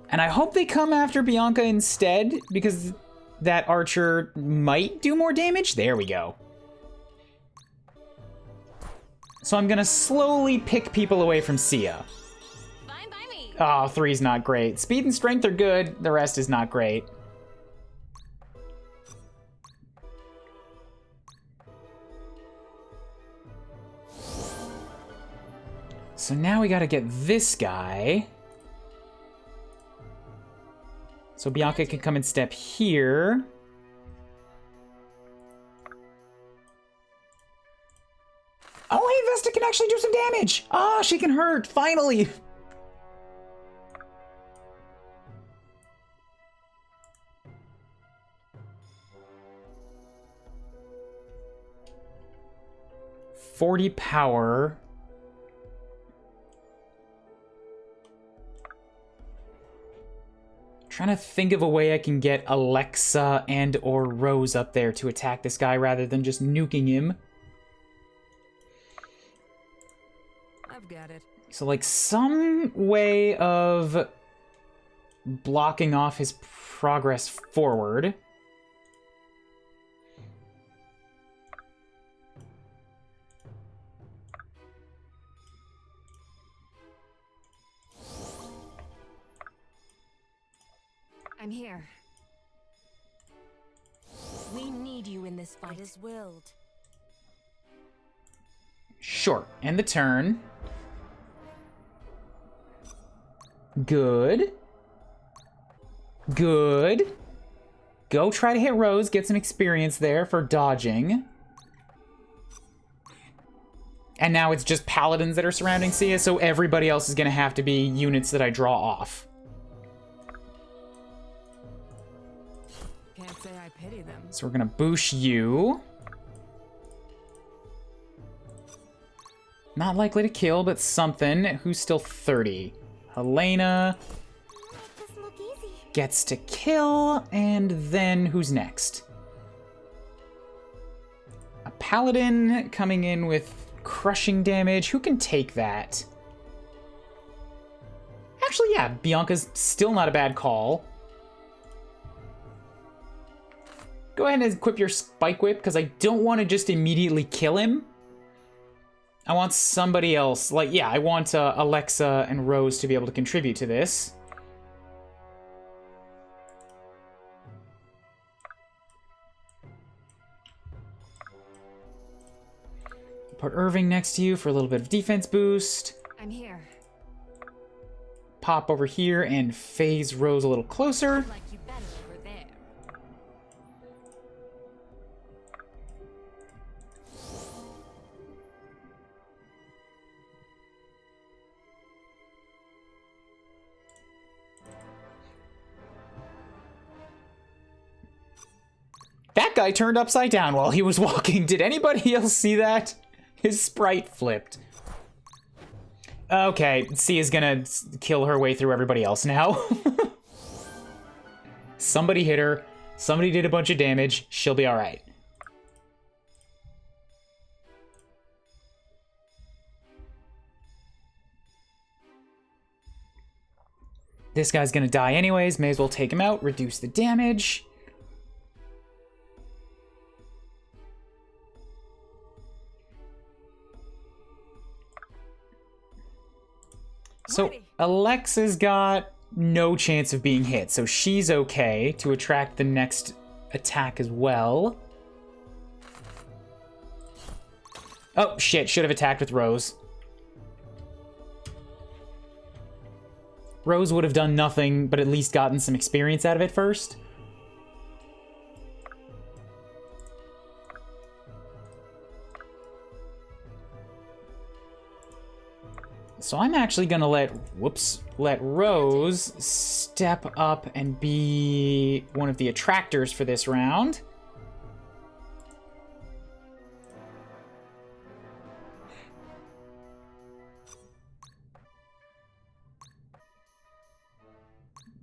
And I hope they come after Bianca instead, because that archer might do more damage. There we go. So I'm gonna slowly pick people away from Sia. Fine by me. Oh, 3's not great. Speed and strength are good. The rest is not great. So now we gotta get this guy. So Bianca can come and step here. Oh, hey, Vesta can actually do some damage. Ah, she can hurt, finally. .40 power. Trying to think of a way I can get Alexa and or Rose up there to attack this guy rather than just nuking him. I've got it. So like some way of blocking off his progress forward. I'm here. We need you in this fight. It is willed. Sure, end the turn. Good. Good. Go try to hit Rose, get some experience there for dodging. And now it's just paladins that are surrounding Sia, so everybody else is going to have to be units that I draw off. Can't say I pity them. So we're going to boosh you. Not likely to kill, but something. Who's still 30? Helena Make this look easy. gets to kill, and then who's next? A paladin coming in with crushing damage. Who can take that? Actually, yeah, Bianca's still not a bad call. Go ahead and equip your Spike Whip, because I don't want to just immediately kill him. I want somebody else. Like, yeah, I want Alexa and Rose to be able to contribute to this. Put Irving next to you for a little bit of defense boost. I'm here. Pop over here and phase Rose a little closer. Like you better over there. That guy turned upside down while he was walking. Did anybody else see that? His sprite flipped. Okay, Sia's gonna kill her way through everybody else now. Somebody hit her. Somebody did a bunch of damage. She'll be alright. This guy's gonna die anyways. May as well take him out. Reduce the damage. So Alexa's got no chance of being hit, so she's okay to attract the next attack as well. Oh, shit, should have attacked with Rose. Rose would have done nothing, but at least gotten some experience out of it first. So I'm actually gonna let Rose step up and be one of the attractors for this round.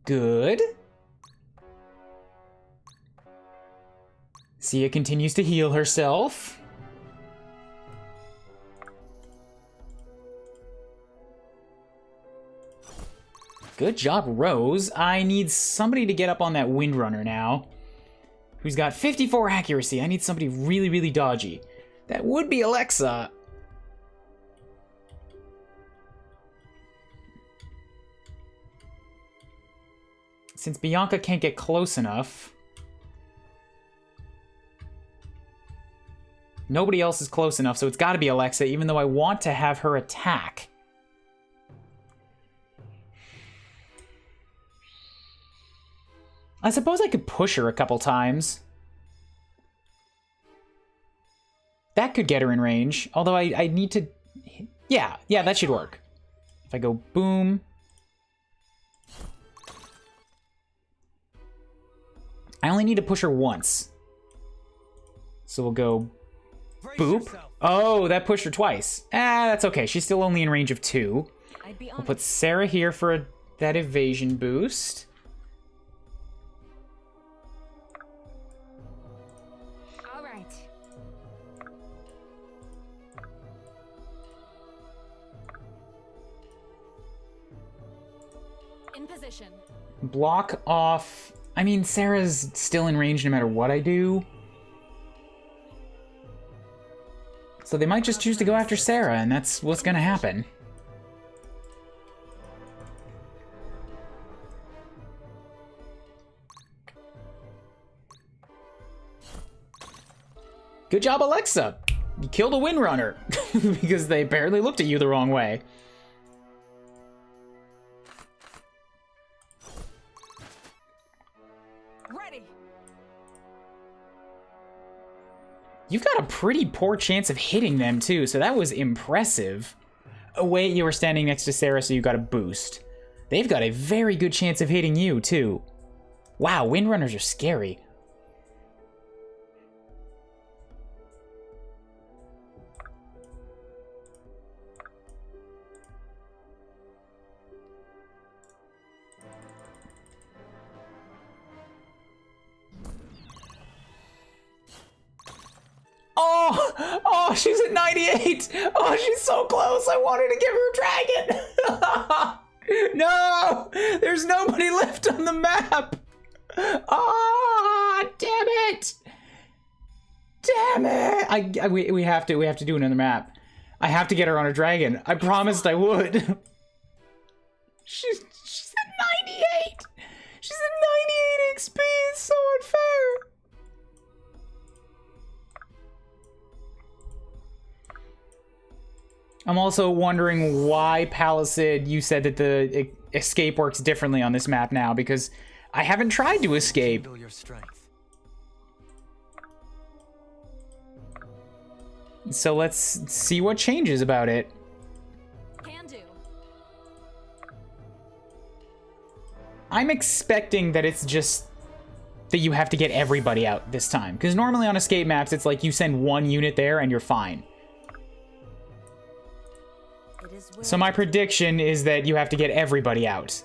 Good. Sia continues to heal herself. Good job, Rose. I need somebody to get up on that Windrunner now. Who's got 54 accuracy. I need somebody really, really dodgy. That would be Alexa. Since Bianca can't get close enough. Nobody else is close enough, so it's gotta be Alexa, even though I want to have her attack. I suppose I could push her a couple times. That could get her in range, although I need to... Yeah, that should work. If I go boom... I only need to push her once. So we'll go boop. Oh, that pushed her twice. That's okay. She's still only in range of 2. We'll put Sarah here for that evasion boost. All right. In position. Block off... I mean, Sarah's still in range no matter what I do. So they might just choose to go after Sarah, and that's what's gonna happen. Good job, Alexa! You killed a Windrunner, because they apparently looked at you the wrong way. Ready. You've got a pretty poor chance of hitting them, too, so that was impressive. Oh, wait, you were standing next to Sarah, so you got a boost. They've got a very good chance of hitting you, too. Wow, Windrunners are scary. Oh, she's at 98. Oh, she's so close. I wanted to give her a dragon. No, there's nobody left on the map. Oh, damn it. Damn it. We have to do another map. I have to get her on a dragon. I promised I would. She's at 98. She's at 98 XP. It's so unfair. I'm also wondering why, Palisade, you said that the escape works differently on this map now, because I haven't tried to escape. Your strength. So let's see what changes about it. Can do. I'm expecting that it's just that you have to get everybody out this time, because normally on escape maps, it's like you send one unit there and you're fine. So my prediction is that you have to get everybody out.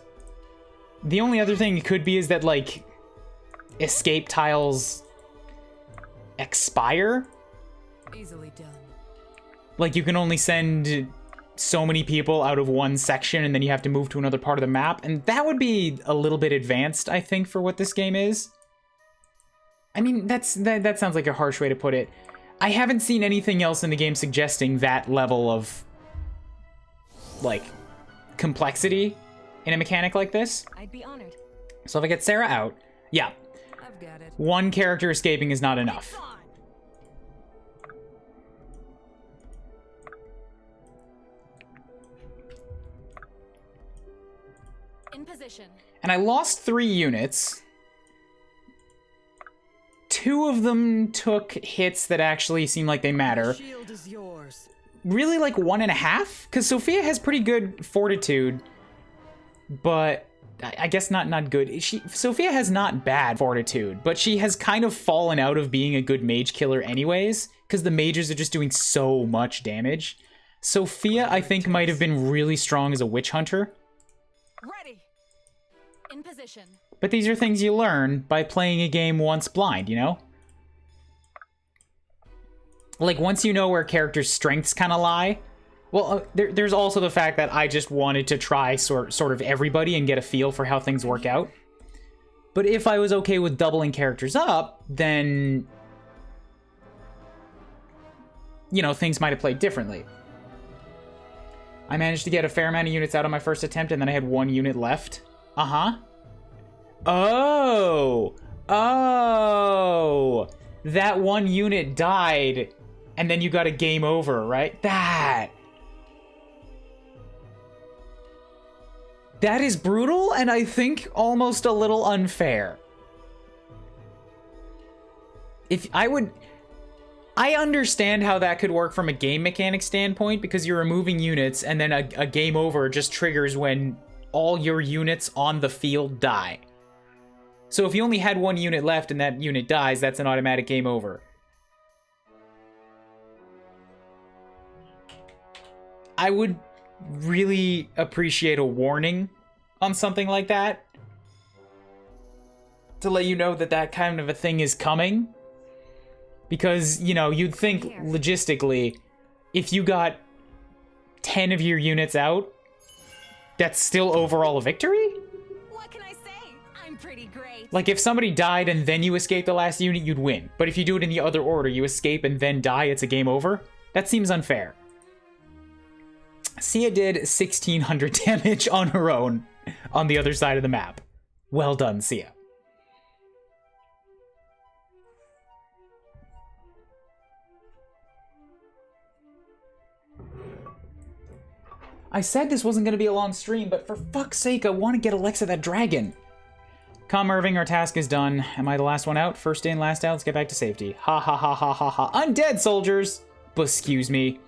The only other thing it could be is that, like, escape tiles expire. Easily done. Like, you can only send so many people out of one section, and then you have to move to another part of the map. And that would be a little bit advanced, I think, for what this game is. I mean, that sounds like a harsh way to put it. I haven't seen anything else in the game suggesting that level of, like, complexity in a mechanic like this. I'd be honored. So if I get Sarah out, yeah, I've got it. one character escaping is not enough. In position. And I lost 3 units. 2 of them took hits that actually seem like they matter. Shield is yours. Really, like 1.5? Because Sophia has pretty good fortitude, but I guess not good. Sophia has not bad fortitude, but she has kind of fallen out of being a good mage killer anyways, because the mages are just doing so much damage. Sophia, I think, might have been really strong as a witch hunter. Ready. In position. But these are things you learn by playing a game once blind, you know? Like, once you know where characters' strengths kind of lie. Well, there's also the fact that I just wanted to try sort of everybody and get a feel for how things work out. But if I was okay with doubling characters up, then, you know, things might have played differently. I managed to get a fair amount of units out on my first attempt, and then I had 1 unit left. Uh-huh. Oh! Oh! That 1 unit died, and then you got a game over, right? That is brutal, and I think almost a little unfair. I understand how that could work from a game mechanic standpoint, because you're removing units, and then a game over just triggers when all your units on the field die. So if you only had 1 unit left and that unit dies, that's an automatic game over. I would really appreciate a warning on something like that, to let you know that that kind of a thing is coming. Because, you know, you'd think logistically, if you got 10 of your units out, that's still overall a victory? What can I say? I'm pretty great. Like, if somebody died and then you escape the last unit, you'd win. But if you do it in the other order, you escape and then die, it's a game over? That seems unfair. Sia did 1,600 damage on her own on the other side of the map. Well done, Sia. I said this wasn't going to be a long stream, but for fuck's sake, I want to get Alexa that dragon. Come, Irving, our task is done. Am I the last one out? First in, last out. Let's get back to safety. Ha ha ha ha ha ha. Undead soldiers! Excuse me.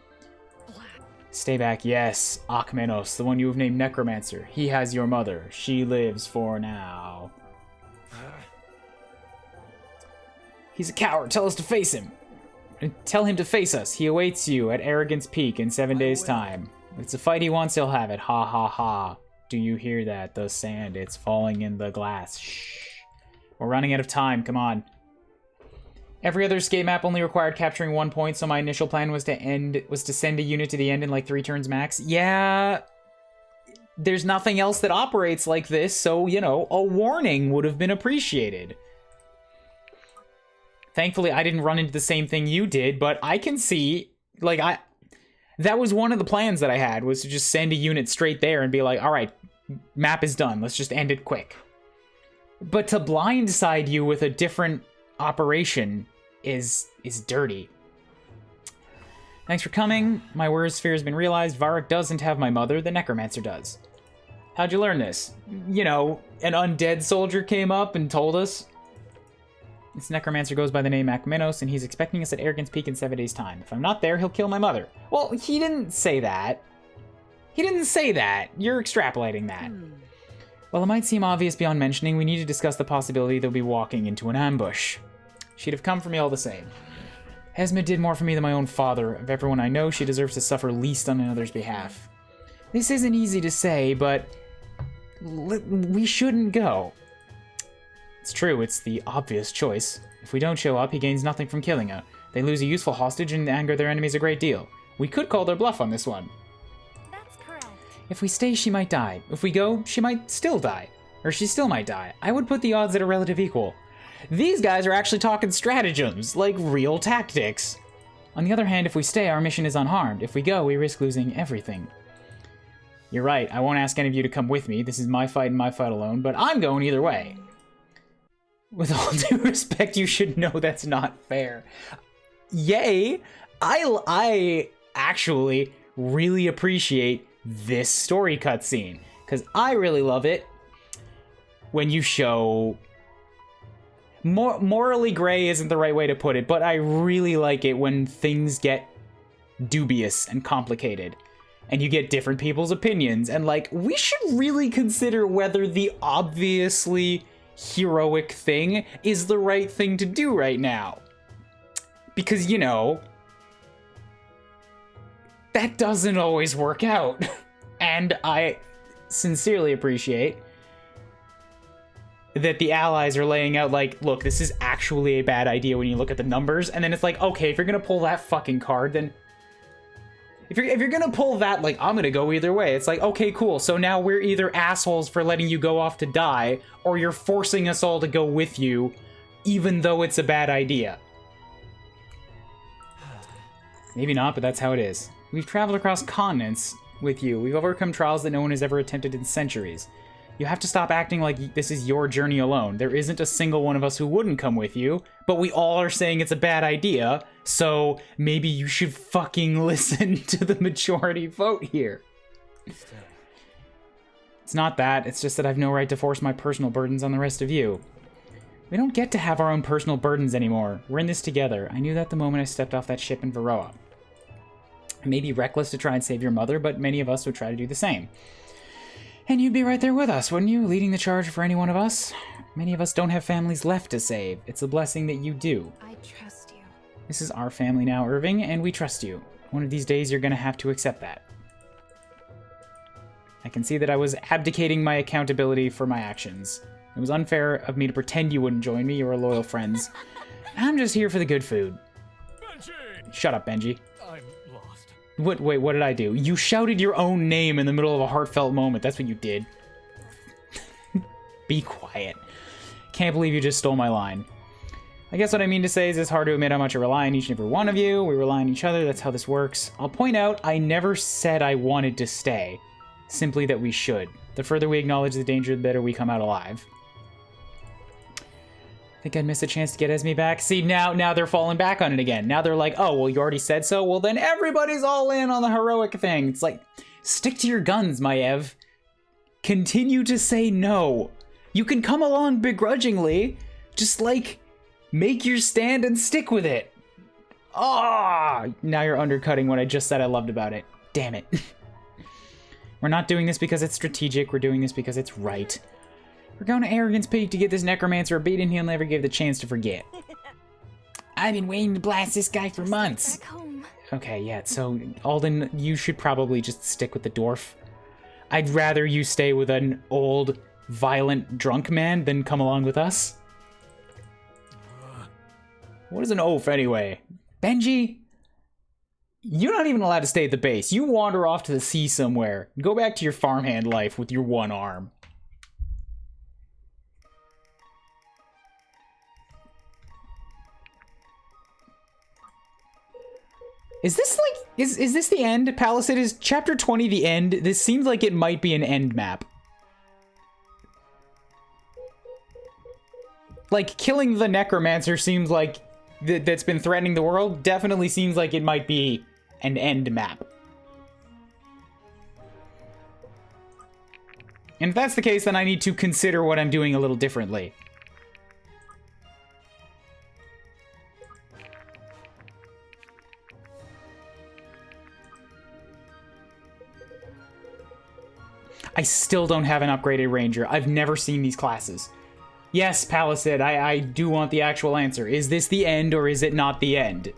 Stay back, yes. Akmenos, the one you have named Necromancer. He has your mother. She lives for now. He's a coward. Tell us to face him. Tell him to face us. He awaits you at Arrogance Peak in 7 days' time. If it's a fight he wants, he'll have it. Ha ha ha. Do you hear that? The sand, it's falling in the glass. Shh. We're running out of time. Come on. Every other escape map only required capturing 1 point, so my initial plan was to send a unit to the end in like 3 turns max. Yeah. There's nothing else that operates like this, so, you know, a warning would have been appreciated. Thankfully, I didn't run into the same thing you did, but I can see, like, that was one of the plans that I had, was to just send a unit straight there and be like, all right, map is done. Let's just end it quick. But to blindside you with a different operation is dirty. Thanks for coming. My worst fear has been realized. Varric doesn't have my mother. The Necromancer does. How'd you learn this? You know, an undead soldier came up and told us. This Necromancer goes by the name Akmenos, and he's expecting us at Arrogance Peak in 7 days' time. If I'm not there, he'll kill my mother. Well, he didn't say that. He didn't say that. You're extrapolating that. Well, it might seem obvious beyond mentioning, we need to discuss the possibility they'll be walking into an ambush. She'd have come for me all the same. Esma did more for me than my own father. Of everyone I know, she deserves to suffer least on another's behalf. This isn't easy to say, but we shouldn't go. It's true, it's the obvious choice. If we don't show up, he gains nothing from killing her. They lose a useful hostage and anger their enemies a great deal. We could call their bluff on this one. That's correct. If we stay, she might die. If we go, she might still die. Or she still might die. I would put the odds at a relative equal. These guys are actually talking stratagems, like real tactics. On the other hand, if we stay, our mission is unharmed. If we go, we risk losing everything. You're right, I won't ask any of you to come with me. This is my fight and my fight alone, but I'm going either way. With all due respect, you should know that's not fair. Yay! I actually really appreciate this story cutscene, because I really love it when you show... Morally gray isn't the right way to put it, but I really like it when things get dubious and complicated, and you get different people's opinions, and like, we should really consider whether the obviously heroic thing is the right thing to do right now. Because, you know, that doesn't always work out. And I sincerely appreciate that the allies are laying out, like, look, this is actually a bad idea when you look at the numbers, and then it's like, okay, if you're gonna pull that fucking card, then... If you're gonna pull that, like, I'm gonna go either way, it's like, okay, cool, so now we're either assholes for letting you go off to die, or you're forcing us all to go with you, even though it's a bad idea. Maybe not, but that's how it is. We've traveled across continents with you. We've overcome trials that no one has ever attempted in centuries. You have to stop acting like this is your journey alone. There isn't a single one of us who wouldn't come with you, but we all are saying it's a bad idea, so maybe you should fucking listen to the majority vote here. It's not that, it's just that I've no right to force my personal burdens on the rest of you. We don't get to have our own personal burdens anymore. We're in this together. I knew that the moment I stepped off that ship in Varroa. It may be reckless to try and save your mother, but many of us would try to do the same. And you'd be right there with us, wouldn't you? Leading the charge for any one of us? Many of us don't have families left to save. It's a blessing that you do. I trust you. This is our family now, Irving, and we trust you. One of these days, you're gonna have to accept that. I can see that I was abdicating my accountability for my actions. It was unfair of me to pretend you wouldn't join me. You were loyal friends. I'm just here for the good food. Benji! Shut up, Benji. I'm lost. Wait, what did I do? You shouted your own name in the middle of a heartfelt moment. That's what you did. Be quiet. Can't believe you just stole my line. I guess what I mean to say is it's hard to admit how much I rely on each and every one of you. We rely on each other. That's how this works. I'll point out, I never said I wanted to stay. Simply that we should. The further we acknowledge the danger, the better we come out alive. Think I'd miss a chance to get Esme back? See, now they're falling back on it again. Now they're like, oh, well, you already said so? Well, then everybody's all in on the heroic thing. It's like, stick to your guns, Maev. Continue to say no. You can come along begrudgingly. Just, like, make your stand and stick with it. Ah! Now you're undercutting what I just said I loved about it. Damn it. We're not doing this because it's strategic. We're doing this because it's right. We're going to Arrogance Peak to get this Necromancer a beating he'll never give the chance to forget. I've been waiting to blast this guy for months. Back home. Okay, yeah, so Alden, you should probably just stick with the dwarf. I'd rather you stay with an old, violent, drunk man than come along with us. What is an oaf, anyway? Benji? You're not even allowed to stay at the base. You wander off to the sea somewhere. Go back to your farmhand life with your one arm. Is this like, is this the end? Palisade, is chapter 20 the end? This seems like it might be an end map. Like, killing the Necromancer seems like that's been threatening the world. Definitely seems like it might be an end map. And if that's the case, then I need to consider what I'm doing a little differently. I still don't have an upgraded ranger. I've never seen these classes. Yes, Palisade, I do want the actual answer. Is this the end or is it not the end?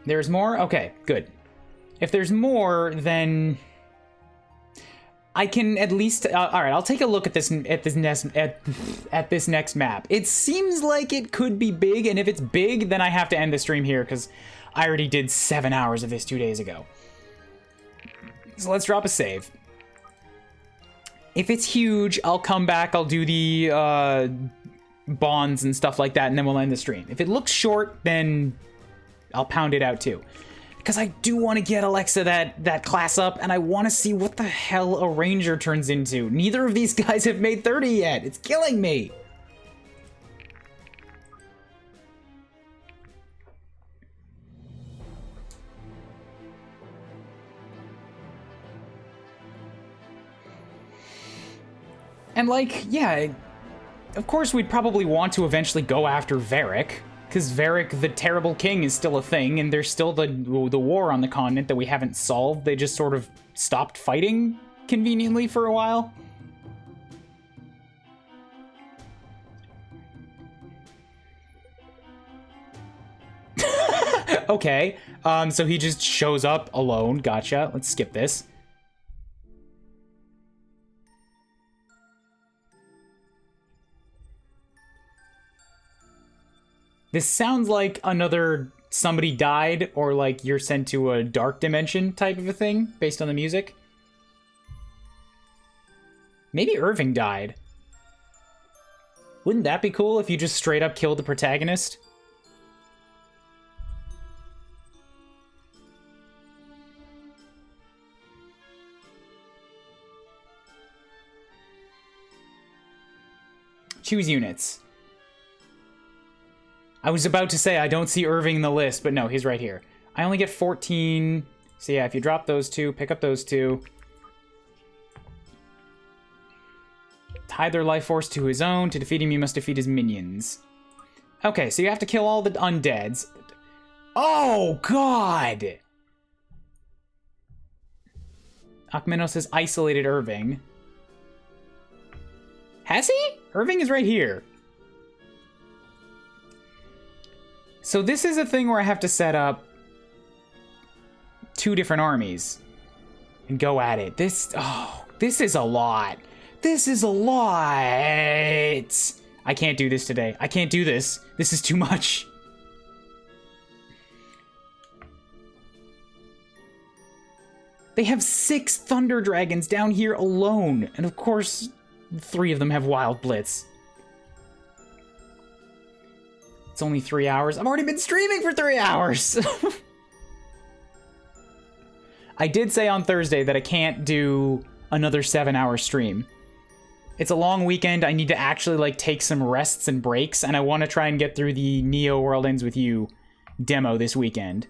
There's more? Okay, good. If there's more, then I can at least. All right, I'll take a look at this next map. It seems like it could be big, and if it's big, then I have to end the stream here because I already did 7 hours of this 2 days ago. So let's drop a save. If it's huge, I'll come back. I'll do the bonds and stuff like that, and then we'll end the stream. If it looks short, then I'll pound it out too. Because I do want to get Alexa that class up, and I want to see what the hell a ranger turns into. Neither of these guys have made 30 yet. It's killing me. And like, yeah, of course we'd probably want to eventually go after Varric. Because Varric, the terrible king, is still a thing, and there's still the war on the continent that we haven't solved. They just sort of stopped fighting conveniently for a while. Okay, so he just shows up alone. Gotcha. Let's skip this. This sounds like another somebody died or like you're sent to a dark dimension type of a thing based on the music. Maybe Irving died. Wouldn't that be cool if you just straight up killed the protagonist? Choose units. I was about to say I don't see Irving in the list, but no, he's right here. I only get 14. So yeah, if you drop those two, pick up those two. Tie their life force to his own. To defeat him, you must defeat his minions. Okay, so you have to kill all the undeads. Oh, God! Akmenos has isolated Irving. Has he? Irving is right here. So this is a thing where I have to set up 2 different armies and go at it. This is a lot. This is a lot. I can't do this today. I can't do this. This is too much. They have 6 Thunder Dragons down here alone. And of course, 3 of them have Wild Blitz. It's only 3 hours. I've already been streaming for 3 hours. I did say on Thursday that I can't do another 7-hour stream. It's a long weekend. I need to actually, like, take some rests and breaks, and I want to try and get through the Neo World Ends With You demo this weekend.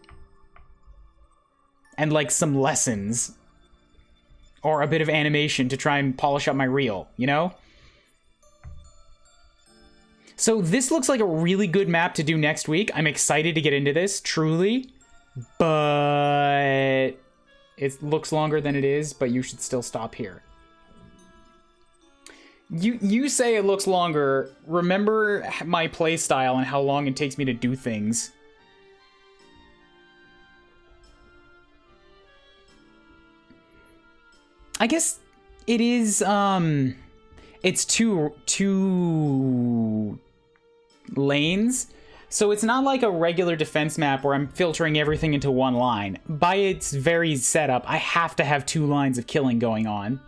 And, like, some lessons. Or a bit of animation to try and polish up my reel, you know? So this looks like a really good map to do next week. I'm excited to get into this, truly. But it looks longer than it is, but you should still stop here. You say it looks longer. Remember my play style and how long it takes me to do things. I guess it is, it's two lanes. So it's not like a regular defense map where I'm filtering everything into one line. By its very setup, I have to have 2 lines of killing going on.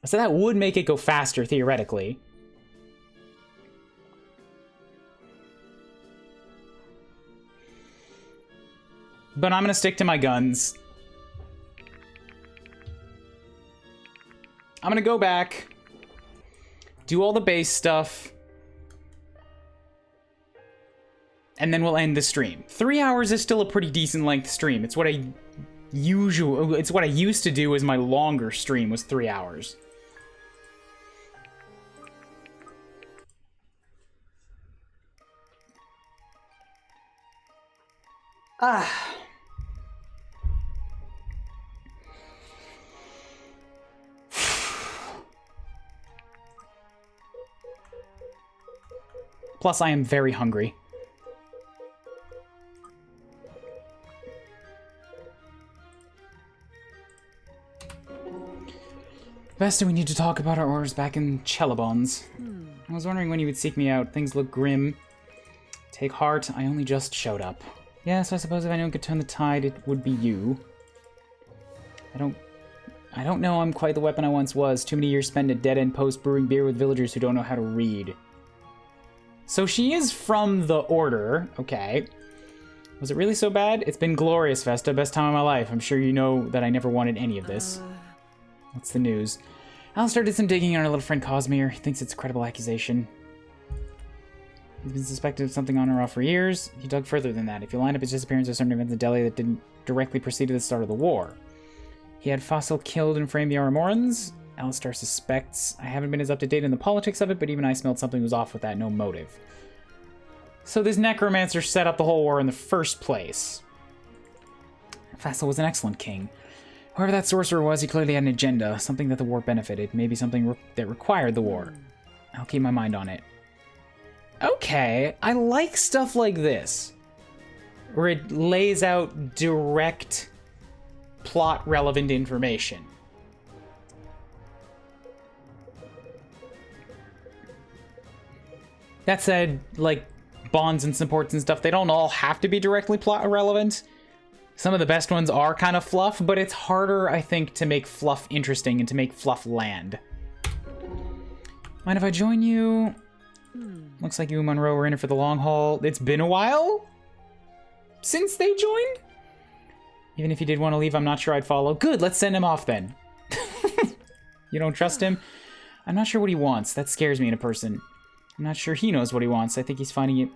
So that would make it go faster, theoretically. But I'm gonna stick to my guns. I'm gonna go back, do all the base stuff, and then we'll end the stream. 3 hours is still a pretty decent length stream. It's what I used to do as my longer stream was 3 hours. Plus, I am very hungry. Vesta, we need to talk about our orders back in Chelabons. I was wondering when you would seek me out. Things look grim. Take heart, I only just showed up. Yes, I suppose if anyone could turn the tide, it would be you. I don't know I'm quite the weapon I once was. Too many years spent at dead-end post brewing beer with villagers who don't know how to read. So she is from the Order. Okay. Was it really so bad? It's been glorious, Vesta. Best time of my life. I'm sure you know that I never wanted any of this. What's the news? Alistair did some digging on our little friend Cosmere. He thinks it's a credible accusation. He's been suspected of something on or off for years. He dug further than that. If you line up his disappearance with certain events in Delhi that didn't directly precede the start of the war. He had Fossil killed and framed the Aramorans. Alistair suspects. I haven't been as up to date in the politics of it, but even I smelled something was off with that. No motive. So this necromancer set up the whole war in the first place. Fossil was an excellent king. Whoever that sorcerer was, he clearly had an agenda. Something that the war benefited. Maybe something that required the war. I'll keep my mind on it. Okay, I like stuff like this. Where it lays out direct, plot-relevant information. That said, like, bonds and supports and stuff, they don't all have to be directly plot-relevant. Some of the best ones are kind of fluff, but it's harder, I think, to make fluff interesting and to make fluff land. Mind if I join you? Looks like you and Monroe were in it for the long haul. It's been a while since they joined? Even if he did want to leave, I'm not sure I'd follow. Good, let's send him off then. You don't trust him? I'm not sure what he wants. That scares me in a person. I'm not sure he knows what he wants. I think he's finding it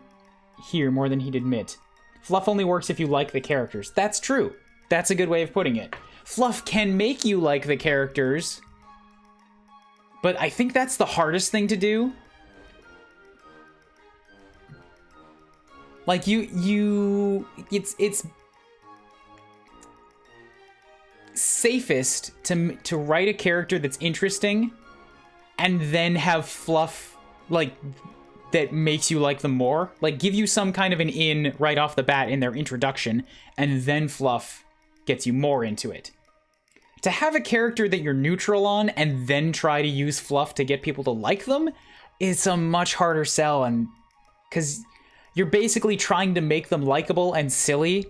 here more than he'd admit. Fluff only works if you like the characters. That's true. That's a good way of putting it. Fluff can make you like the characters, but I think that's the hardest thing to do. Like, it's safest to write a character that's interesting and then have fluff, like, that makes you like them more. Like, give you some kind of an in right off the bat in their introduction, and then fluff gets you more into it. To have a character that you're neutral on and then try to use fluff to get people to like them is a much harder sell, and because you're basically trying to make them likable and silly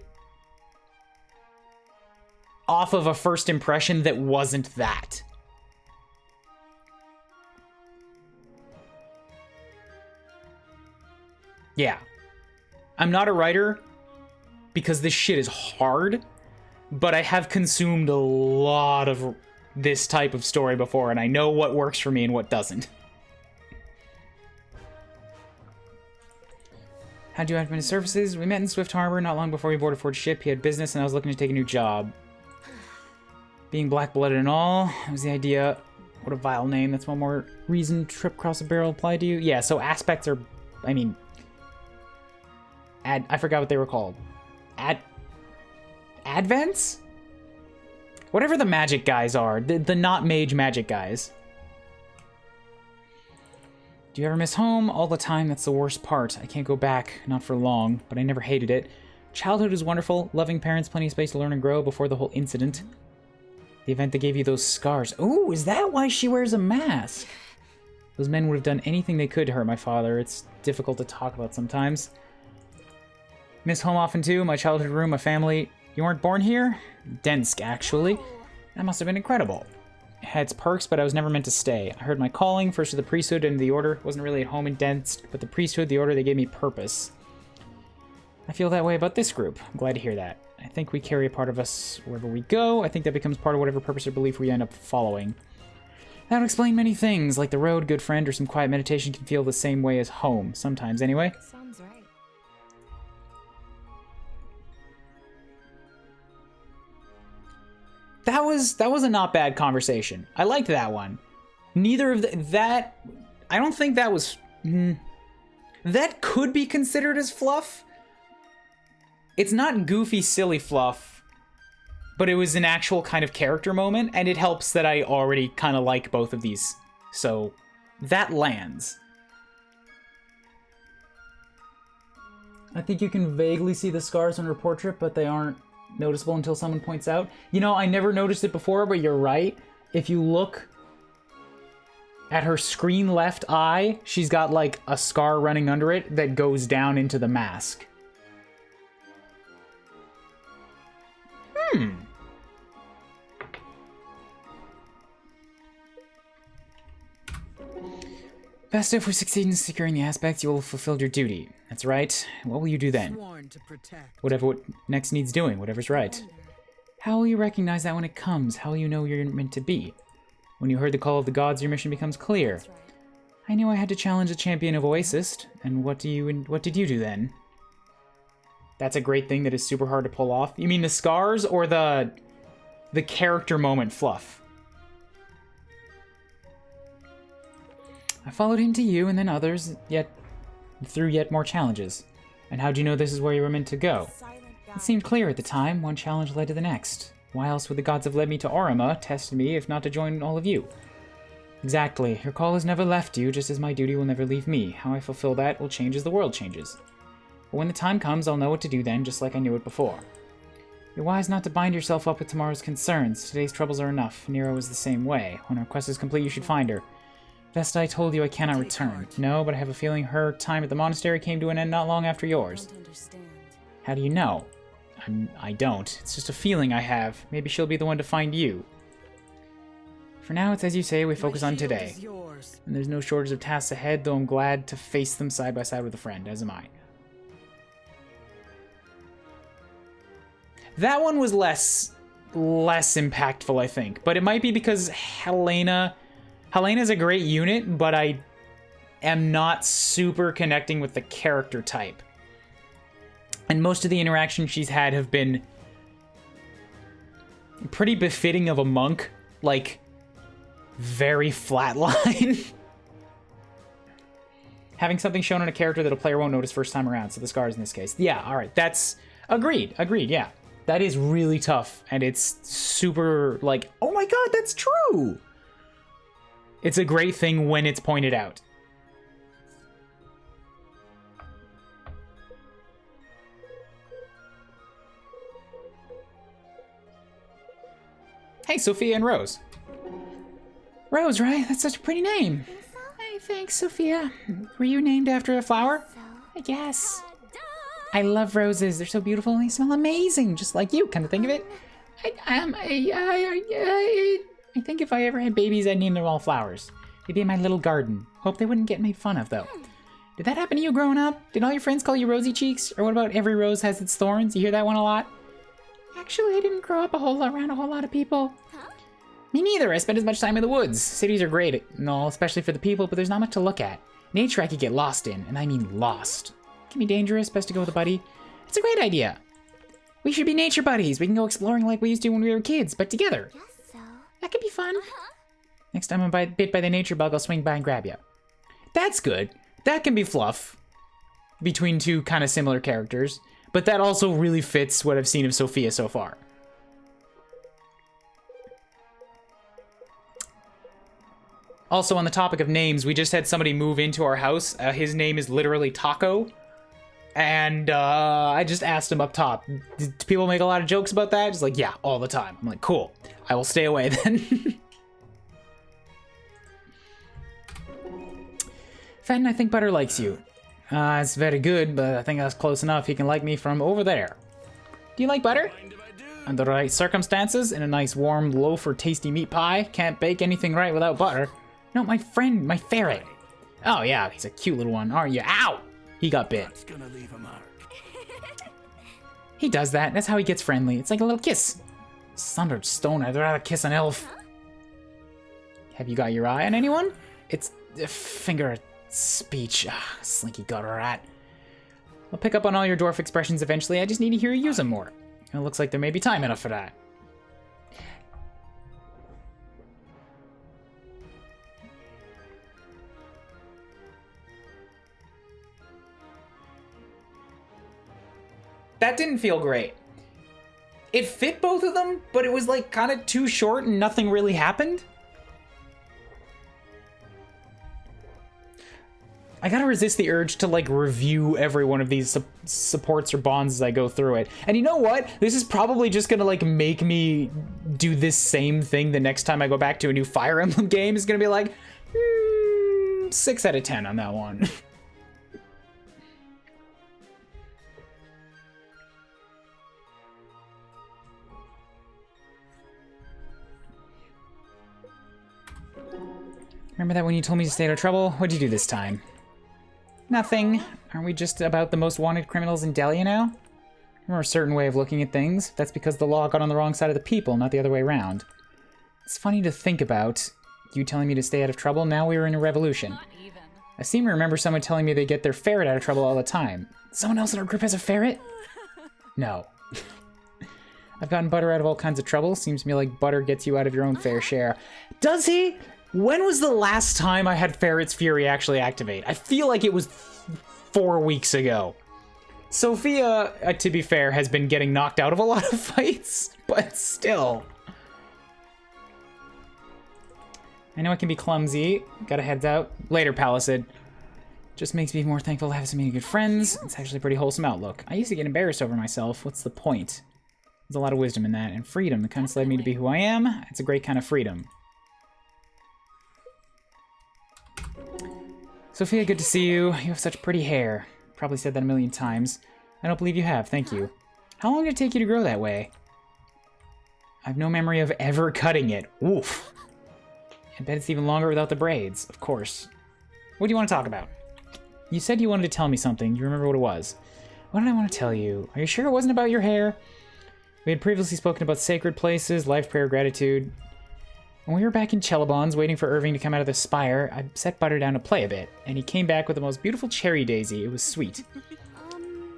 off of a first impression that wasn't that. Yeah. I'm not a writer because this shit is hard, but I have consumed a lot of this type of story before, and I know what works for me and what doesn't. How'd you have been to services? We met in Swift Harbor not long before we boarded Ford's ship. He had business, and I was looking to take a new job. Being black-blooded and all, that was the idea. What a vile name. That's one more reason Trip Across a Barrel applied to you. Yeah, so aspects are... I mean... I forgot what they were called. Advents? Whatever the magic guys are. The not mage magic guys. Do you ever miss home? All the time. That's the worst part. I can't go back. Not for long. But I never hated it. Childhood was wonderful. Loving parents. Plenty of space to learn and grow before the whole incident. The event that gave you those scars. Ooh, is that why she wears a mask? Those men would have done anything they could to hurt my father. It's difficult to talk about sometimes. Miss home often too. My childhood room, my family. You weren't born here? Densk, actually. That must have been incredible. It had its perks, but I was never meant to stay. I heard my calling, first to the priesthood and the order. Wasn't really at home in Densk, but the priesthood, the order, they gave me purpose. I feel that way about this group. I'm glad to hear that. I think we carry a part of us wherever we go. I think that becomes part of whatever purpose or belief we end up following. That would explain many things, like the road, good friend, or some quiet meditation can feel the same way as home. Sometimes, anyway. Sounds right. That was a not bad conversation. I liked that one. Neither of that... I don't think that was... that could be considered as fluff. It's not goofy, silly fluff, but it was an actual kind of character moment, and it helps that I already kind of like both of these. So, that lands. I think you can vaguely see the scars on her portrait, but they aren't noticeable until someone points out. You know, I never noticed it before, but you're right. If you look at her screen left eye, she's got like a scar running under it that goes down into the mask. Best if we succeed in securing the aspects, you will have fulfilled your duty. That's right. What will you do then? Sworn to protect. What next needs doing, whatever's right. How will you recognize that when it comes? How will you know you're meant to be? When you heard the call of the gods, your mission becomes clear. I knew I had to challenge a champion of Oasis, and what did you do then? That's a great thing that is super hard to pull off. You mean the scars or the character moment fluff? I followed him to you and then others, yet through yet more challenges. And how do you know this is where you were meant to go? It seemed clear at the time. One challenge led to the next. Why else would the gods have led me to Orima, tested me, if not to join all of you? Exactly. Your call has never left you, just as my duty will never leave me. How I fulfill that will change as the world changes. But when the time comes, I'll know what to do then, just like I knew it before. You're wise not to bind yourself up with tomorrow's concerns. Today's troubles are enough. Nero is the same way. When our quest is complete, you should find her. Best I told you I cannot return. No, but I have a feeling her time at the monastery came to an end not long after yours. How do you know? I don't. It's just a feeling I have. Maybe she'll be the one to find you. For now, it's as you say, we focus on today. And there's no shortage of tasks ahead, though I'm glad to face them side by side with a friend, as am I. That one was less impactful, I think. But it might be because Helena's a great unit, but I am not super connecting with the character type. And most of the interactions she's had have been pretty befitting of a monk. Like, very flatline. Having something shown on a character that a player won't notice first time around, so the scars in this case. Yeah, alright, that's... Agreed, yeah. That is really tough, and it's super, like, oh my god, that's true! It's a great thing when it's pointed out. Hey, Sophia and Rose. Rose, right? That's such a pretty name. Hey, thanks, Sophia. Were you named after a flower? I guess. I love roses. They're so beautiful and they smell amazing, just like you. Come to think of it, I think if I ever had babies, I'd name them all flowers. They'd be in my little garden. Hope they wouldn't get made fun of, though. Did that happen to you growing up? Did all your friends call you Rosy Cheeks? Or what about every rose has its thorns? You hear that one a lot? Actually, I didn't grow up around a whole lot of people. Me neither. I spend as much time in the woods. Cities are great and all, especially for the people, but there's not much to look at. Nature I could get lost in, and I mean lost. It can be dangerous. Best to go with a buddy. It's a great idea. We should be nature buddies. We can go exploring like we used to when we were kids, but together. Guess so. That could be fun. Next time I'm bit by the nature bug, I'll swing by and grab you. That's good. That can be fluff between two kind of similar characters, but that also really fits what I've seen of Sophia so far. Also, on the topic of names, we just had somebody move into our house. His name is literally Taco. And I just asked him up top, do people make a lot of jokes about that? He's like, yeah, all the time. I'm like, cool. I will stay away then. Fenton, I think Butter likes you. It's very good, but I think that's close enough. He can like me from over there. Do you like Butter? Under the right circumstances, in a nice warm loaf or tasty meat pie. Can't bake anything right without butter. No, my friend, my ferret. Oh yeah, he's a cute little one, aren't you? Ow! He got bit. That's gonna leave a mark. He does that. That's how he gets friendly. It's like a little kiss. Sundered stone. I'd rather kiss an elf. Have you got your eye on anyone? It's a finger of speech. Ah, slinky gutter rat. I'll pick up on all your dwarf expressions eventually. I just need to hear you use them more. It looks like there may be time enough for that. That didn't feel great. It fit both of them, but it was like kind of too short and nothing really happened. I gotta resist the urge to like review every one of these supports or bonds as I go through it. And you know what? This is probably just gonna like make me do this same thing the next time I go back to a new Fire Emblem game. Is gonna be like, 6 out of 10 on that one. Remember that when you told me to stay out of trouble? What'd you do this time? Nothing. Aren't we just about the most wanted criminals in Delia now? Or a certain way of looking at things. That's because the law got on the wrong side of the people, not the other way around. It's funny to think about. You telling me to stay out of trouble, now we were in a revolution. Not even. I seem to remember someone telling me they get their ferret out of trouble all the time. Someone else in our group has a ferret? No. I've gotten Butter out of all kinds of trouble. Seems to me like Butter gets you out of your own fair share. Does he? When was the last time I had Ferret's Fury actually activate? I feel like it was 4 weeks ago. Sophia, to be fair, has been getting knocked out of a lot of fights, but still. I know it can be clumsy. Gotta heads out. Later, Palisade. Just makes me more thankful to have so many good friends. It's actually a pretty wholesome outlook. I used to get embarrassed over myself. What's the point? There's a lot of wisdom in that, and freedom. The kind that's led me to be who I am. It's a great kind of freedom. Sophia, good to see you. You have such pretty hair. Probably said that a million times. I don't believe you have, thank you. How long did it take you to grow that way? I have no memory of ever cutting it. Oof. I bet it's even longer without the braids, of course. What do you want to talk about? You said you wanted to tell me something. Do you remember what it was? What did I want to tell you? Are you sure it wasn't about your hair? We had previously spoken about sacred places, life, prayer, gratitude. When we were back in Chelabons, waiting for Irving to come out of the spire, I set Butter down to play a bit, and he came back with the most beautiful cherry daisy. It was sweet.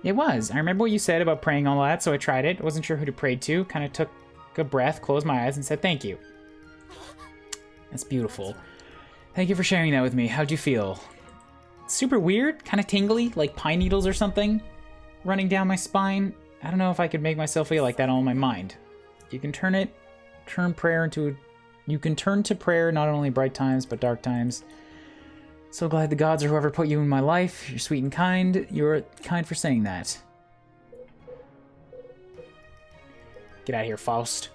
It was. I remember what you said about praying all that, so I tried it. Wasn't sure who to pray to. Kind of took a breath, closed my eyes, and said thank you. That's beautiful. Thank you for sharing that with me. How'd you feel? Super weird, kind of tingly, like pine needles or something, running down my spine. I don't know if I could make myself feel like that all in my mind. You can turn prayer into You can turn to prayer not only bright times, but dark times. So glad the gods or whoever put you in my life. You're sweet and kind. You're kind for saying that. Get out of here, Faust.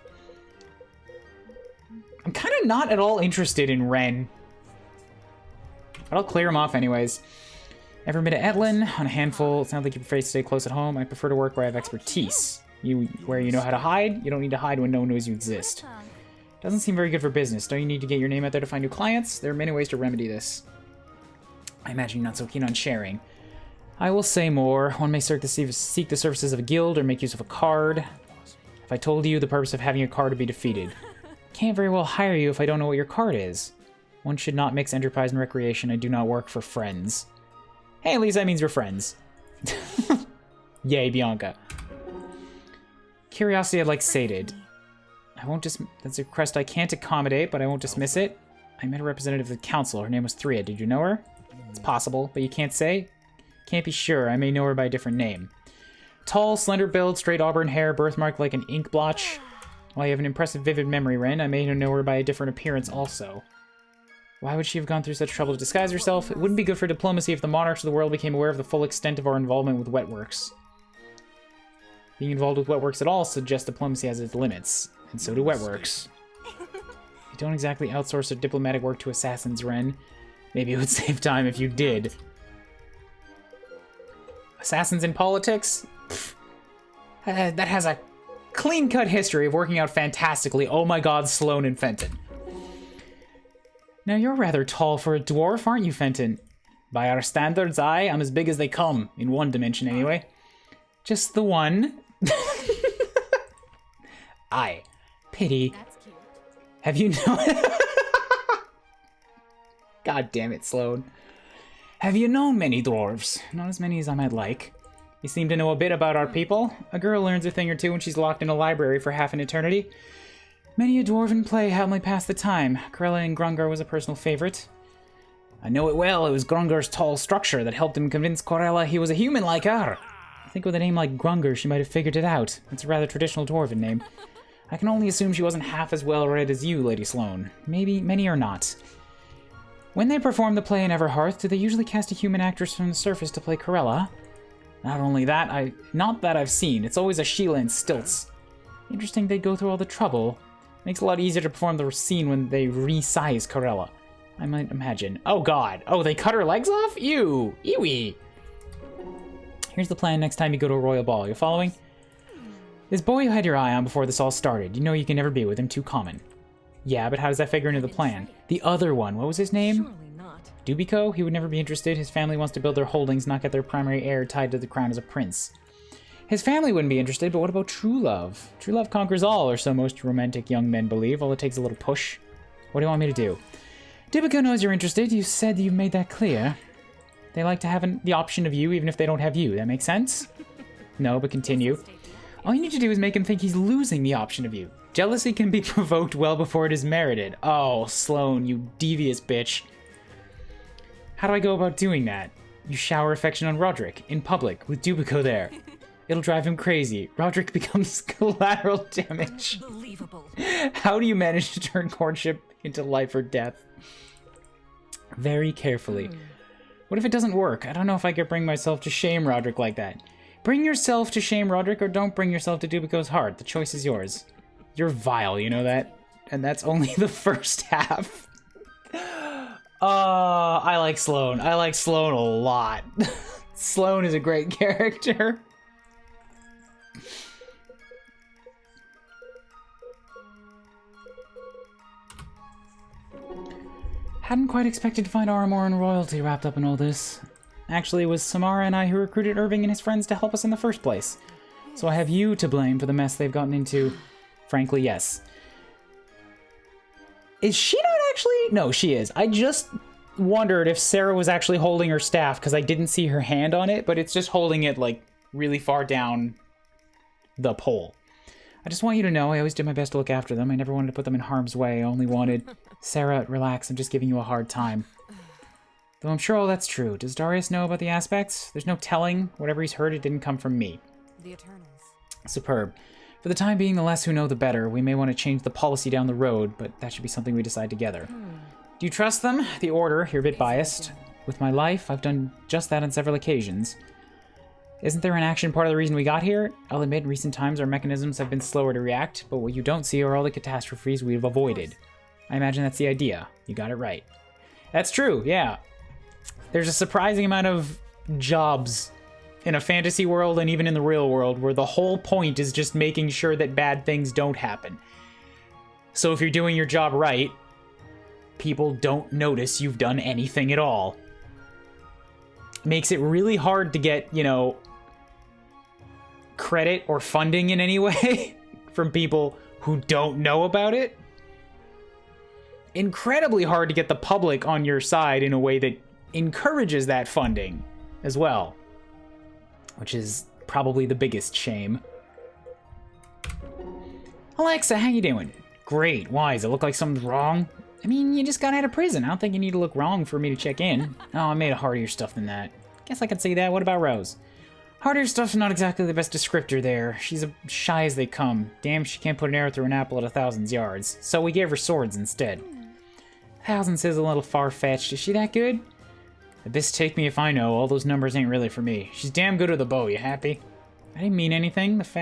I'm kind of not at all interested in Ren. But I'll clear him off anyways. Ever been to Etlin? On a handful. It sounds like you prefer to stay close at home. I prefer to work where I have expertise. Where you know how to hide. You don't need to hide when no one knows you exist. Doesn't seem very good for business. Don't you need to get your name out there to find new clients? There are many ways to remedy this. I imagine you're not so keen on sharing. I will say more. One may seek the services of a guild or make use of a card. If I told you, the purpose of having a card would be defeated. Can't very well hire you if I don't know what your card is. One should not mix enterprise and recreation. I do not work for friends. Hey, at least that means we're friends. Yay, Bianca. Curiosity I'd like sated. I won't just... That's a request I can't accommodate, but I won't dismiss it. I met a representative of the council. Her name was Threa. Did you know her? It's possible, but you can't say? Can't be sure. I may know her by a different name. Tall, slender build, straight auburn hair, birthmark like an ink blotch. While you have an impressive, vivid memory, Ren, I may know her by a different appearance also. Why would she have gone through such trouble to disguise herself? It wouldn't be good for diplomacy if the monarchs of the world became aware of the full extent of our involvement with Wetworks. Being involved with Wetworks at all suggests diplomacy has its limits, and so do Wetworks. You don't exactly outsource their diplomatic work to assassins, Ren. Maybe it would save time if you did. Assassins in politics? That has a clean-cut history of working out fantastically. Oh my god, Sloane and Fenton. Now you're rather tall for a dwarf, aren't you, Fenton? By our standards, I'm as big as they come. In one dimension, anyway. Just the one. Aye. Pity. That's cute. Have you known... God damn it, Sloane. Have you known many dwarves? Not as many as I might like. You seem to know a bit about our people. A girl learns a thing or two when she's locked in a library for half an eternity. Many a dwarven play helped me pass the time. Corella and Grungar was a personal favorite. I know it well. It was Grungar's tall structure that helped him convince Corella he was a human like her. I think with a name like Grungar, she might have figured it out. It's a rather traditional dwarven name. I can only assume she wasn't half as well read as you, Lady Sloane. Maybe many are not. When they perform the play in Everhearth, do they usually cast a human actress from the surface to play Corella? Not only that, not that I've seen. It's always a Sheila in stilts. Interesting they'd go through all the trouble. Makes it a lot easier to perform the scene when they resize Corella. I might imagine. Oh god. Oh, they cut her legs off? Ew. Ewy. Here's the plan next time you go to a royal ball. You following? This boy you had your eye on before this all started. You know you can never be with him. Too common. Yeah, but how does that figure into the plan? The other one. What was his name? Surely not. Dubico? He would never be interested. His family wants to build their holdings, not get their primary heir tied to the crown as a prince. His family wouldn't be interested, but what about true love? True love conquers all, or so most romantic young men believe. All it takes is a little push. What do you want me to do? Dubico knows you're interested. You said you've made that clear. They like to have the option of you, even if they don't have you. That makes sense? No, but continue. All you need to do is make him think he's losing the option of you. Jealousy can be provoked well before it is merited. Oh, Sloane, you devious bitch. How do I go about doing that? You shower affection on Roderick, in public, with Dubico there. It'll drive him crazy. Roderick becomes collateral damage. Unbelievable. How do you manage to turn courtship into life or death? Very carefully. What if it doesn't work? I don't know if I could bring myself to shame Roderick like that. Bring yourself to shame Roderick, or don't bring yourself to Dubico's heart. The choice is yours. You're vile, you know that? And that's only the first half. I like Sloane. I like Sloane a lot. Sloane is a great character. Hadn't quite expected to find Armor and royalty wrapped up in all this. Actually, it was Samara and I who recruited Irving and his friends to help us in the first place. So I have you to blame for the mess they've gotten into. Frankly, yes. Is she not actually? No, she is. I just wondered if Sarah was actually holding her staff because I didn't see her hand on it, but it's just holding it like really far down the pole. I just want you to know I always did my best to look after them. I never wanted to put them in harm's way. I only wanted... Sarah, relax. I'm just giving you a hard time. Though I'm sure all that's true. Does Darius know about the aspects? There's no telling. Whatever he's heard, it didn't come from me. The Eternals. Superb. For the time being, the less who know, the better. We may want to change the policy down the road, but that should be something we decide together. Do you trust them? The Order, you're a bit biased. With my life, I've done just that on several occasions. Isn't there an action part of the reason we got here? I'll admit, in recent times our mechanisms have been slower to react, but what you don't see are all the catastrophes we've avoided. I imagine that's the idea. You got it right. That's true, yeah. There's a surprising amount of jobs in a fantasy world and even in the real world where the whole point is just making sure that bad things don't happen. So if you're doing your job right, people don't notice you've done anything at all. Makes it really hard to get, you know, credit or funding in any way from people who don't know about it. incredibly hard to get the public on your side in a way that encourages that funding as well, which is probably the biggest shame. Alexa, how you doing? Great. Why? Does it look like something's wrong? I mean, you just got out of prison. I don't think you need to look wrong for me to check in. Oh, I made a hardier stuff than that. Guess I could say that. What about Rose? Harder stuff's not exactly the best descriptor there. She's as shy as they come. Damn, she can't put an arrow through an apple at 1,000 yards. So we gave her swords instead. 1,000 is a little far-fetched. Is she that good? Abyss take me if I know. All those numbers ain't really for me. She's damn good with a bow. You happy? I didn't mean anything. If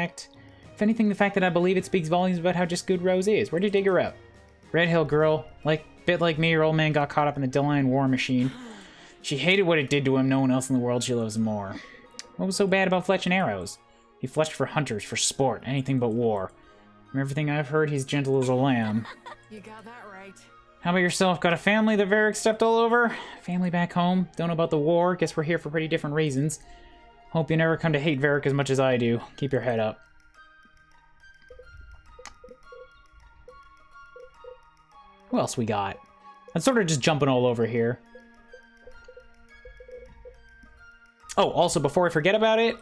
anything, the fact that I believe it speaks volumes about how just good Rose is. Where'd you dig her up? Red Hill girl. Bit like me, her old man got caught up in the Dillian war machine. She hated what it did to him. No one else in the world she loves more. What was so bad about fletching arrows? He fletched for hunters, for sport, anything but war. From everything I've heard, he's gentle as a lamb. You got that right. How about yourself? Got a family that Varric stepped all over? Family back home? Don't know about the war. Guess we're here for pretty different reasons. Hope you never come to hate Varric as much as I do. Keep your head up. What else we got? I'm sort of just jumping all over here. Oh, also, before I forget about it,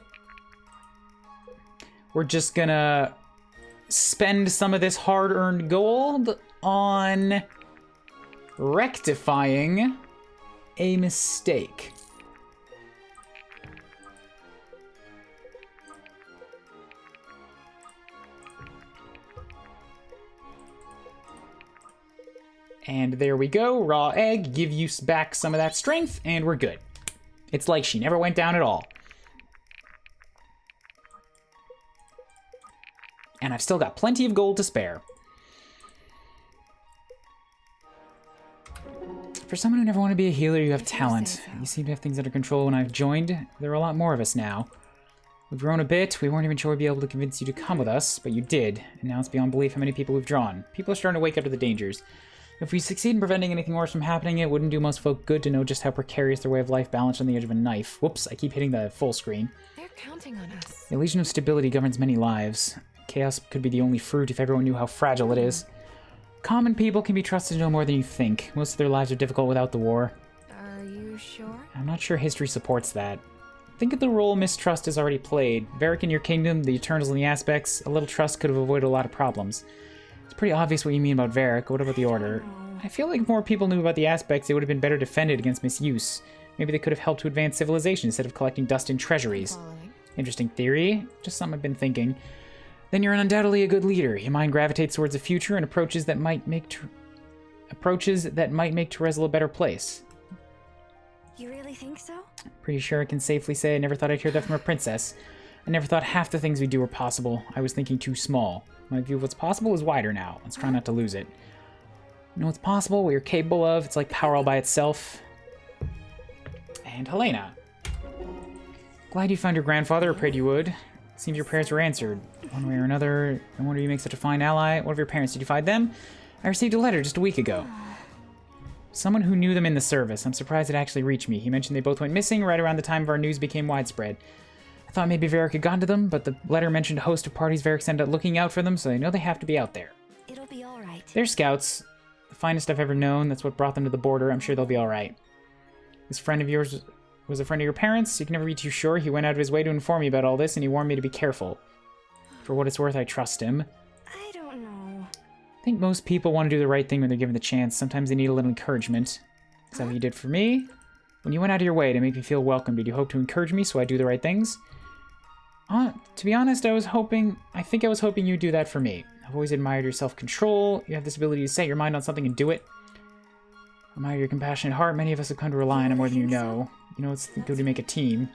we're just gonna spend some of this hard-earned gold on rectifying a mistake. And there we go. Raw egg, give you back some of that strength, and we're good. It's like she never went down at all. And I've still got plenty of gold to spare. For someone who never wanted to be a healer, you have talent. You seem to have things under control. When I've joined, there are a lot more of us now. We've grown a bit. We weren't even sure we'd be able to convince you to come with us, but you did. And now it's beyond belief how many people we've drawn. People are starting to wake up to the dangers. If we succeed in preventing anything worse from happening, it wouldn't do most folk good to know just how precarious their way of life balanced on the edge of a knife. Whoops, I keep hitting the full screen. They're counting on us. The illusion of stability governs many lives. Chaos could be the only fruit if everyone knew how fragile it is. Common people can be trusted no more than you think. Most of their lives are difficult without the war. Are you sure? I'm not sure history supports that. Think of the role mistrust has already played. Varric in your kingdom, the Eternals and the Aspects, a little trust could have avoided a lot of problems. It's pretty obvious what you mean about Varric. What about the Order? I feel like if more people knew about the Aspects, they would have been better defended against misuse. Maybe they could have helped to advance civilization instead of collecting dust in treasuries. Interesting theory. Just something I've been thinking. Then you're undoubtedly a good leader. Your mind gravitates towards the future and approaches that might make Terezal a better place. You really think so? Pretty sure I can safely say I never thought I'd hear that from a princess. I never thought half the things we do were possible. I was thinking too small. My view of what's possible is wider now. Let's try not to lose it. You know what's possible, what you're capable of. It's like power all by itself. And Helena. Glad you found your grandfather, or prayed you would. Seems your prayers were answered. One way or another, no wonder you make such a fine ally. What of your parents? Did you find them? I received a letter just a week ago. Someone who knew them in the service. I'm surprised it actually reached me. He mentioned they both went missing right around the time our news became widespread. I thought maybe Varric had gone to them, but the letter mentioned a host of parties Varric sent out looking out for them, so they know they have to be out there. It'll be all right. They're scouts. The finest I've ever known. That's what brought them to the border. I'm sure they'll be all right. This friend of yours was a friend of your parents? You can never be too sure. He went out of his way to inform me about all this, and he warned me to be careful. For what it's worth, I trust him. I don't know. I think most people want to do the right thing when they're given the chance. Sometimes they need a little encouragement. Is that what you did for me? When you went out of your way to make me feel welcome, did you hope to encourage me so I do the right things? To be honest, I think I was hoping you'd do that for me. I've always admired your self-control. You have this ability to set your mind on something and do it. I admire your compassionate heart. Many of us have come to rely on it more than you know. You know, it's good to make a team.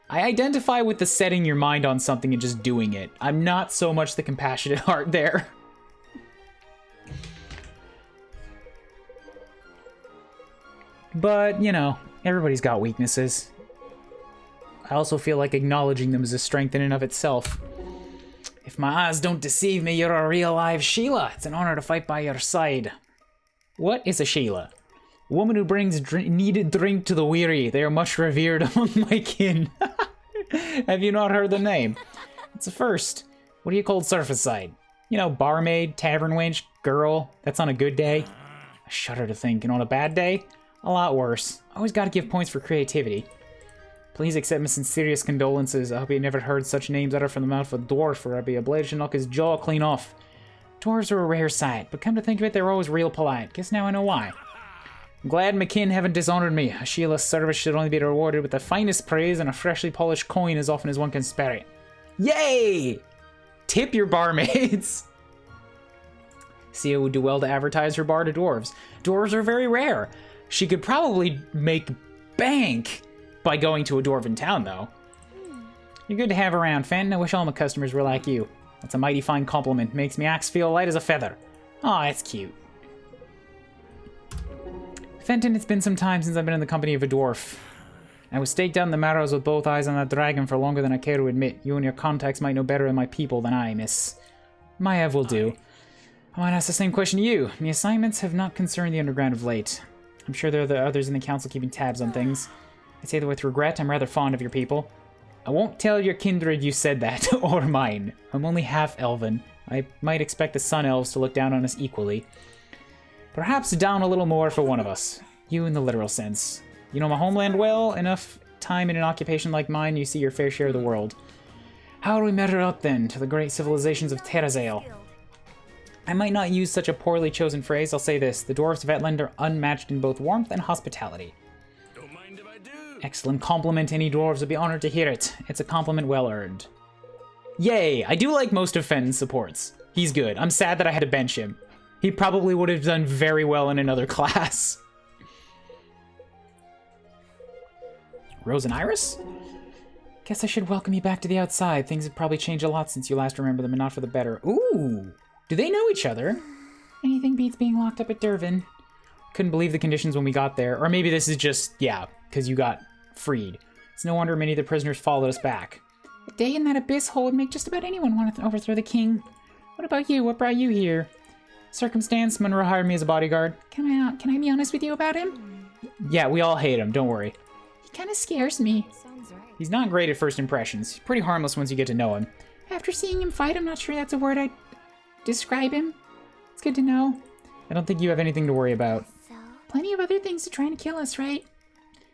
I identify with the setting your mind on something and just doing it. I'm not so much the compassionate heart there. But, you know, everybody's got weaknesses. I also feel like acknowledging them is a strength in and of itself. If my eyes don't deceive me, you're a real live Sheila. It's an honor to fight by your side. What is a Sheila? A woman who brings needed drink to the weary. They are much revered among my kin. Have you not heard the name? It's a first. What do you call surface side? You know, barmaid, tavern wench, girl. That's on a good day. I shudder to think. And on a bad day, a lot worse. Always gotta give points for creativity. Please accept my sincerest condolences. I hope you never heard such names uttered from the mouth of a dwarf, or I'd be obliged to knock his jaw clean off. Dwarves are a rare sight, but come to think of it, they're always real polite. Guess now I know why. I'm glad McKinn haven't dishonored me. A shieldless service should only be rewarded with the finest praise and a freshly polished coin as often as one can spare it. Yay! Tip your barmaids! Sia would do well to advertise her bar to dwarves. Dwarves are very rare. She could probably make bank by going to a dwarven town, though. You're good to have around, Fenton. I wish all my customers were like you. That's a mighty fine compliment. Makes me axe feel light as a feather. Aw, that's cute. Fenton, it's been some time since I've been in the company of a dwarf. I was staked out in the Marrows with both eyes on that dragon for longer than I care to admit. You and your contacts might know better than my people than I, miss. Maev will do. I might ask the same question to you. The assignments have not concerned the underground of late. I'm sure there are the others in the council keeping tabs on things. I say that with regret. I'm rather fond of your people. I won't tell your kindred you said that, or mine. I'm only half elven. I might expect the sun elves to look down on us equally. Perhaps down a little more for one of us. You in the literal sense. You know my homeland well. Enough time in an occupation like mine, you see your fair share of the world. How do we measure up, then, to the great civilizations of Terrazale? I might not use such a poorly chosen phrase. I'll say this. The dwarves of Etland are unmatched in both warmth and hospitality. Don't mind if I do. Excellent compliment. Any dwarves would be honored to hear it. It's a compliment well earned. Yay! I do like most of Fenton's supports. He's good. I'm sad that I had to bench him. He probably would have done very well in another class. Rose and Iris? Guess I should welcome you back to the outside. Things have probably changed a lot since you last remember them, and not for the better. Ooh! Do they know each other? Anything beats being locked up at Dervin. Couldn't believe the conditions when we got there. Or maybe this is just, yeah, because you got freed. It's no wonder many of the prisoners followed us back. A day in that abyss hole would make just about anyone want to overthrow the king. What about you? What brought you here? Circumstance. Monroe hired me as a bodyguard. Can I be honest with you about him? Yeah, we all hate him. Don't worry. He kind of scares me. Sounds right. He's not great at first impressions. He's pretty harmless once you get to know him. After seeing him fight, I'm not sure that's a word I'd describe him. It's good to know. I don't think you have anything to worry about. So, Plenty of other things to try and kill us, right?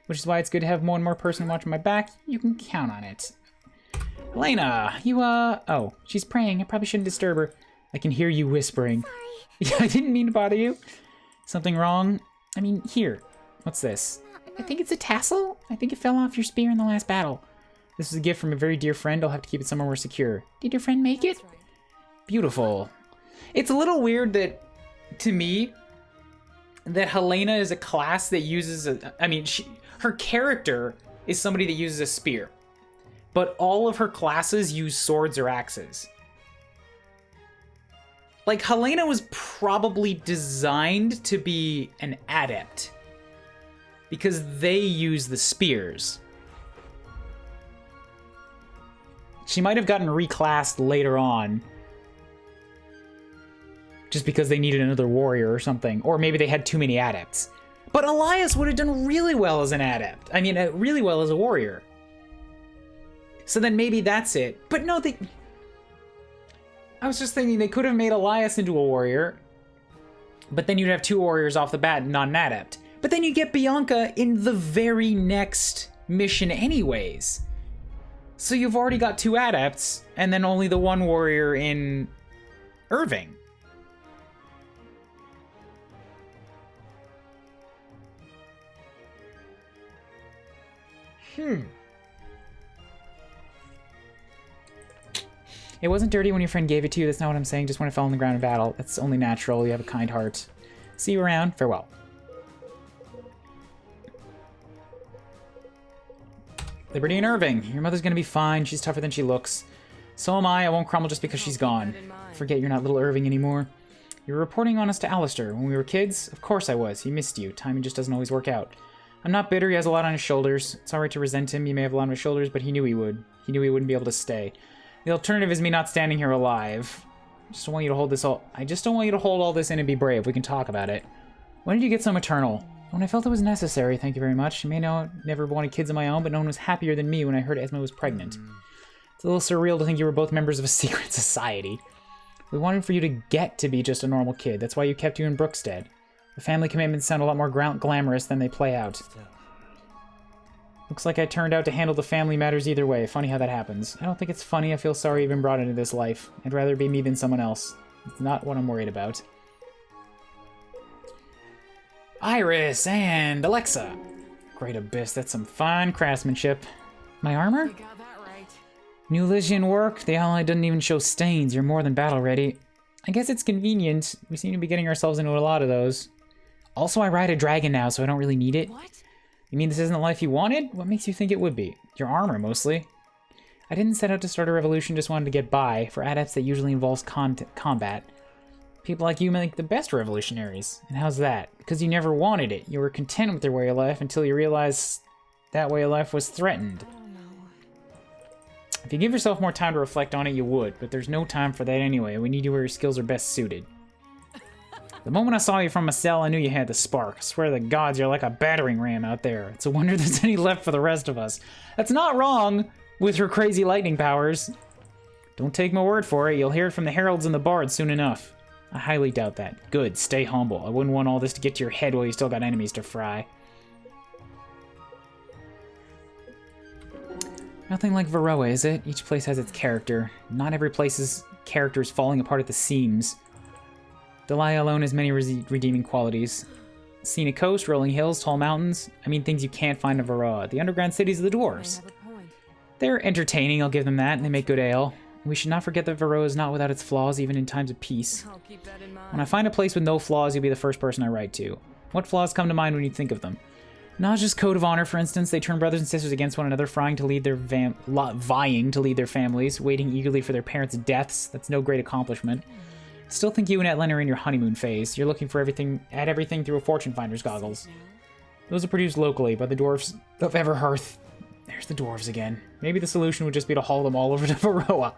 Which is why it's good to have more and more person watching my back. You can count on it. Elena, you, oh, she's praying. I probably shouldn't disturb her. I can hear you whispering. sorry. I didn't mean to bother you. Something wrong? I mean, here. What's this? I think it's a tassel. I think it fell off your spear in the last battle. This is a gift from a very dear friend. I'll have to keep it somewhere more secure. Did your friend make it? Beautiful. It's a little weird that, to me, that Helena is a class that uses a... I mean, her character is somebody that uses a spear. But all of her classes use swords or axes. Like, Helena was probably designed to be an adept. Because they use the spears. She might have gotten reclassed later on. Just because they needed another warrior or something. Or maybe they had too many adepts. But Elias would have done really well as an adept. I mean, really well as a warrior. So then maybe that's it. But no, I was just thinking they could have made Elias into a warrior. But then you'd have two warriors off the bat and not an adept. But then you get Bianca in the very next mission anyways. So you've already got two adepts, and then only the one warrior in Irving. It wasn't dirty when your friend gave it to you. That's not what I'm saying. Just when it fell on the ground in battle. That's only natural. You have a kind heart. See you around. Farewell. Liberty and Irving. Your mother's gonna be fine. She's tougher than she looks. So am I. I won't crumble just because she's gone. Forget you're not little Irving anymore. You were reporting on us to Alistair when we were kids? Of course I was. He missed you. Timing just doesn't always work out. I'm not bitter. He has a lot on his shoulders. It's alright to resent him. He may have a lot on his shoulders, but he knew he would. He knew he wouldn't be able to stay. The alternative is me not standing here alive. I just don't want you to hold this all... I just don't want you to hold all this in and be brave. We can talk about it. When did you get so maternal? When I felt it was necessary, thank you very much. I may know never wanted kids of my own, but no one was happier than me when I heard Esma was pregnant. It's a little surreal to think you were both members of a secret society. We wanted for you to get to be just a normal kid. That's why you kept you in Brookstead. The family commitments sound a lot more glamorous than they play out. Looks like I turned out to handle the family matters either way. Funny how that happens. I don't think it's funny. I feel sorry I've been brought into this life. I'd rather be me than someone else. It's not what I'm worried about. Iris and Alexa. Great Abyss, that's some fine craftsmanship. My armor? You got that right. New Lysian work? The ally doesn't even show stains. You're more than battle ready. I guess it's convenient. We seem to be getting ourselves into a lot of those. Also, I ride a dragon now, so I don't really need it. What? You mean this isn't the life you wanted? What makes you think it would be? Your armor, mostly. I didn't set out to start a revolution, just wanted to get by. For adepts, that usually involves combat. People like you make the best revolutionaries. And how's that? Because you never wanted it. You were content with your way of life until you realized that way of life was threatened. I don't know. If you give yourself more time to reflect on it, you would. But there's no time for that anyway. We need you where your skills are best suited. The moment I saw you from a cell, I knew you had the spark. I swear to the gods, you're like a battering ram out there. It's a wonder there's any left for the rest of us. That's not wrong with your crazy lightning powers. Don't take my word for it. You'll hear it from the heralds and the bards soon enough. I highly doubt that. Good, stay humble. I wouldn't want all this to get to your head while you still got enemies to fry. Nothing like Varroa, is it? Each place has its character. Not every place's character is falling apart at the seams. Delia alone has many redeeming qualities. Scenic coast, rolling hills, tall mountains. I mean things you can't find in Varroa. The underground cities of the dwarves. They have a point. They're entertaining, I'll give them that, and they make good ale. We should not forget that Varroa is not without its flaws, even in times of peace. I'll keep that in mind. When I find a place with no flaws, you'll be the first person I write to. What flaws come to mind when you think of them? Naj's code of honor, for instance. They turn brothers and sisters against one another, vying to lead their families, waiting eagerly for their parents' deaths. That's no great accomplishment. Still think you and Etlin are in your honeymoon phase. You're looking for everything through a fortune finder's goggles. Those are produced locally by the dwarves of Everhearth. There's the dwarves again. Maybe the solution would just be to haul them all over to Varroa.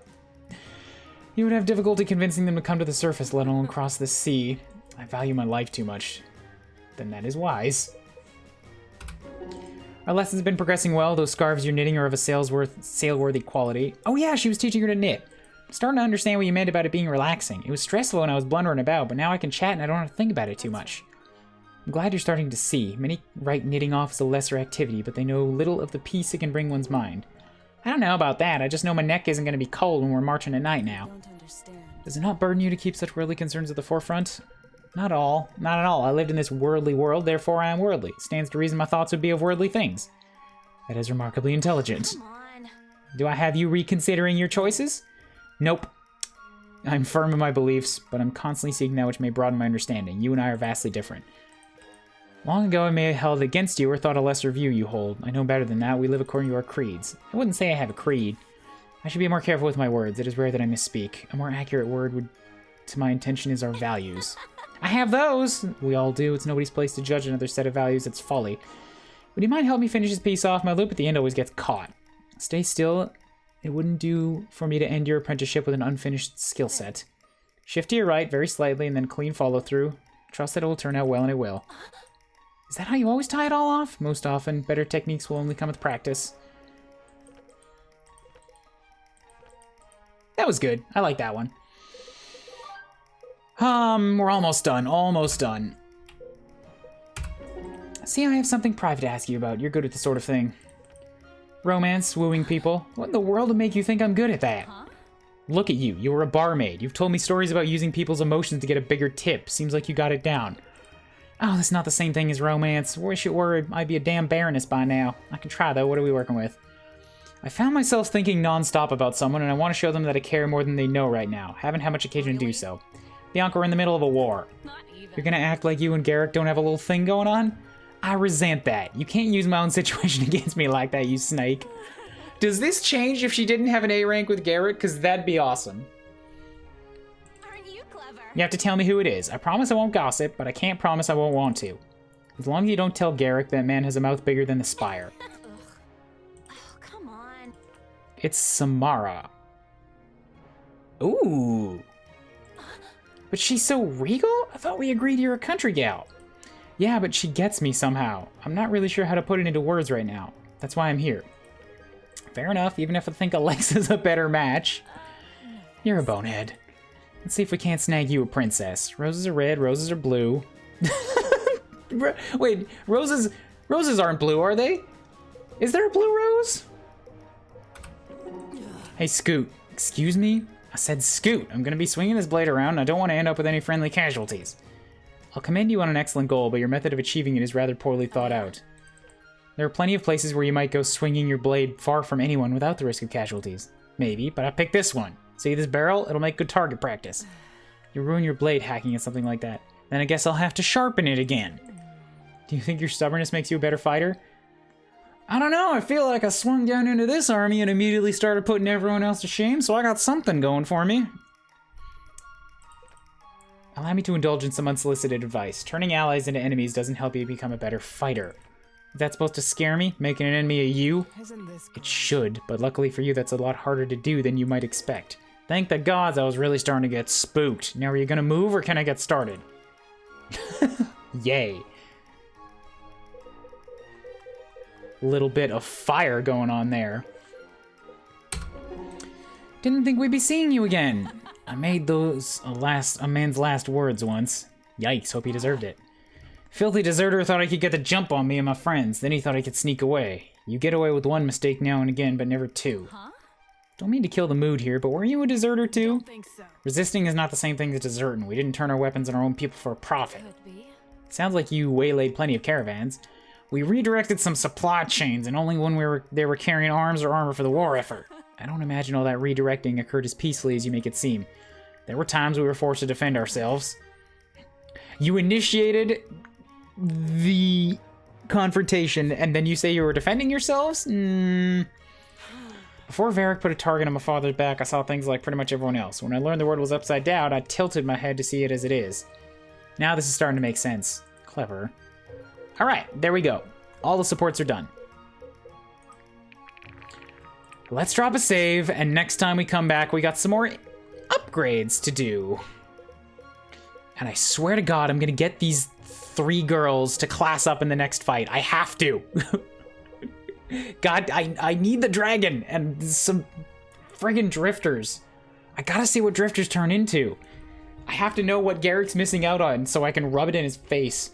You would have difficulty convincing them to come to the surface, let alone cross the sea. I value my life too much. Then that is wise. Our lesson's been progressing well. Those scarves you're knitting are of a sale-worthy quality. Oh yeah, she was teaching her to knit. I'm starting to understand what you meant about it being relaxing. It was stressful when I was blundering about, but now I can chat and I don't have to think about it too much. I'm glad you're starting to see. Many write knitting off as a lesser activity, but they know little of the peace it can bring one's mind. I don't know about that. I just know my neck isn't going to be cold when we're marching at night now. Don't understand. Does it not burden you to keep such worldly concerns at the forefront? Not all. Not at all. I lived in this worldly world, therefore I am worldly. Stands to reason my thoughts would be of worldly things. That is remarkably intelligent. Come on. Do I have you reconsidering your choices? Nope. I'm firm in my beliefs, but I'm constantly seeking that which may broaden my understanding. You and I are vastly different. Long ago I may have held against you or thought a lesser view you hold. I know better than that. We live according to our creeds. I wouldn't say I have a creed. I should be more careful with my words. It is rare that I misspeak. A more accurate word to my intention is our values. I have those! We all do. It's nobody's place to judge another set of values. It's folly. Would you mind help me finish this piece off? My loop at the end always gets caught. Stay still. It wouldn't do for me to end your apprenticeship with an unfinished skill set. Shift to your right, very slightly, and then clean follow through. Trust that it will turn out well, and it will. Is that how you always tie it all off? Most often. Better techniques will only come with practice. That was good. I like that one. We're almost done. Almost done. See, I have something private to ask you about. You're good at this sort of thing. Romance, wooing people. What in the world would make you think I'm good at that? Huh? Look at you. You were a barmaid. You've told me stories about using people's emotions to get a bigger tip. Seems like you got it down. Oh, that's not the same thing as romance. Wish it were. I'd be a damn baroness by now. I can try, though. What are we working with? I found myself thinking non-stop about someone, and I want to show them that I care more than they know right now. Haven't had much occasion to do so. Bianca, we're in the middle of a war. Not even. You're gonna act like you and Garrick don't have a little thing going on? I resent that. You can't use my own situation against me like that, you snake. Does this change if she didn't have an A rank with Garrick? Because that'd be awesome. Aren't you clever? You have to tell me who it is. I promise I won't gossip, but I can't promise I won't want to. As long as you don't tell Garrick that man has a mouth bigger than the spire. Oh, come on. It's Samara. Ooh. But she's so regal? I thought we agreed you're a country gal. Yeah, but she gets me somehow. I'm not really sure how to put it into words right now. That's why I'm here. Fair enough, even if I think Alexa's a better match. You're a bonehead. Let's see if we can't snag you a princess. Roses are red, roses are blue. Wait, roses aren't blue, are they? Is there a blue rose? Hey, Scoot. Excuse me? I said Scoot. I'm gonna be swinging this blade around and I don't want to end up with any friendly casualties. I'll commend you on an excellent goal, but your method of achieving it is rather poorly thought out. There are plenty of places where you might go swinging your blade far from anyone without the risk of casualties. Maybe, but I picked this one. See this barrel? It'll make good target practice. You ruin your blade hacking at something like that. Then I guess I'll have to sharpen it again. Do you think your stubbornness makes you a better fighter? I don't know, I feel like I swung down into this army and immediately started putting everyone else to shame, so I got something going for me. Allow me to indulge in some unsolicited advice. Turning allies into enemies doesn't help you become a better fighter. Is that supposed to scare me? Making an enemy of you? Isn't this It should, but luckily for you that's a lot harder to do than you might expect. Thank the gods I was really starting to get spooked. Now are you gonna move or can I get started? Yay. Little bit of fire going on there. Didn't think we'd be seeing you again. I made those a man's last words once. Yikes, hope he deserved it. Filthy deserter thought he could get the jump on me and my friends, then he thought he could sneak away. You get away with one mistake now and again, but never two. Huh? Don't mean to kill the mood here, but were you a deserter too? think so? Resisting is not the same thing as deserting. We didn't turn our weapons on our own people for a profit. Could be. Sounds like you waylaid plenty of caravans. We redirected some supply chains, and only when they were carrying arms or armor for the war effort. I don't imagine all that redirecting occurred as peacefully as you make it seem. There were times we were forced to defend ourselves. You initiated the confrontation, and then you say you were defending yourselves? Before Varric put a target on my father's back, I saw things like pretty much everyone else. When I learned the world was upside down, I tilted my head to see it as it is. Now this is starting to make sense. Clever. Alright, there we go. All the supports are done. Let's drop a save, and next time we come back, we got some more upgrades to do. And I swear to God, I'm gonna get these 3 girls to class up in the next fight. I have to. God, I need the dragon and some friggin' drifters. I gotta see what drifters turn into. I have to know what Garrick's missing out on so I can rub it in his face.